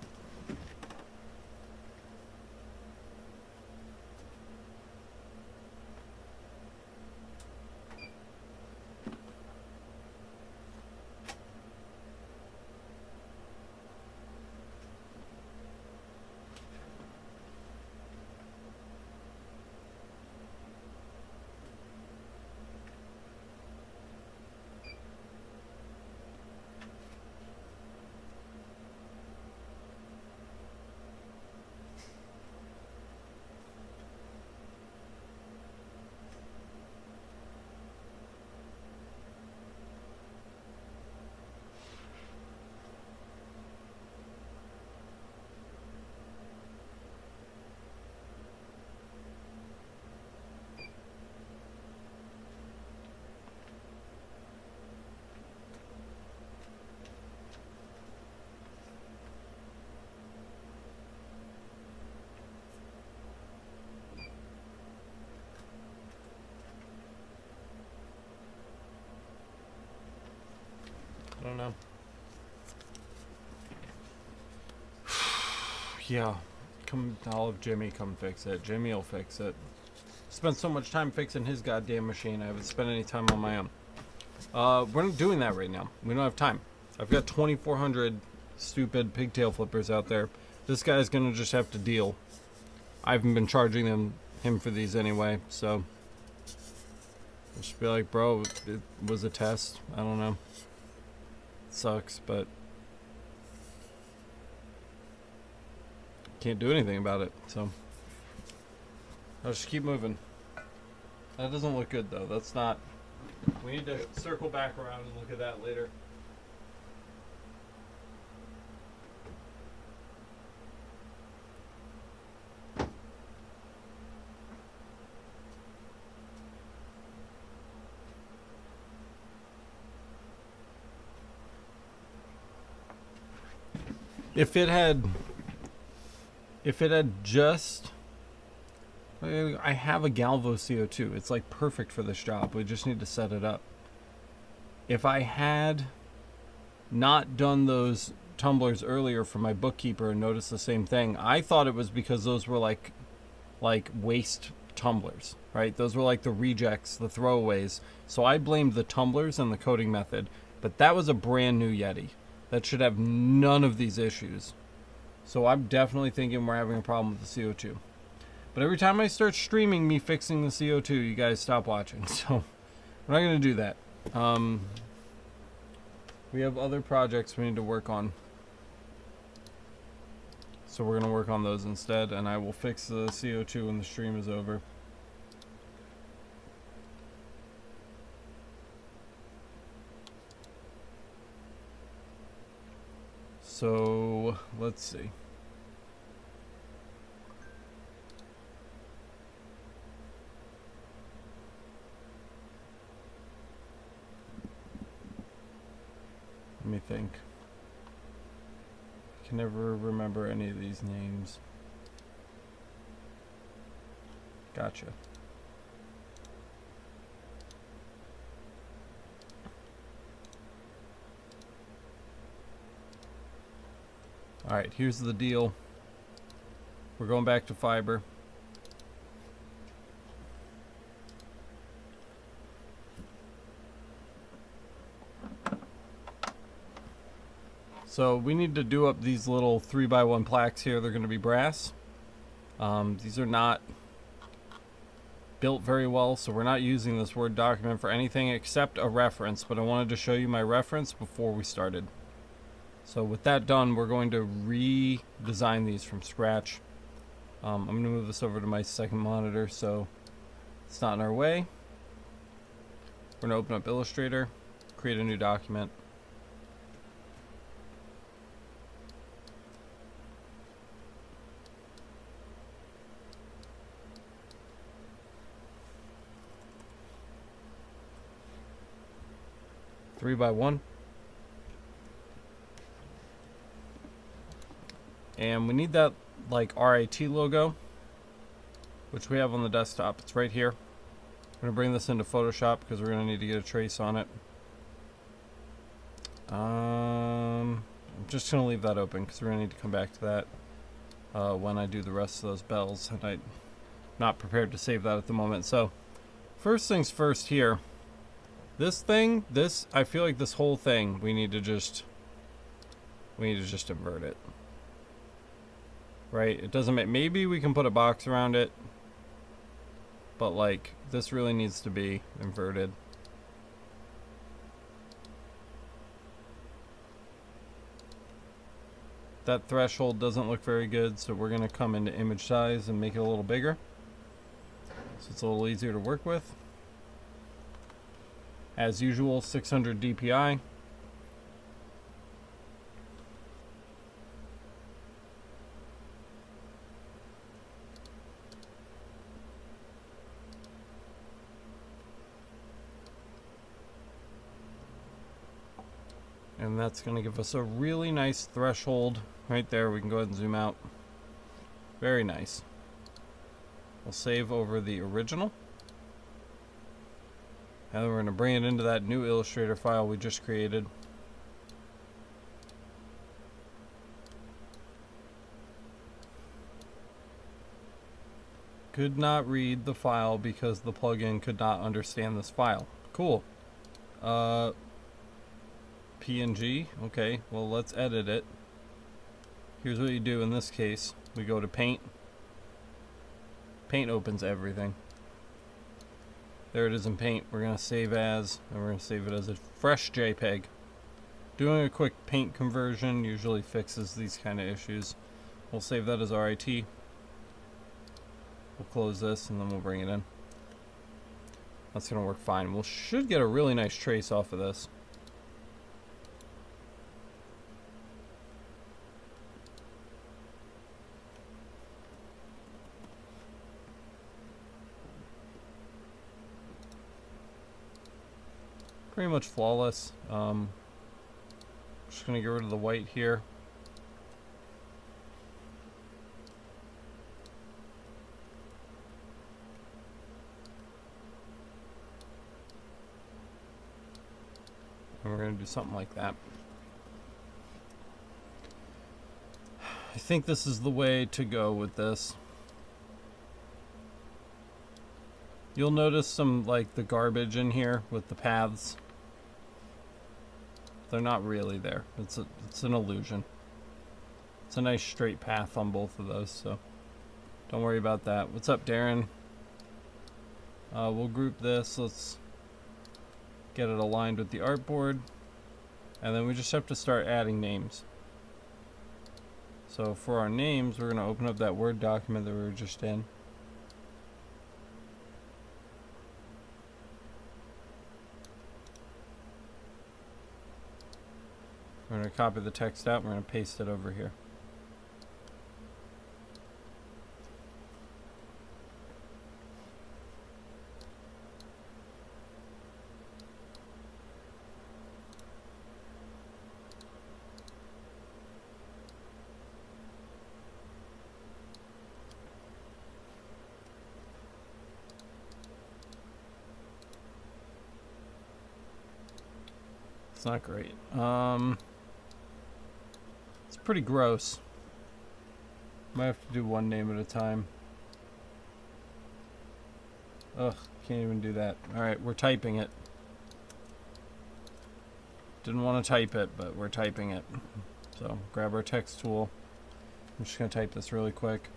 I don't know. Yeah, I'll have Jimmy come fix it. Jimmy will fix it. Spent so much time fixing his goddamn machine, I haven't spent any time on my own. We're not doing that right now. We don't have time. I've got 2,400 stupid pigtail flippers out there. This guy's gonna just have to deal. I haven't been charging him for these anyway, so I'll just be like, bro, it was a test. I don't know. Sucks, but can't do anything about it, so I'll just keep moving. That doesn't look good though. That's not. We need to circle back around and look at that later. If it had just, I have a Galvo CO2. It's like perfect for this job. We just need to set it up. If I had not done those tumblers earlier for my bookkeeper and noticed the same thing. I thought it was because those were like waste tumblers, right? Those were like the rejects, the throwaways. So I blamed the tumblers and the coating method, but that was a brand new Yeti. That should have none of these issues. So I'm definitely thinking we're having a problem with the CO2. But every time I start streaming me fixing the CO2, you guys stop watching. So we're not going to do that. We have other projects we need to work on. So we're going to work on those instead, and I will fix the CO2 when the stream is over. So, let's see. Let me think. I can never remember any of these names. Gotcha. Alright, here's the deal. We're going back to fiber. So we need to do up these little 3x1 plaques here. They're going to be brass. These are not built very well, so we're not using this Word document for anything except a reference, but I wanted to show you my reference before we started. So with that done, we're going to redesign these from scratch. I'm going to move this over to my second monitor so it's not in our way. We're going to open up Illustrator, create a new document. Three by one. And we need that like RIT logo, which we have on the desktop. It's right here. I'm going to bring this into Photoshop because we're going to need to get a trace on it. I'm just going to leave that open because we're going to need to come back to that when I do the rest of those bells. And I'm not prepared to save that at the moment. So first things first here. I feel like this whole thing, we need to just invert it. Right? It doesn't make, maybe we can put a box around it, but like, this really needs to be inverted. That threshold doesn't look very good, so we're going to come into image size and make it a little bigger, so it's a little easier to work with. As usual, 600 DPI. And that's going to give us a really nice threshold right there. We can go ahead and zoom out. Very nice. We'll save over the original. And then we're going to bring it into that new Illustrator file we just created. Could not read the file because the plugin could not understand this file. Cool. PNG. Okay, well, let's edit it. Here's what you do in this case. We go to Paint. Paint opens everything. There it is in Paint. We're going to save as, and we're going to save it as a fresh JPEG. Doing a quick Paint conversion usually fixes these kind of issues. We'll save that as RIT. We'll close this and then we'll bring it in. That's going to work fine. We should get a really nice trace off of this. Pretty much flawless. Just gonna get rid of the white here. And we're gonna do something like that. I think this is the way to go with this. You'll notice some, like, the garbage in here with the paths. They're not really there. It's an illusion. It's a nice straight path on both of those, so don't worry about that. What's up, Darren? We'll group this. Let's get it aligned with the artboard. And then we just have to start adding names. So for our names, we're going to open up that Word document that we were just in. We're going to copy the text out. We're going to paste it over here. It's not great. It's pretty gross. Might have to do one name at a time. Ugh, can't even do that. Alright, we're typing it. Didn't want to type it, but we're typing it. So, grab our text tool. I'm just going to type this really quick.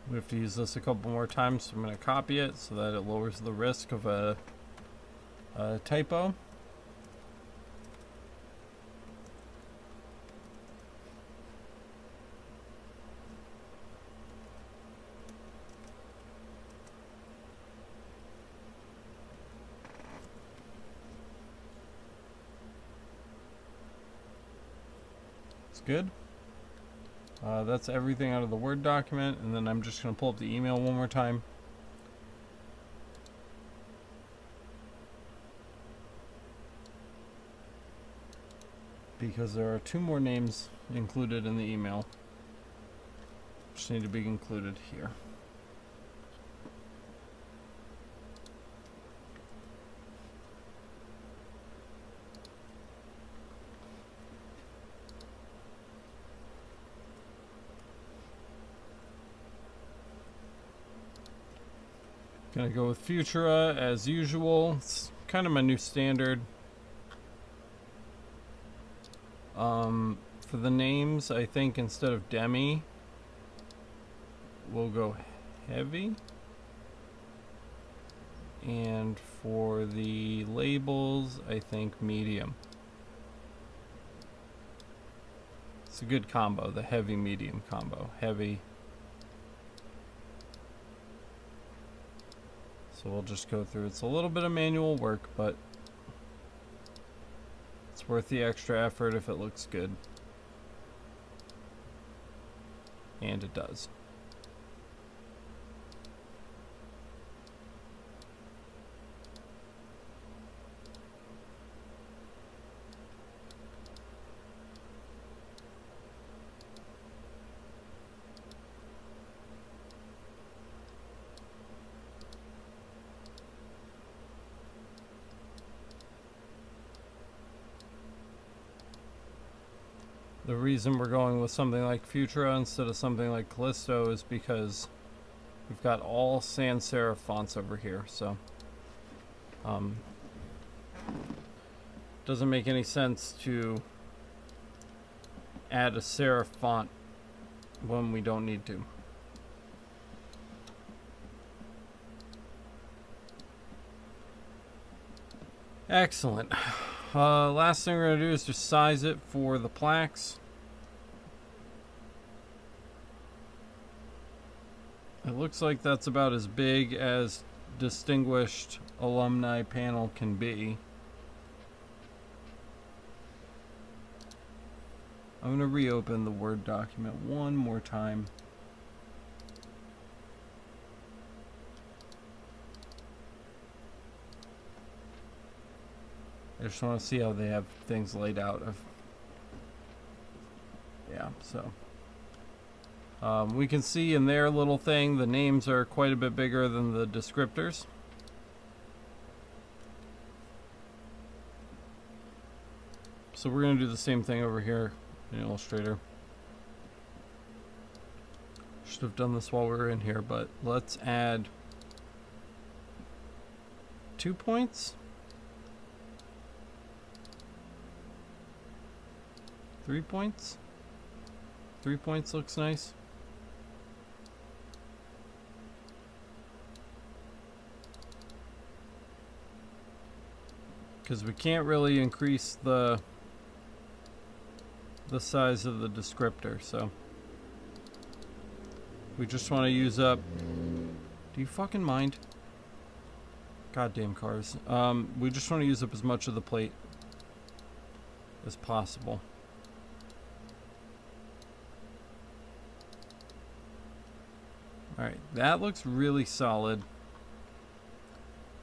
We have to use this a couple more times, so I'm going to copy it so that it lowers the risk of a typo. It's good. That's everything out of the Word document, and then I'm just going to pull up the email one more time. Because there are 2 more names included in the email, which need to be included here. Gonna go with Futura as usual. It's kind of my new standard. For the names, I think instead of Demi, we'll go heavy. And for the labels, I think medium. It's a good combo, the heavy medium combo. Heavy. So we'll just go through. It's a little bit of manual work, but it's worth the extra effort if it looks good. And it does. The reason we're going with something like Futura instead of something like Callisto is because we've got all sans serif fonts over here, so doesn't make any sense to add a serif font when we don't need to. Excellent. Last thing we're going to do is just size it for the plaques. It looks like that's about as big as distinguished alumni panel can be. I'm going to reopen the Word document one more time. I just want to see how they have things laid out. Yeah, so. We can see in their little thing, the names are quite a bit bigger than the descriptors. So we're going to do the same thing over here in Illustrator. Should have done this while we were in here, but let's add 2 points. 3 points. 3 points looks nice. Because we can't really increase the size of the descriptor, so we just want to use up. Do you fucking mind? Goddamn cars. We just want to use up as much of the plate as possible. Alright, that looks really solid.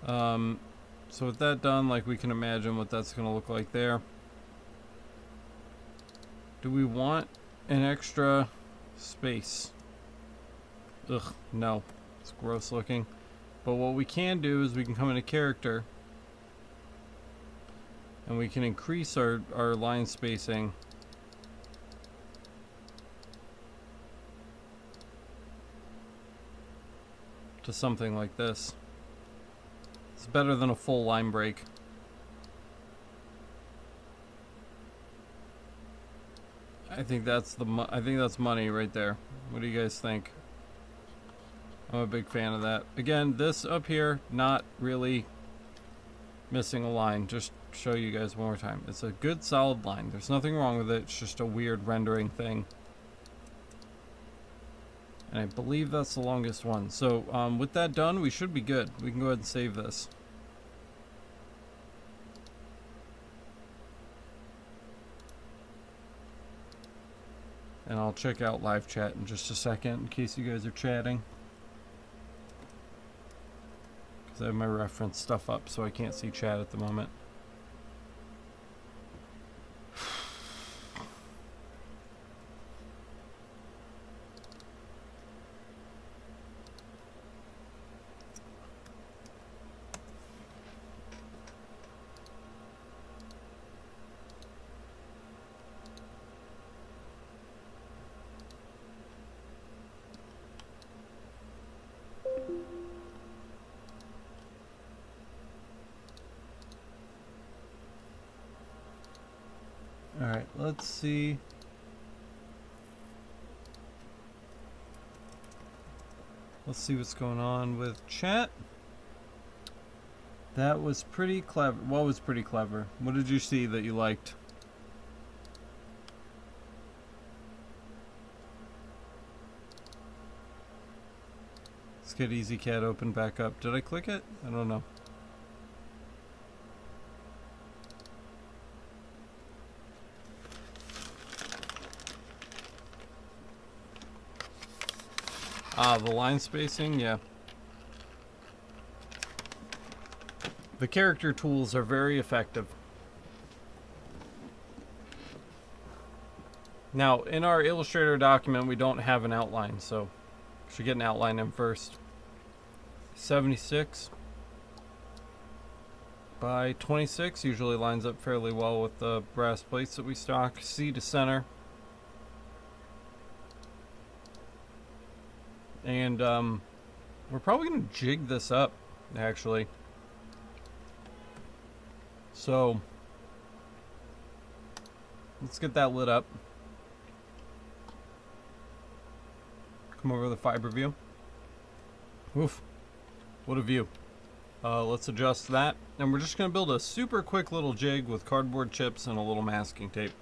So with that done, like, we can imagine what that's going to look like there. Do we want an extra space? Ugh, no. It's gross looking. But what we can do is we can come into character and we can increase our line spacing to something like this. It's better than a full line break. I think that's money right there. What do you guys think? I'm a big fan of that. Again, this up here, not really missing a line. Just show you guys one more time. It's a good solid line. There's nothing wrong with it. It's just a weird rendering thing. And I believe that's the longest one. So with that done, we should be good. We can go ahead and save this. And I'll check out live chat in just a second in case you guys are chatting. Because I have my reference stuff up so I can't see chat at the moment. Alright, let's see. Let's see what's going on with chat. That was pretty clever. What was pretty clever? What did you see that you liked? Let's get EasyCAD open back up. Did I click it? I don't know. The line spacing, yeah. The character tools are very effective. Now, in our Illustrator document, we don't have an outline, so we should get an outline in first. 76 by 26 usually lines up fairly well with the brass plates that we stock. C to center. And we're probably going to jig this up, actually. So let's get that lit up. Come over to the fiber view. Oof, what a view. Let's adjust that. And we're just going to build a super quick little jig with cardboard chips and a little masking tape.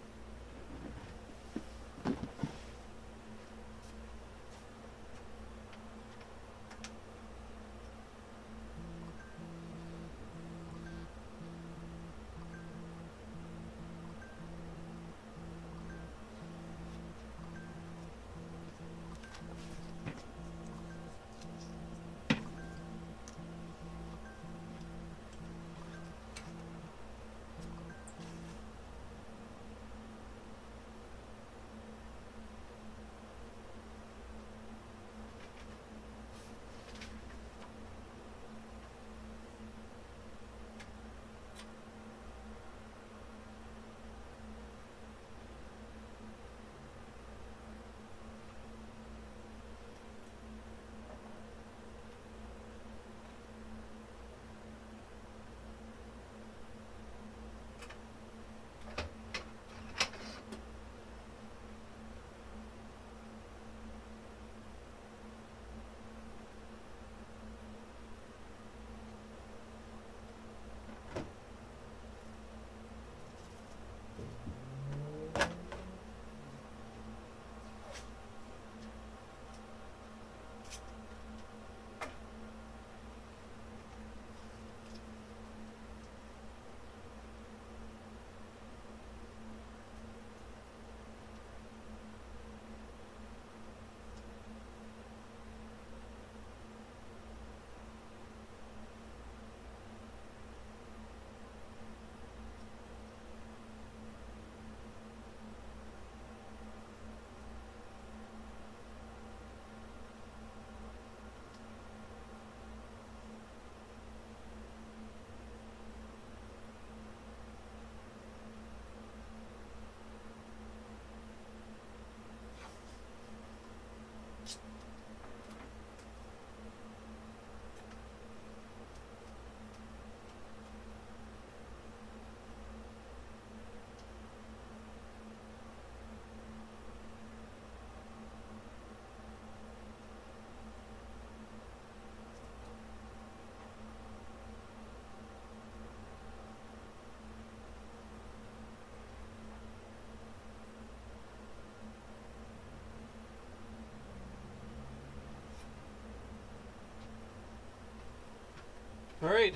Alright,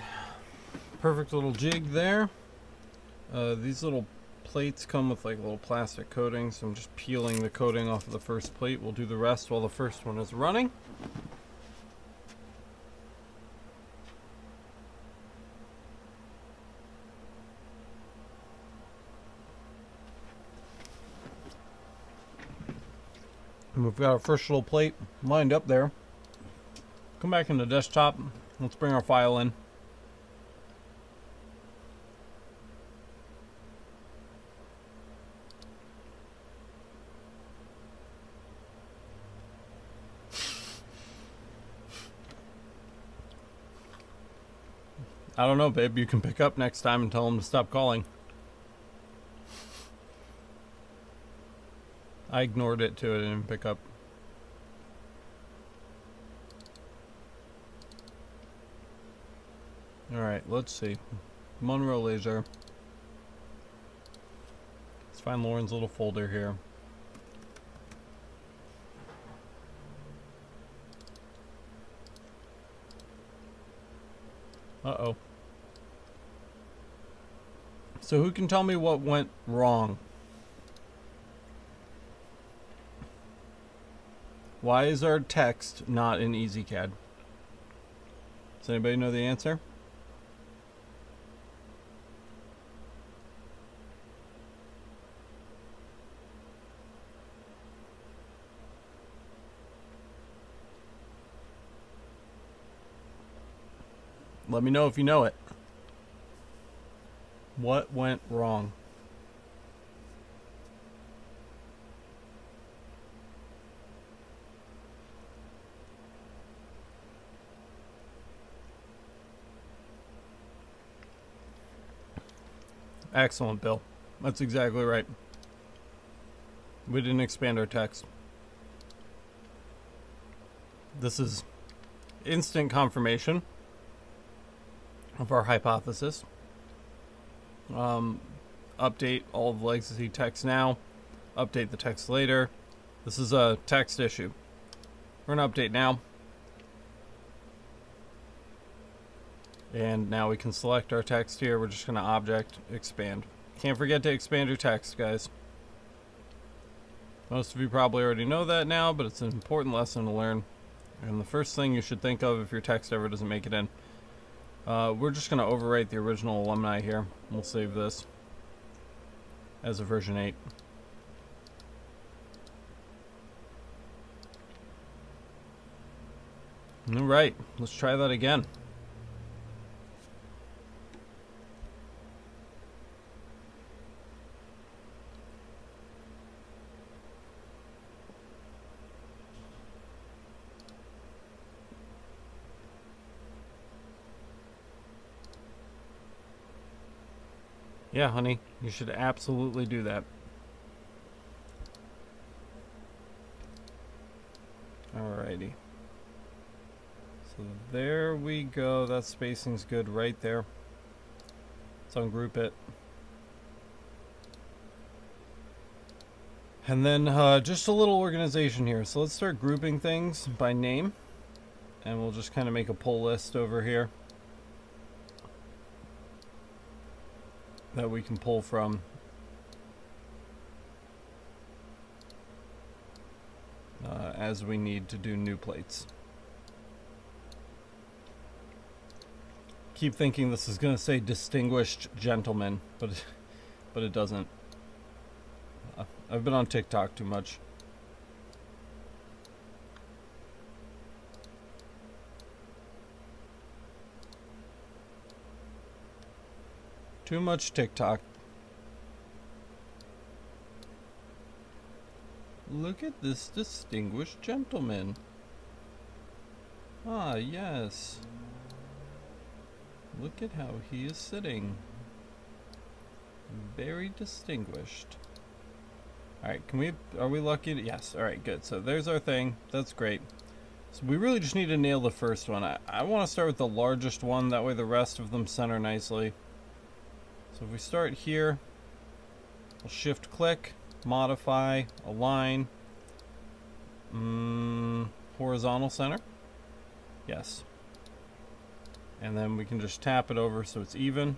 perfect little jig there. These little plates come with like little plastic coatings, so I'm just peeling the coating off of the first plate. We'll do the rest while the first one is running. And we've got our first little plate lined up there. Come back into desktop. Let's bring our file in. I don't know, babe. You can pick up next time and tell them to stop calling. I ignored it too. I didn't pick up. Alright, let's see. Monroe laser. Let's find Lauren's little folder here. Uh-oh. So who can tell me what went wrong? Why is our text not in EasyCAD? Does anybody know the answer? Let me know if you know it. What went wrong? Excellent, Bill. That's exactly right. We didn't expand our text. This is instant confirmation of our hypothesis. Update all of the legacy text now. Update the text later. This is a text issue. We're going to update now. And now we can select our text here. We're just going to object, expand. Can't forget to expand your text, guys. Most of you probably already know that now, but it's an important lesson to learn. And the first thing you should think of if your text ever doesn't make it in. We're just going to overwrite the original alumni here. We'll save this as a version 8. Alright, let's try that again. Yeah, honey, you should absolutely do that. Alrighty. So there we go. That spacing's good right there. Let's ungroup it. And then just a little organization here. So let's start grouping things by name. And we'll just kind of make a pull list over here that we can pull from. As we need to do new plates. Keep thinking this is going to say distinguished gentleman, but it doesn't. I've been on TikTok too much. Too much TikTok. Look at this distinguished gentleman. Ah, yes. Look at how he is sitting. Very distinguished. Alright, are we lucky to, yes, alright, good. So there's our thing. That's great. So we really just need to nail the first one. I want to start with the largest one, that way the rest of them center nicely. So if we start here, we'll shift click, modify, align, horizontal center. Yes. And then we can just tap it over so it's even.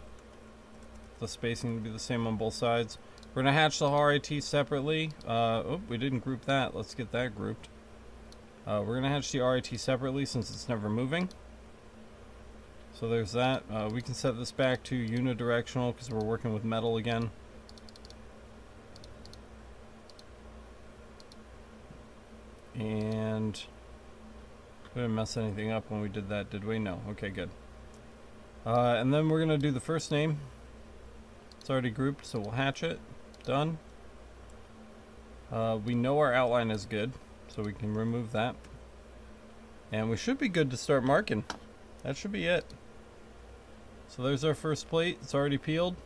The spacing to be the same on both sides. We're going to hatch the RIT separately. Oh, we didn't group that. Let's get that grouped. We're going to hatch the RIT separately since it's never moving. So there's that. We can set this back to unidirectional because we're working with metal again. And we didn't mess anything up when we did that, did we? No. Okay, good. And then we're going to do the first name. It's already grouped, so we'll hatch it. Done. We know our outline is good, so we can remove that. And we should be good to start marking. That should be it. So there's our first plate. It's already peeled.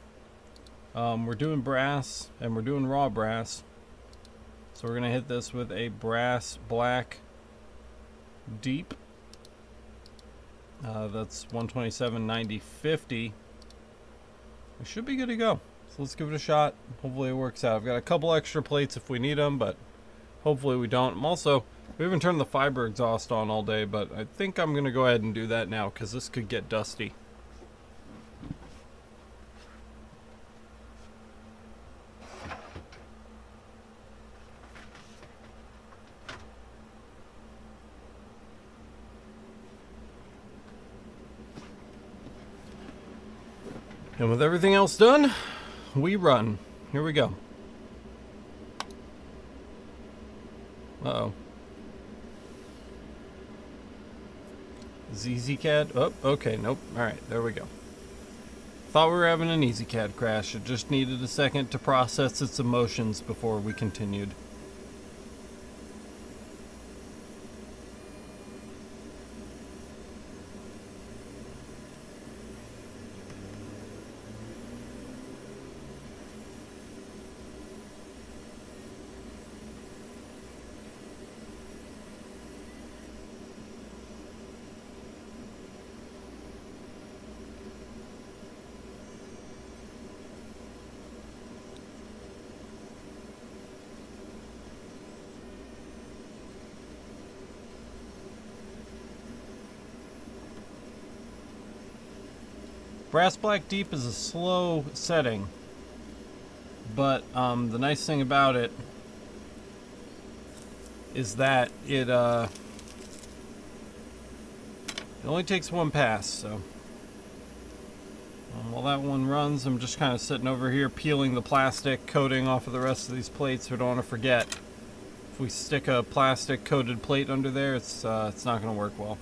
We're doing brass, and we're doing raw brass. So we're going to hit this with a brass black deep. That's 127/90/50. We should be good to go. So let's give it a shot. Hopefully it works out. I've got a couple extra plates if we need them, but hopefully we don't. We haven't turned the fiber exhaust on all day, but I think I'm going to go ahead and do that now because this could get dusty. And with everything else done, we run. Here we go. Uh-oh. ZZCAD? Oh, okay, nope. Alright, there we go. Thought we were having an EasyCAD crash. It just needed a second to process its emotions before we continued. Brass black deep is a slow setting, but the nice thing about it is that it only takes one pass. So while that one runs, I'm just kind of sitting over here peeling the plastic coating off of the rest of these plates. We don't want to forget, if we stick a plastic coated plate under there, it's not going to work well.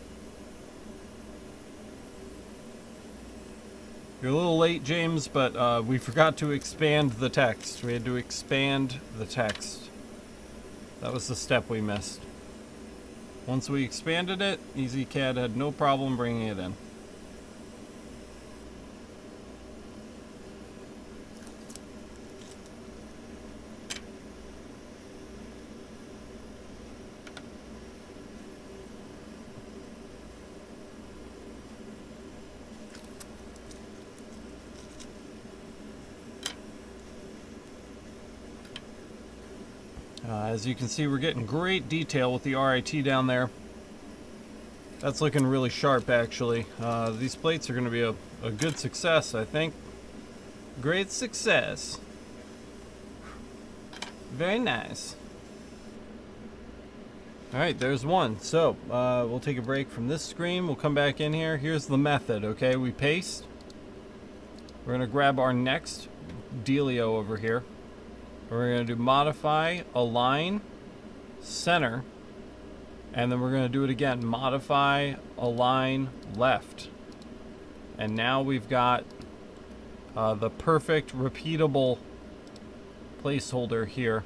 You're a little late, James, but we forgot to expand the text. We had to expand the text. That was the step we missed. Once we expanded it, EasyCAD had no problem bringing it in. As you can see, we're getting great detail with the RIT down there. That's looking really sharp, actually. These plates are going to be a good success, I think. Great success. Very nice. Alright, there's one. So, we'll take a break from this screen. We'll come back in here. Here's the method, okay? We paste. We're going to grab our next dealio over here. We're going to do modify, align, center, and then we're going to do it again. Modify, align, left. And now we've got the perfect repeatable placeholder here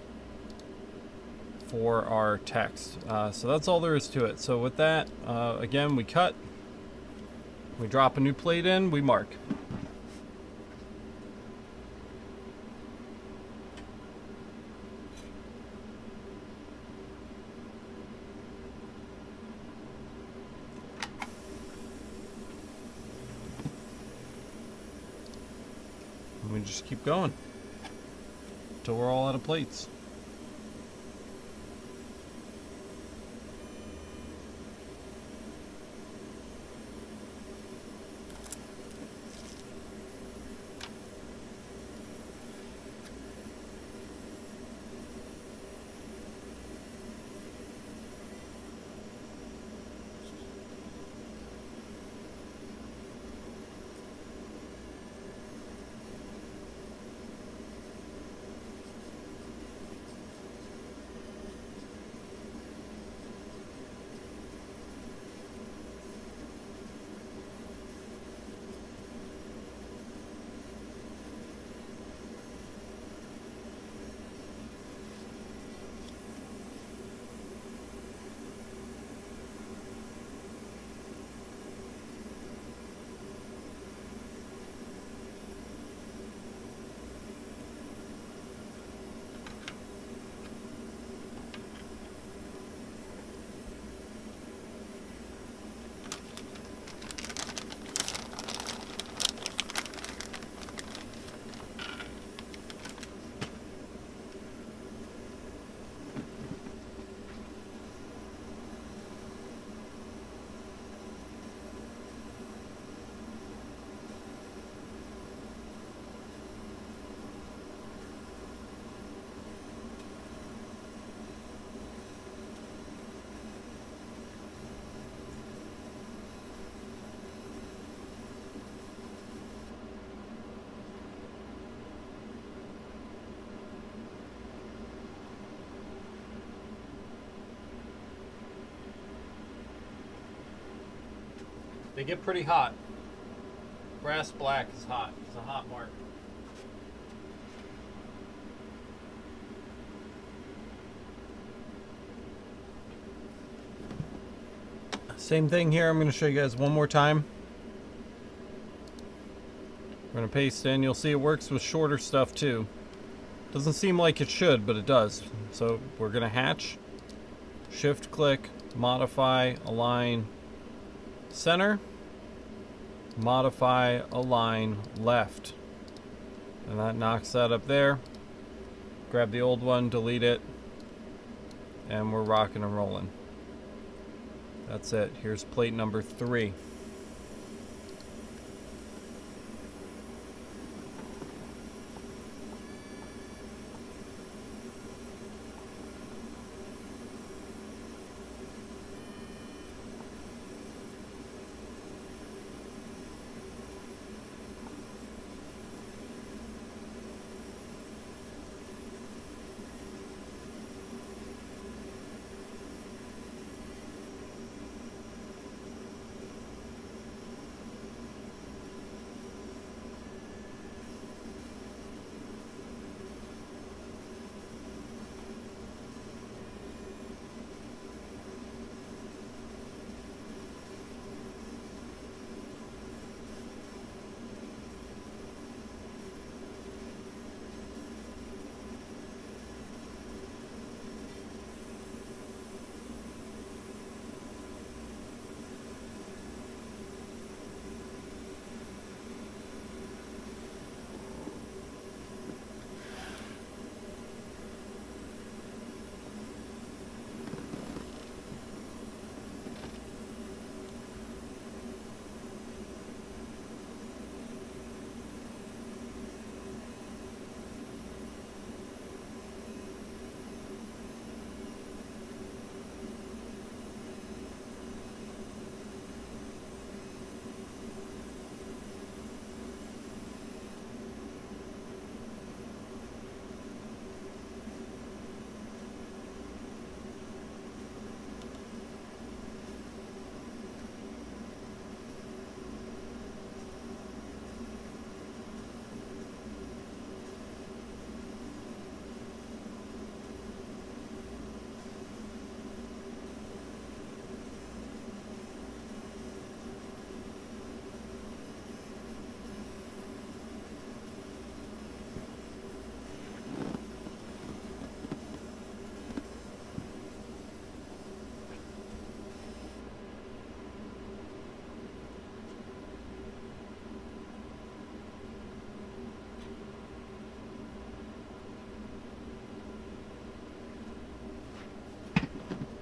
for our text. So that's all there is to it. So with that, again, we cut, we drop a new plate in, we mark. We just keep going until we're all out of plates. They get pretty hot. Brass black is hot. It's a hot mark. Same thing here. I'm going to show you guys one more time. We're going to paste in. You'll see it works with shorter stuff too. Doesn't seem like it should, but it does. So we're going to hatch, shift click, modify, align, center, modify, align, left. And that knocks that up there. Grab the old one, delete it, and we're rocking and rolling. That's it. Here's plate number 3.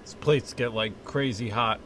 These plates get like crazy hot.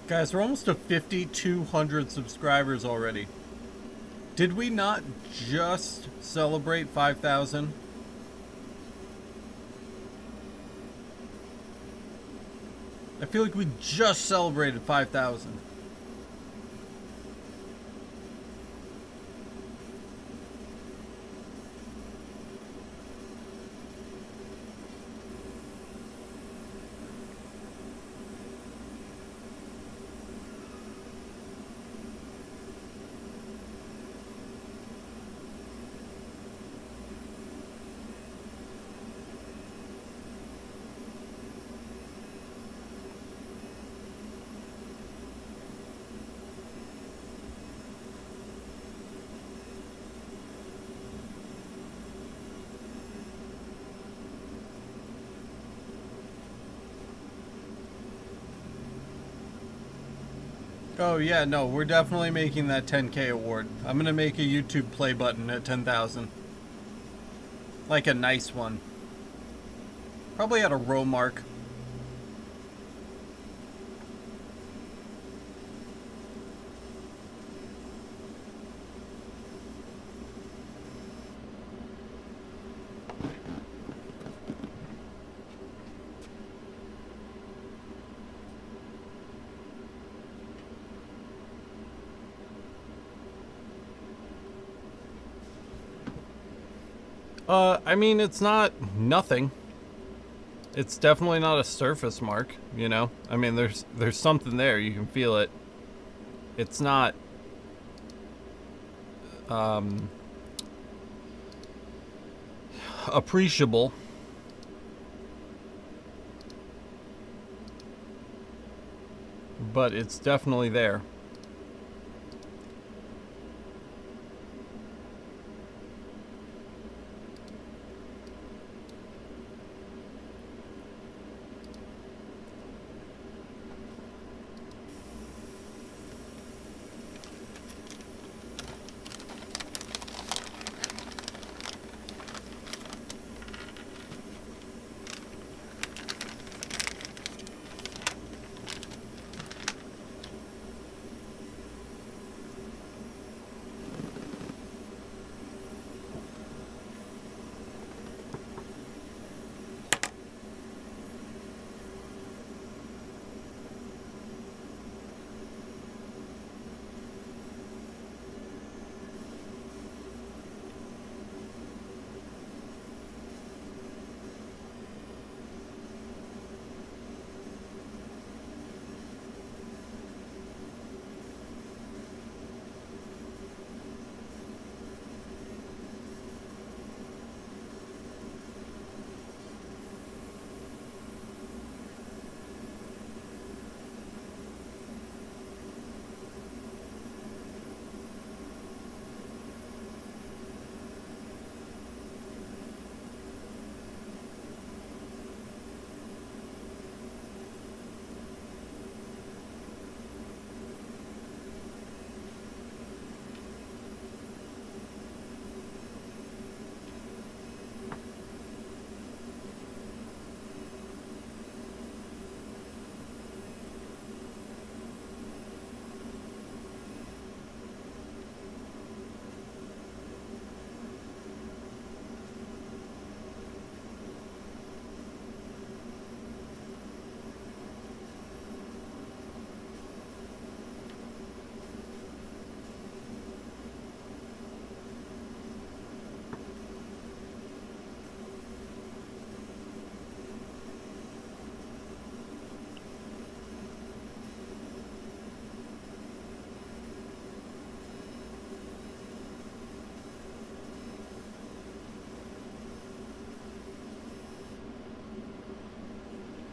Guys, we're almost to 5,200 subscribers already. Did we not just celebrate 5,000? I feel like we just celebrated 5,000. Oh yeah, no, we're definitely making that 10K award. I'm gonna make a YouTube play button at 10,000. Like a nice one. Probably at a row mark. I mean, it's not nothing. It's definitely not a surface mark, you know? I mean, there's something there. You can feel it. It's not appreciable. But it's definitely there.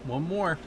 One more.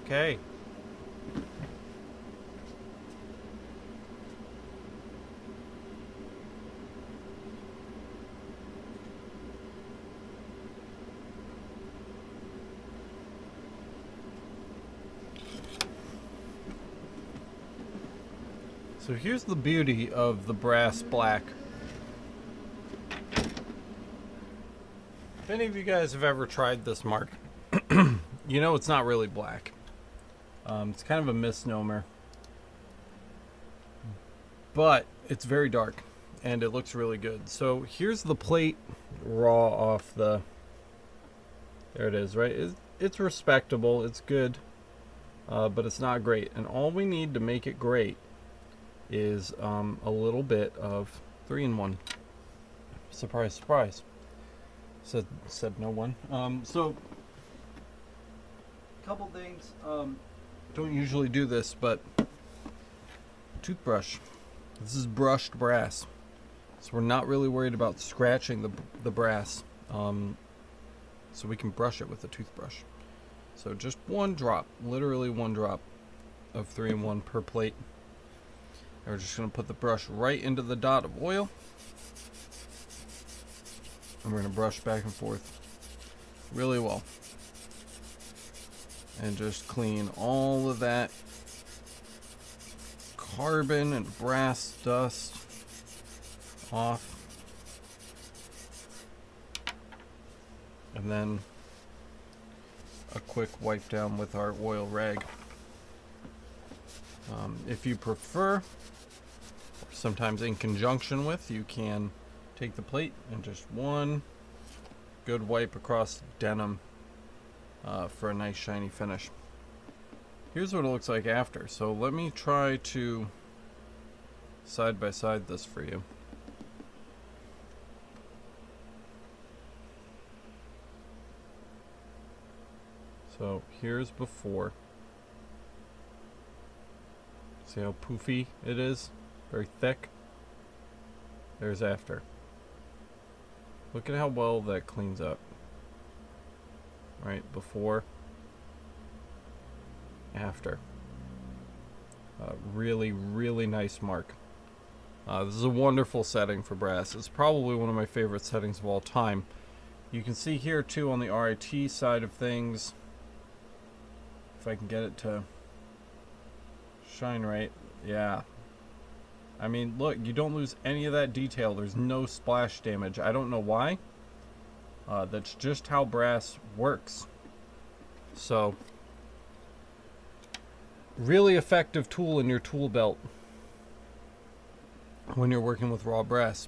okay. So here's the beauty of the brass black. If any of you guys have ever tried this mark, you know it's not really black. It's kind of a misnomer. But it's very dark and it looks really good. So here's the plate raw off the... There it is, right? It's respectable, it's good, but it's not great. And all we need to make it great is a little bit of 3-in-1. Surprise, surprise. Said no one. So, couple things. Don't usually do this, but toothbrush. This is brushed brass, so we're not really worried about scratching the brass. So we can brush it with a toothbrush. So just one drop, literally one drop of 3-in-1 per plate. And we're just going to put the brush right into the dot of oil. And we're going to brush back and forth really well. And just clean all of that carbon and brass dust off. And then a quick wipe down with our oil rag. If you prefer, sometimes in conjunction with, you can take the plate and just one good wipe across denim for a nice shiny finish. Here's what it looks like after. So let me try to side by side this for you. So here's before. See how poofy it is? Very thick. There's after. Look at how well that cleans up. Right, before, after. Really, really nice mark. This is a wonderful setting for brass. It's probably one of my favorite settings of all time. You can see here too on the RIT side of things, if I can get it to shine right. Yeah. I mean, look, you don't lose any of that detail. There's no splash damage. I don't know why. That's just how brass works. So, really effective tool in your tool belt when you're working with raw brass.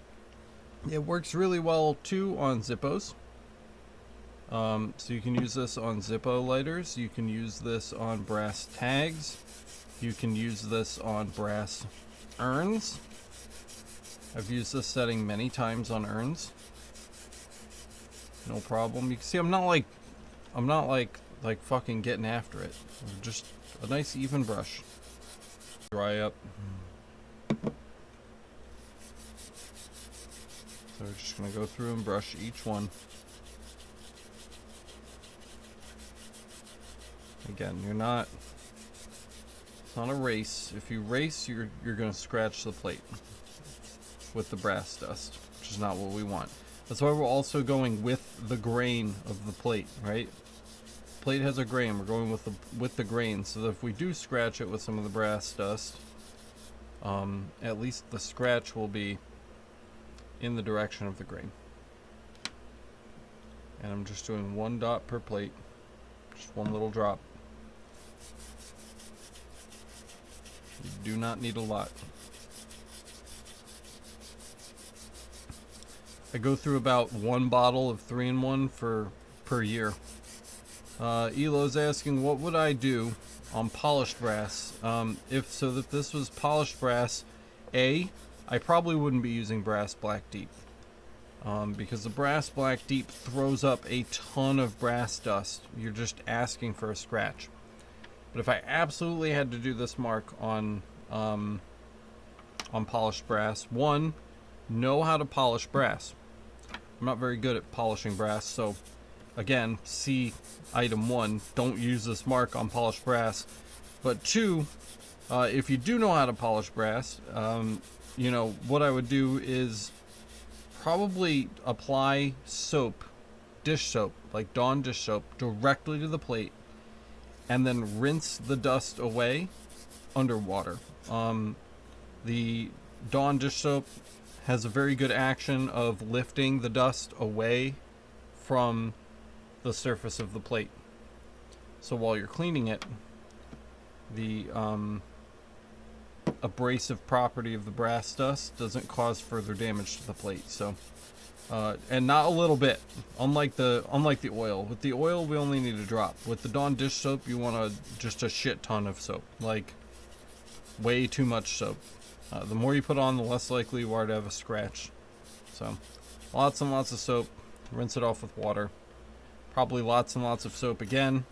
It works really well too on Zippos. So you can use this on Zippo lighters. You can use this on brass tags. You can use this on brass urns. I've used this setting many times on urns. No problem. You can see I'm not like fucking getting after it. Just a nice even brush. Dry up. So we're just gonna go through and brush each one. Again, it's not a race. If you race, you're gonna scratch the plate with the brass dust, which is not what we want. That's why we're also going with the grain of the plate, right? Plate has a grain. We're going with the grain, so that if we do scratch it with some of the brass dust, at least the scratch will be in the direction of the grain. And I'm just doing one dot per plate, just one little drop. You do not need a lot. I go through about one bottle of 3-in-1 per year. Elo's asking, what would I do on polished brass? If this was polished brass, I probably wouldn't be using brass black deep. Because the brass black deep throws up a ton of brass dust. You're just asking for a scratch. But if I absolutely had to do this mark on polished brass, one, know how to polish brass. I'm not very good at polishing brass, so again, see item 1, don't use this mark on polished brass. But 2, if you do know how to polish brass, you know, what I would do is probably apply soap, dish soap, like Dawn dish soap, directly to the plate, and then rinse the dust away underwater. The Dawn dish soap has a very good action of lifting the dust away from the surface of the plate. So while you're cleaning it, the abrasive property of the brass dust doesn't cause further damage to the plate. So and not a little bit, unlike the oil. With the oil, we only need a drop. With the Dawn dish soap, you want just a shit ton of soap, like way too much soap. The more you put on, the less likely you are to have a scratch. So lots and lots of soap. Rinse it off with water. Probably lots and lots of soap again.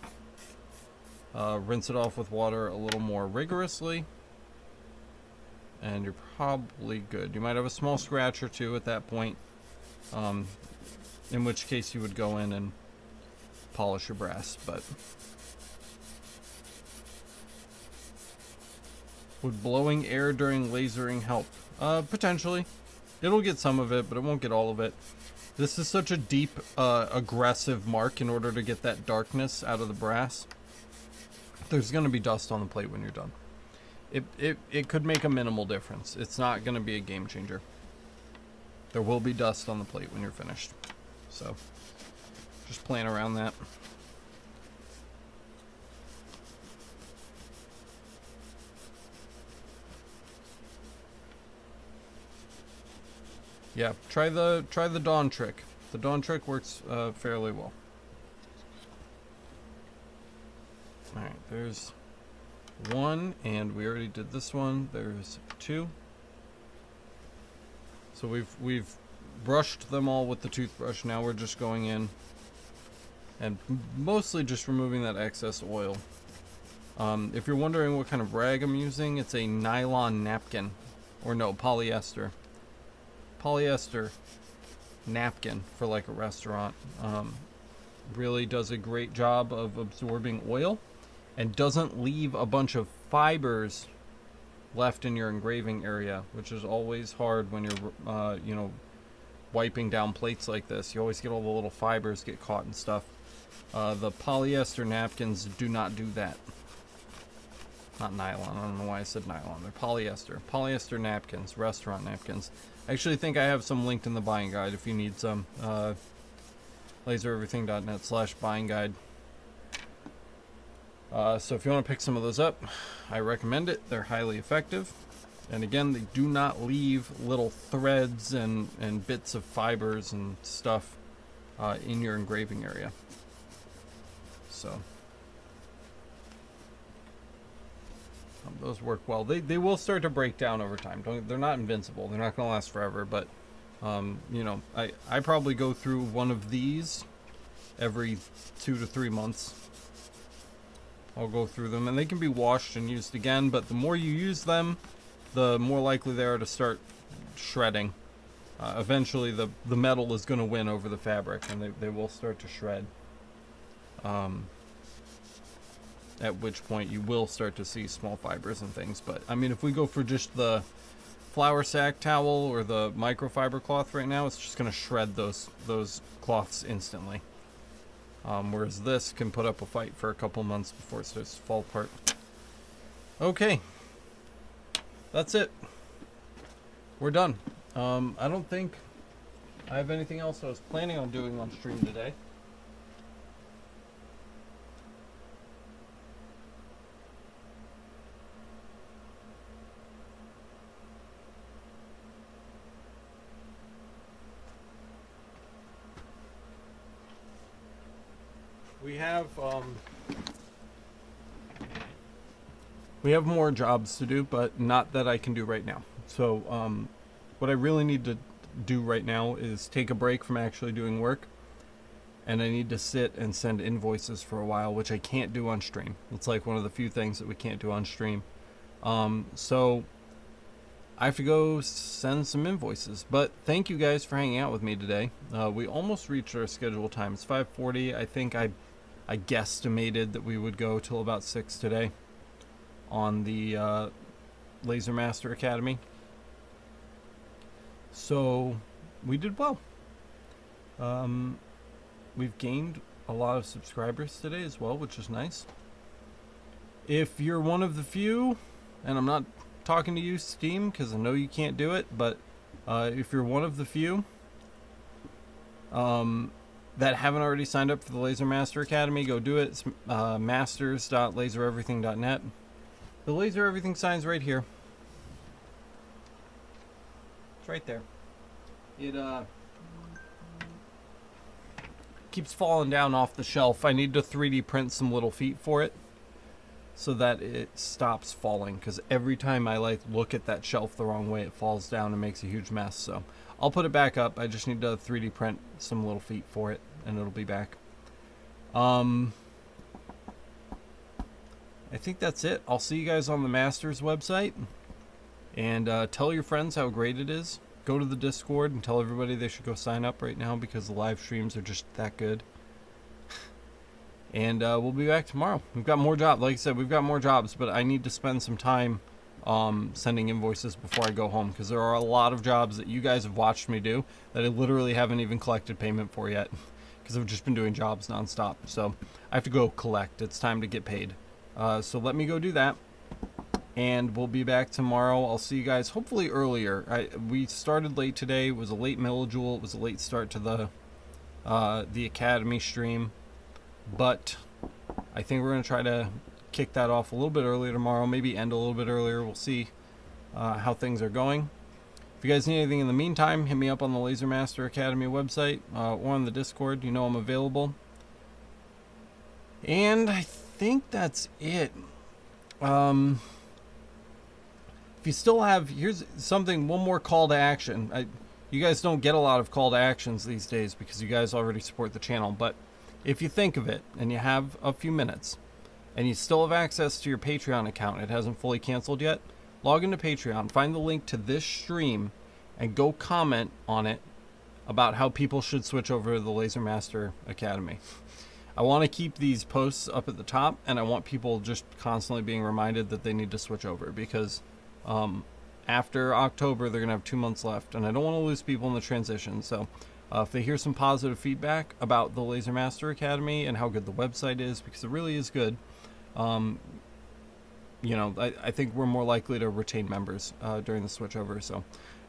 Rinse it off with water a little more rigorously, and you're probably good. You might have a small scratch or two at that point, in which case you would go in and polish your brass. But would blowing air during lasering help? Potentially. It'll get some of it, but it won't get all of it. This is such a deep, aggressive mark in order to get that darkness out of the brass. There's going to be dust on the plate when you're done. It could make a minimal difference. It's not going to be a game changer. There will be dust on the plate when you're finished. So, just playing around that. Yeah, try the Dawn trick. The Dawn trick works fairly well. Alright, there's 1, and we already did this one. There's 2. So we've brushed them all with the toothbrush. Now we're just going in and mostly just removing that excess oil. If you're wondering what kind of rag I'm using, it's a nylon napkin. Or no, polyester. Polyester napkin for like a restaurant. Really does a great job of absorbing oil and doesn't leave a bunch of fibers left in your engraving area, which is always hard when you're you know, wiping down plates like this. You always get all the little fibers get caught and stuff. The polyester napkins do not do that. Not nylon. I don't know why I said nylon. They're polyester. Polyester napkins, restaurant napkins. I actually think I have some linked in the buying guide if you need some. LaserEverything.net/buying guide. So if you want to pick some of those up, I recommend it. They're highly effective. And again, they do not leave little threads and bits of fibers and stuff in your engraving area. So those work well. They will start to break down over time. They're not invincible. They're not going to last forever. But you know, I probably go through one of these every 2 to 3 months. I'll go through them, and they can be washed and used again. But the more you use them, the more likely they are to start shredding. Eventually, the metal is going to win over the fabric, and they will start to shred. At which point you will start to see small fibers and things. But I mean, if we go for just the flour sack towel or the microfiber cloth right now, it's just going to shred those cloths instantly. Whereas this can put up a fight for a couple months before it starts to fall apart. Okay, that's it. We're done. I don't think I have anything else I was planning on doing on stream today. We have more jobs to do, but not that I can do right now. So what I really need to do right now is take a break from actually doing work, and I need to sit and send invoices for a while, which I can't do on stream. It's like one of the few things that we can't do on stream. So I have to go send some invoices. But thank you guys for hanging out with me today. We almost reached our scheduled time. It's 5:40. I think I guesstimated that we would go till about 6 today on the Laser Master Academy. So we did well. We've gained a lot of subscribers today as well, which is nice. If you're one of the few, and I'm not talking to you, Steam, because I know you can't do it, but if you're one of the few that haven't already signed up for the Laser Master Academy, go do it. It's masters.lasereverything.net. The Laser Everything sign's right here. It's right there. It keeps falling down off the shelf. I need to 3D print some little feet for it so that it stops falling, because every time I look at that shelf the wrong way, it falls down and makes a huge mess. So I'll put it back up. I just need to 3D print some little feet for it and it'll be back. I think that's it. I'll see you guys on the Masters website, and tell your friends how great it is. Go to the Discord and tell everybody they should go sign up right now, because the live streams are just that good. And we'll be back tomorrow. We've got more jobs. Like I said, we've got more jobs, but I need to spend some time sending invoices before I go home, because there are a lot of jobs that you guys have watched me do that I literally haven't even collected payment for yet, because I've just been doing jobs nonstop. So I have to go collect. It's time to get paid. So let me go do that. And we'll be back tomorrow. I'll see you guys hopefully earlier. We started late today. It was a late millijoule. It was a late start to the Academy stream. But I think we're going to try to kick that off a little bit earlier tomorrow. Maybe end a little bit earlier. We'll see how things are going. If you guys need anything in the meantime, hit me up on the Laser Master Academy website or on the Discord. You know I'm available. And I think that's it. If you still have, here's something, one more call to action. You guys don't get a lot of call to actions these days because you guys already support the channel, but if you think of it and you have a few minutes and you still have access to your Patreon account, it hasn't fully canceled yet, log into Patreon, find the link to this stream, and go comment on it about how people should switch over to the Laser Master Academy. I want to keep these posts up at the top, and I want people just constantly being reminded that they need to switch over, because after October they're gonna have 2 months left, and I don't want to lose people in the transition. So if they hear some positive feedback about the Laser Master Academy and how good the website is, because it really is good, I think we're more likely to retain members during the switchover. So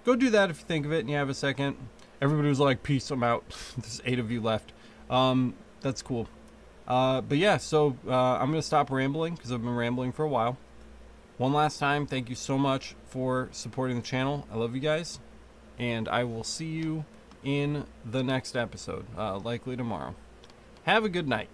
go do that if you think of it and you have a second. Everybody was like, peace, I'm out. There's 8 of you left. That's cool. But yeah, so I'm gonna stop rambling because I've been rambling for a while. One last time, thank you so much for supporting the channel. I love you guys, and I will see you in the next episode, likely tomorrow. Have a good night.